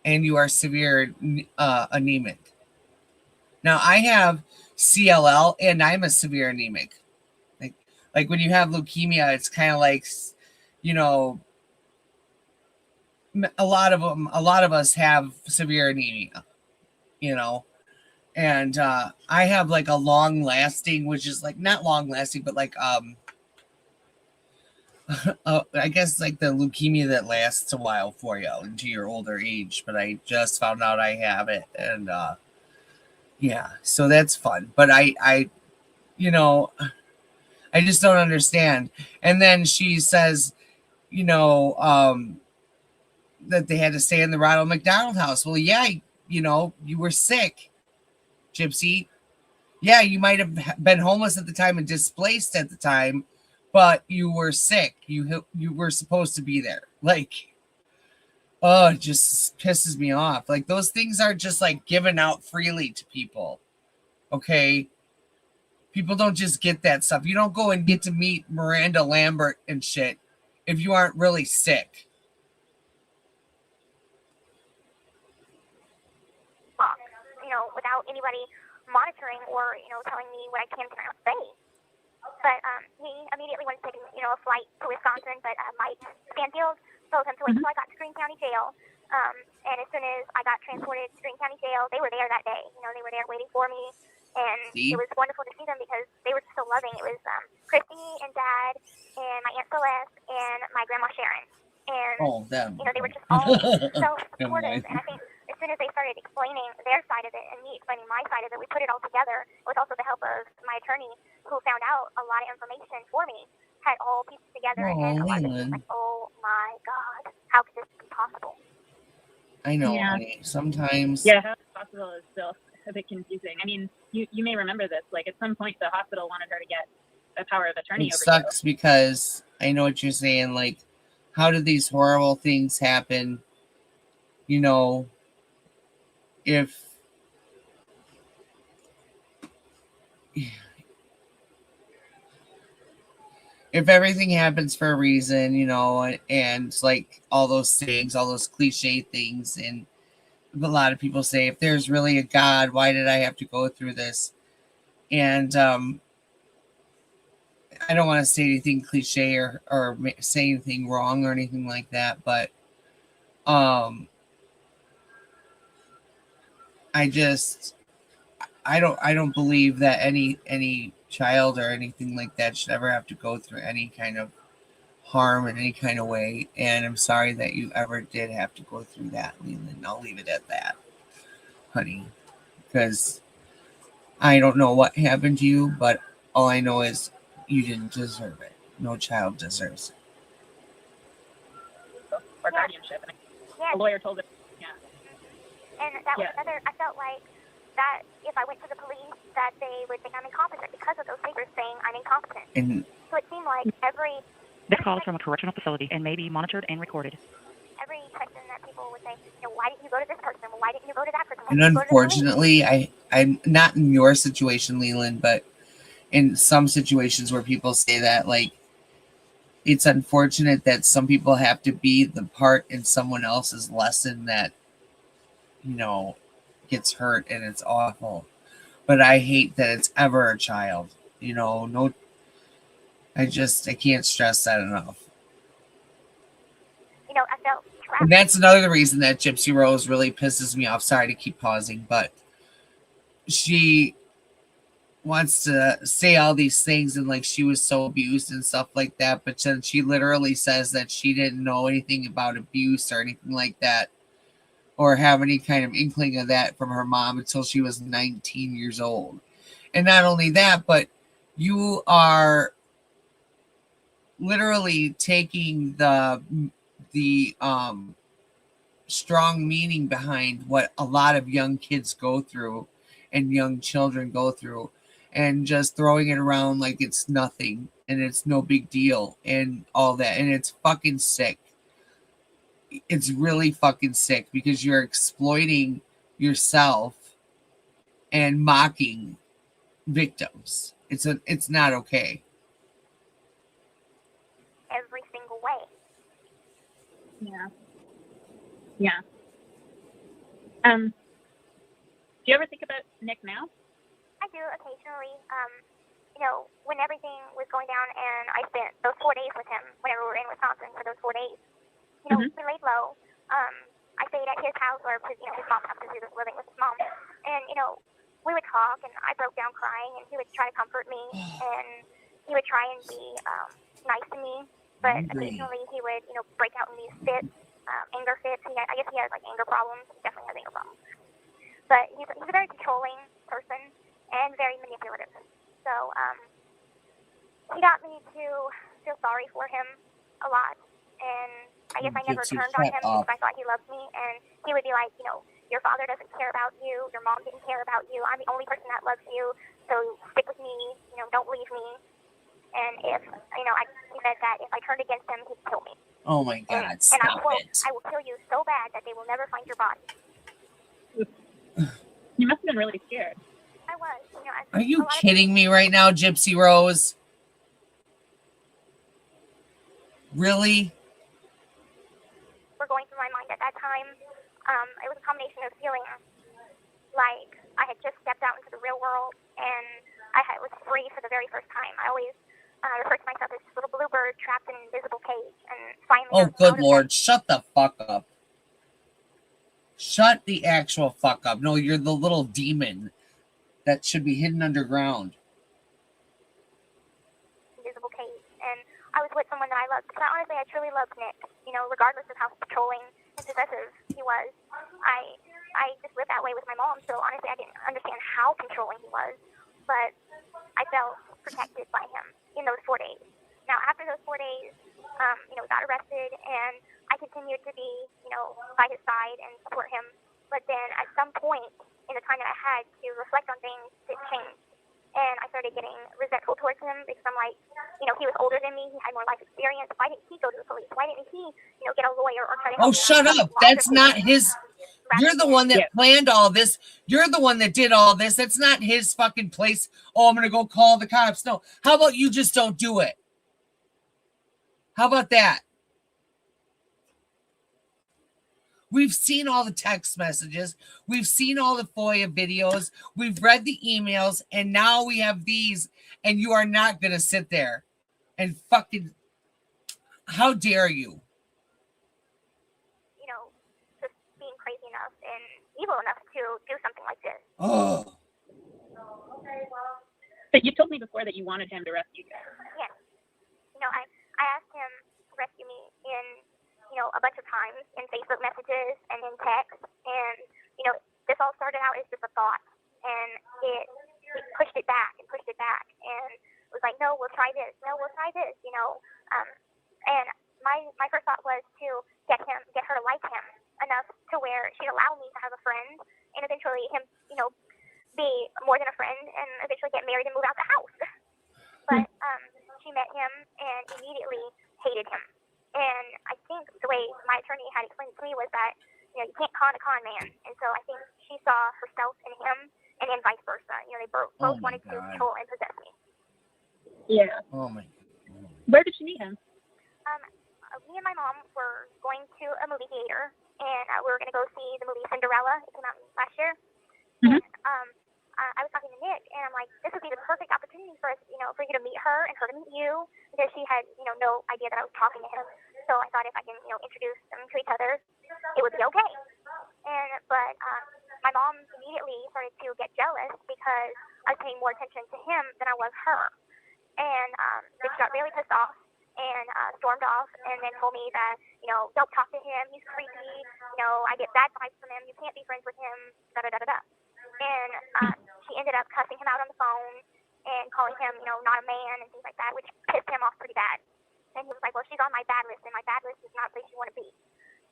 And you are severe anemic. Now, I have CLL and I'm a severe anemic. Like when you have leukemia, it's kind of like, a lot of us have severe anemia, and I have a long lasting, which is not long lasting, but I guess the leukemia that lasts a while for you into your older age. But I just found out I have it, and so that's fun. But I just don't understand. And then she says, that they had to stay in the Ronald McDonald house. Well, yeah, you were sick, Gypsy. Yeah, you might have been homeless at the time and displaced at the time, but you were sick. You were supposed to be there. It just pisses me off. Those things are just given out freely to people. Okay. People don't just get that stuff. You don't go and get to meet Miranda Lambert and shit if you aren't really sick. Without anybody monitoring or, telling me what I can and cannot say. But he immediately went to take, a flight to Wisconsin, but Mike Stanfield told him to wait until I got to Greene County Jail. And as soon as I got transported to Greene County Jail, they were there that day. They were there waiting for me. And it was wonderful to see them because they were so loving. It was Christy and Dad and my Aunt Celeste and my Grandma Sharon. And, they were just all so supportive. And I think as soon as they started explaining their side of it and me explaining my side of it, we put it all together with also the help of my attorney who found out a lot of information for me, had all pieced together. And a lot of it was like, oh my God, how could this be possible? I know, honey. Sometimes. Yeah, how it's possible is still a bit confusing. I mean, you may remember this. Like, at some point, the hospital wanted her to get a power of attorney over you. It sucks because I know what you're saying. Like, how did these horrible things happen? If everything happens for a reason, and like all those things, all those cliche things, and a lot of people say, if there's really a God, why did I have to go through this? And I don't want to say anything cliche or say anything wrong or anything like that, but I don't believe that any child or anything like that should ever have to go through any kind of harm in any kind of way. And I'm sorry that you ever did have to go through that, Leland. I'll leave it at that, honey, because I don't know what happened to you, but all I know is you didn't deserve it. No child deserves it. Or guardianship. And the lawyer told her, And that was another, I felt like that if I went to the police, that they would think I'm incompetent because of those papers saying I'm incompetent. So it seemed like This call is from a correctional facility and may be monitored and recorded. every question that people would say, why didn't you go to this person? Why didn't you go to that person? And unfortunately, I'm not in your situation, Leland, but in some situations where people say that, like, it's unfortunate that some people have to be the part in someone else's lesson that, gets hurt, and it's awful. But I hate that it's ever a child. I can't stress that enough. I felt trapped. And that's another reason that Gypsy Rose really pisses me off. Sorry to keep pausing, but she wants to say all these things and like she was so abused and stuff like that, but then she literally says that she didn't know anything about abuse or anything like that, or have any kind of inkling of that from her mom until she was 19 years old. And not only that, but you are literally taking the strong meaning behind what a lot of young kids go through and young children go through and just throwing it around like it's nothing and it's no big deal and all that. And it's fucking sick. It's really fucking sick because you're exploiting yourself and mocking victims. It's not okay. Every single way. Yeah. Do you ever think about Nick now? I do occasionally. When everything was going down and I spent those 4 days with him whenever we were in Wisconsin for those 4 days, we laid low. I stayed at his house or his mom's house because he was living with his mom. And, we would talk and I broke down crying and he would try to comfort me and he would try and be nice to me. But occasionally he would, break out in these fits, anger fits. I guess he has like anger problems. He definitely has anger problems. But he's a very controlling person and very manipulative. So he got me to feel sorry for him a lot. And I guess I never turned on him because I thought he loved me. And he would be like, your father doesn't care about you. Your mom didn't care about you. I'm the only person that loves you. So stick with me. Don't leave me. And if, he said that if I turned against him, he'd kill me. Oh my God, stop and it. I will kill you so bad that they will never find your body. You must have been really scared. I was. You know, Are you kidding me right now, Gypsy Rose? Really? Were going through my mind at that time. It was a combination of feeling like I had just stepped out into the real world and was free for the very first time. I always refer to myself as this little bluebird trapped in an invisible cage, and finally. Oh, good Lord! Shut the fuck up. Shut the actual fuck up. No, you're the little demon that should be hidden underground. Invisible cage, and I was with someone that I loved. Because honestly, I truly loved Nick. You know, regardless of how controlling and possessive he was, I just lived that way with my mom. So honestly, I didn't understand how controlling he was, but I felt protected by him in those 4 days. Now, after those 4 days, we got arrested, and I continued to be, by his side and support him. But then at some point in the time that I had to reflect on things, it changed. And I started getting resentful towards him because I'm like, he was older than me. He had more life experience. Why didn't he go to the police? Why didn't he, get a lawyer or try to help Oh, shut up. That's not his. You're the one that planned all this. You're the one that did all this. That's not his fucking place. Oh, I'm going to go call the cops. No. How about you just don't do it? How about that? We've seen all the text messages. We've seen all the FOIA videos. We've read the emails. And now we have these. And you are not going to sit there and fucking... How dare you? Just being crazy enough and evil enough to do something like this. Oh. But you told me before that you wanted him to rescue you. Yes. I asked him to rescue me in, a bunch of times in Facebook messages and in text. And, this all started out as just a thought. And it pushed it back and pushed it back. And it was like, no, we'll try this. No, we'll try this, And my first thought was to get her to like him enough to where she'd allow me to have a friend and eventually him, be more than a friend and eventually get married and move out the house. But she met him and immediately hated him. And I think the way my attorney had explained it to me was that, you can't con a con man. And so I think she saw herself in him and then vice versa. They both wanted to control and possess me. Yeah. Oh, my God. Where did you meet him? Me and my mom were going to a movie theater, and we were going to go see the movie Cinderella. It came out last year. Mm-hmm. And I was talking to Nick, and I'm like, this would be the perfect opportunity for us, for you to meet her and her to meet you, because she had, no idea that I was talking to him. So I thought if I can, introduce them to each other, it would be okay. But my mom immediately started to get jealous because I was paying more attention to him than I was her. And she got really pissed off and stormed off and then told me that, don't talk to him, he's creepy, I get bad vibes from him, you can't be friends with him, da-da-da-da-da. And she ended up cussing him out on the phone and calling him, not a man and things like that, which pissed him off pretty bad. And he was like, well, she's on my bad list, and my bad list is not a place you want to be.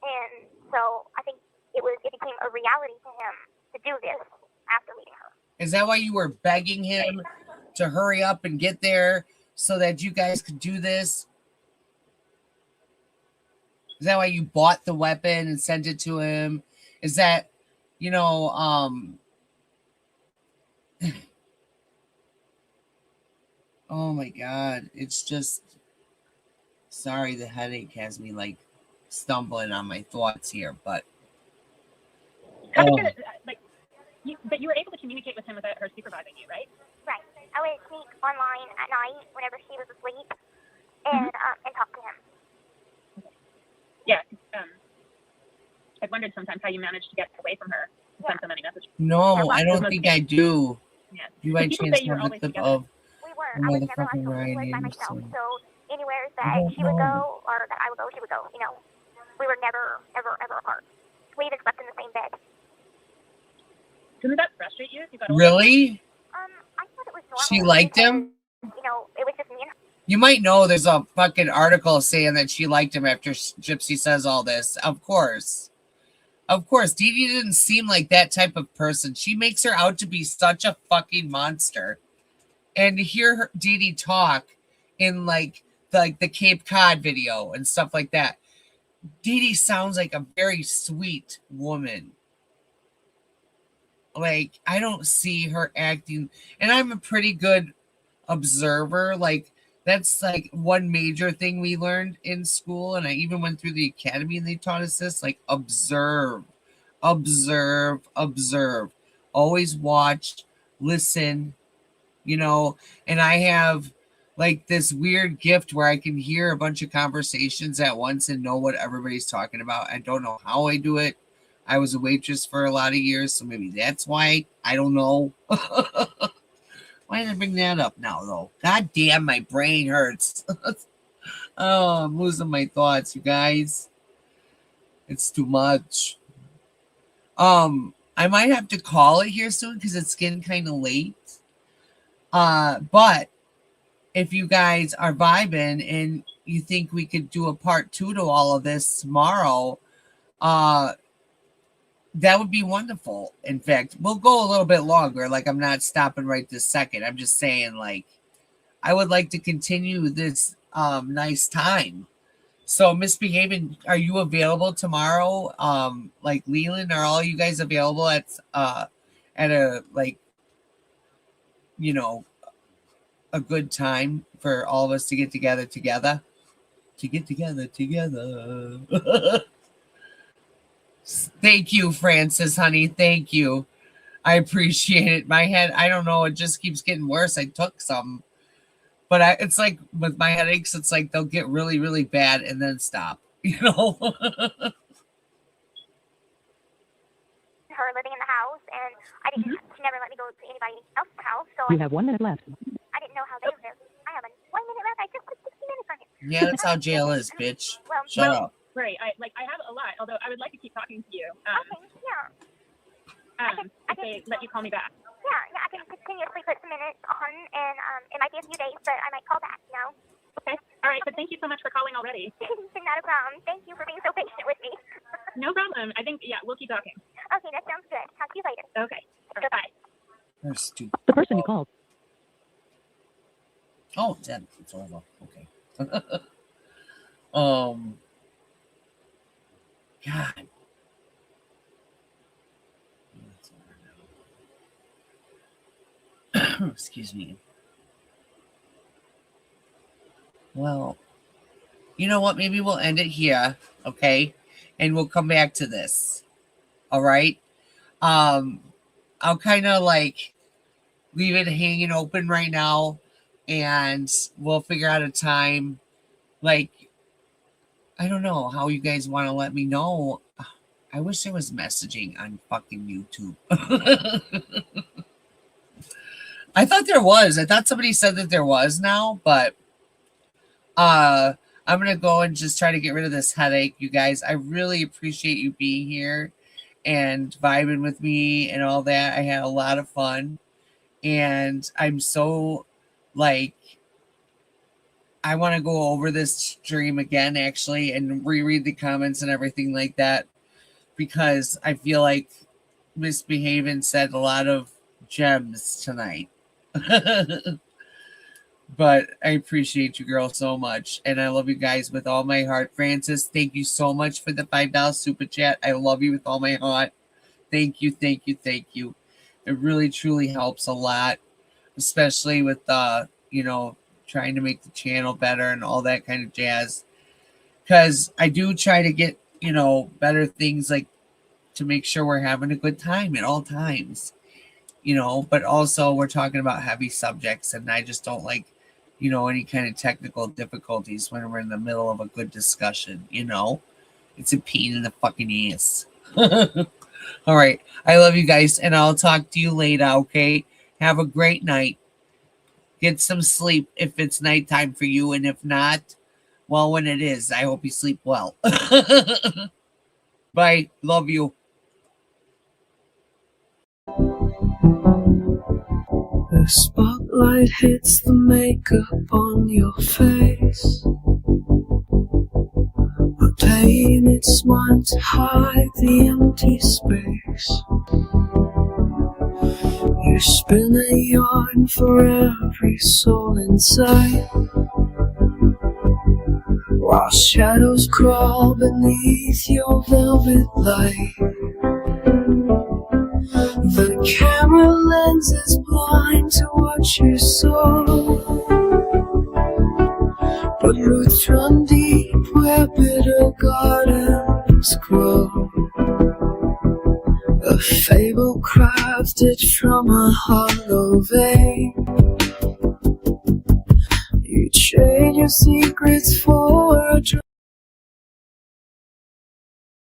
And so I think it became a reality to him to do this after meeting her. Is that why you were begging him to hurry up and get there so that you guys could do this? Is that why you bought the weapon and sent it to him? Is that, oh my God. It's just, sorry, the headache has me like stumbling on my thoughts here, but. How did but you were able to communicate with him without her supervising you, right? Right. I would sneak online at night whenever she was asleep and talk to him. Yeah. I've wondered sometimes how you managed to get away from her and send so many messages. No, I don't think I do. Yeah. You might People chance say you were have the always clip together. of We were. I was never motherfucking Ryan by myself. Anderson. So anywhere that she would go or that I would go, she would go. We were never, ever, ever apart. We even slept in the same bed. Didn't that frustrate you if you got away? Really? I thought it was normal. She liked him? It was just me and her. You might know there's a fucking article saying that she liked him after Gypsy says all this. Of course. Of course. Dee Dee didn't seem like that type of person. She makes her out to be such a fucking monster. And to hear her, Dee Dee talk in like the Cape Cod video and stuff like that, Dee Dee sounds like a very sweet woman. like, I don't see her acting, and I'm a pretty good observer. Like, that's like one major thing we learned in school, and I even went through the academy and they taught us this, like, observe. Always watch, listen, and I have like this weird gift where I can hear a bunch of conversations at once and know what everybody's talking about. I don't know how I do it. I was a waitress for a lot of years, so maybe that's why. I don't know. Why did I bring that up now, though? God damn, my brain hurts. Oh, I'm losing my thoughts, you guys. It's too much. I might have to call it here soon because it's getting kind of late. But if you guys are vibing and you think we could do a part 2 to all of this tomorrow, that would be wonderful. In fact, we'll go a little bit longer. Like, I'm not stopping right this second. I'm just saying, like, I would like to continue this nice time. So, Misbehaving, are you available tomorrow? Like, Leland, are all you guys available at a, like, a good time for all of us to get together? Thank you, Francis, honey. Thank you. I appreciate it. My head, I don't know, it just keeps getting worse. I took some, but it's like with my headaches, it's like they'll get really, really bad and then stop, Her living in the house, and she never let me go to anybody else's house, so You have 1 minute left. I didn't know how they live. I have 1 minute left. I just put 60 minutes on it. Yeah, that's how jail is, bitch. Shut up. Right. I have a lot, although I would like to keep talking to you. Okay, yeah. If they let you call me back. Yeah, I can continuously put some minutes on, and it might be a few days, but I might call back, Okay. All right, but thank you so much for calling already. Not a problem. Thank you for being so patient with me. No problem. I think, we'll keep talking. Okay, that sounds good. Talk to you later. Okay. Bye. You're stupid. The person you called. Oh, then it's over. Okay. God. Excuse me. Well, you know what? Maybe we'll end it here, okay? And we'll come back to this. All right? I'll kind of like leave it hanging open right now, and we'll figure out a time. Like, I don't know how you guys want to let me know. I wish there was messaging on fucking YouTube. I thought there was. I thought somebody said that there was now, but I'm going to go and just try to get rid of this headache, you guys. I really appreciate you being here and vibing with me and all that. I had a lot of fun, and I'm so, like, I want to go over this stream again, actually, and reread the comments and everything like that, because I feel like Misbehaving said a lot of gems tonight. But I appreciate you, girl, so much, and I love you guys with all my heart. Francis, thank you so much for the $5 super chat. I love you with all my heart. Thank you. It really, truly helps a lot, especially with trying to make the channel better and all that kind of jazz. Because I do try to get, better things, like to make sure we're having a good time at all times, but also we're talking about heavy subjects, and I just don't like, any kind of technical difficulties when we're in the middle of a good discussion, It's a pain in the fucking ass. All right. I love you guys, and I'll talk to you later, okay? Have a great night. Get some sleep if it's nighttime for you, and if not, well, when it is, I hope you sleep well. Bye. Love you. The spotlight hits the makeup on your face. The pain, it's meant to hide the empty space. You spin a yarn for every soul inside, while shadows crawl beneath your velvet light. The Camera lenses blind to what you saw, but roots run deep where bitter gardens grow. A fable crafted from a hollow vein. You trade your secrets for a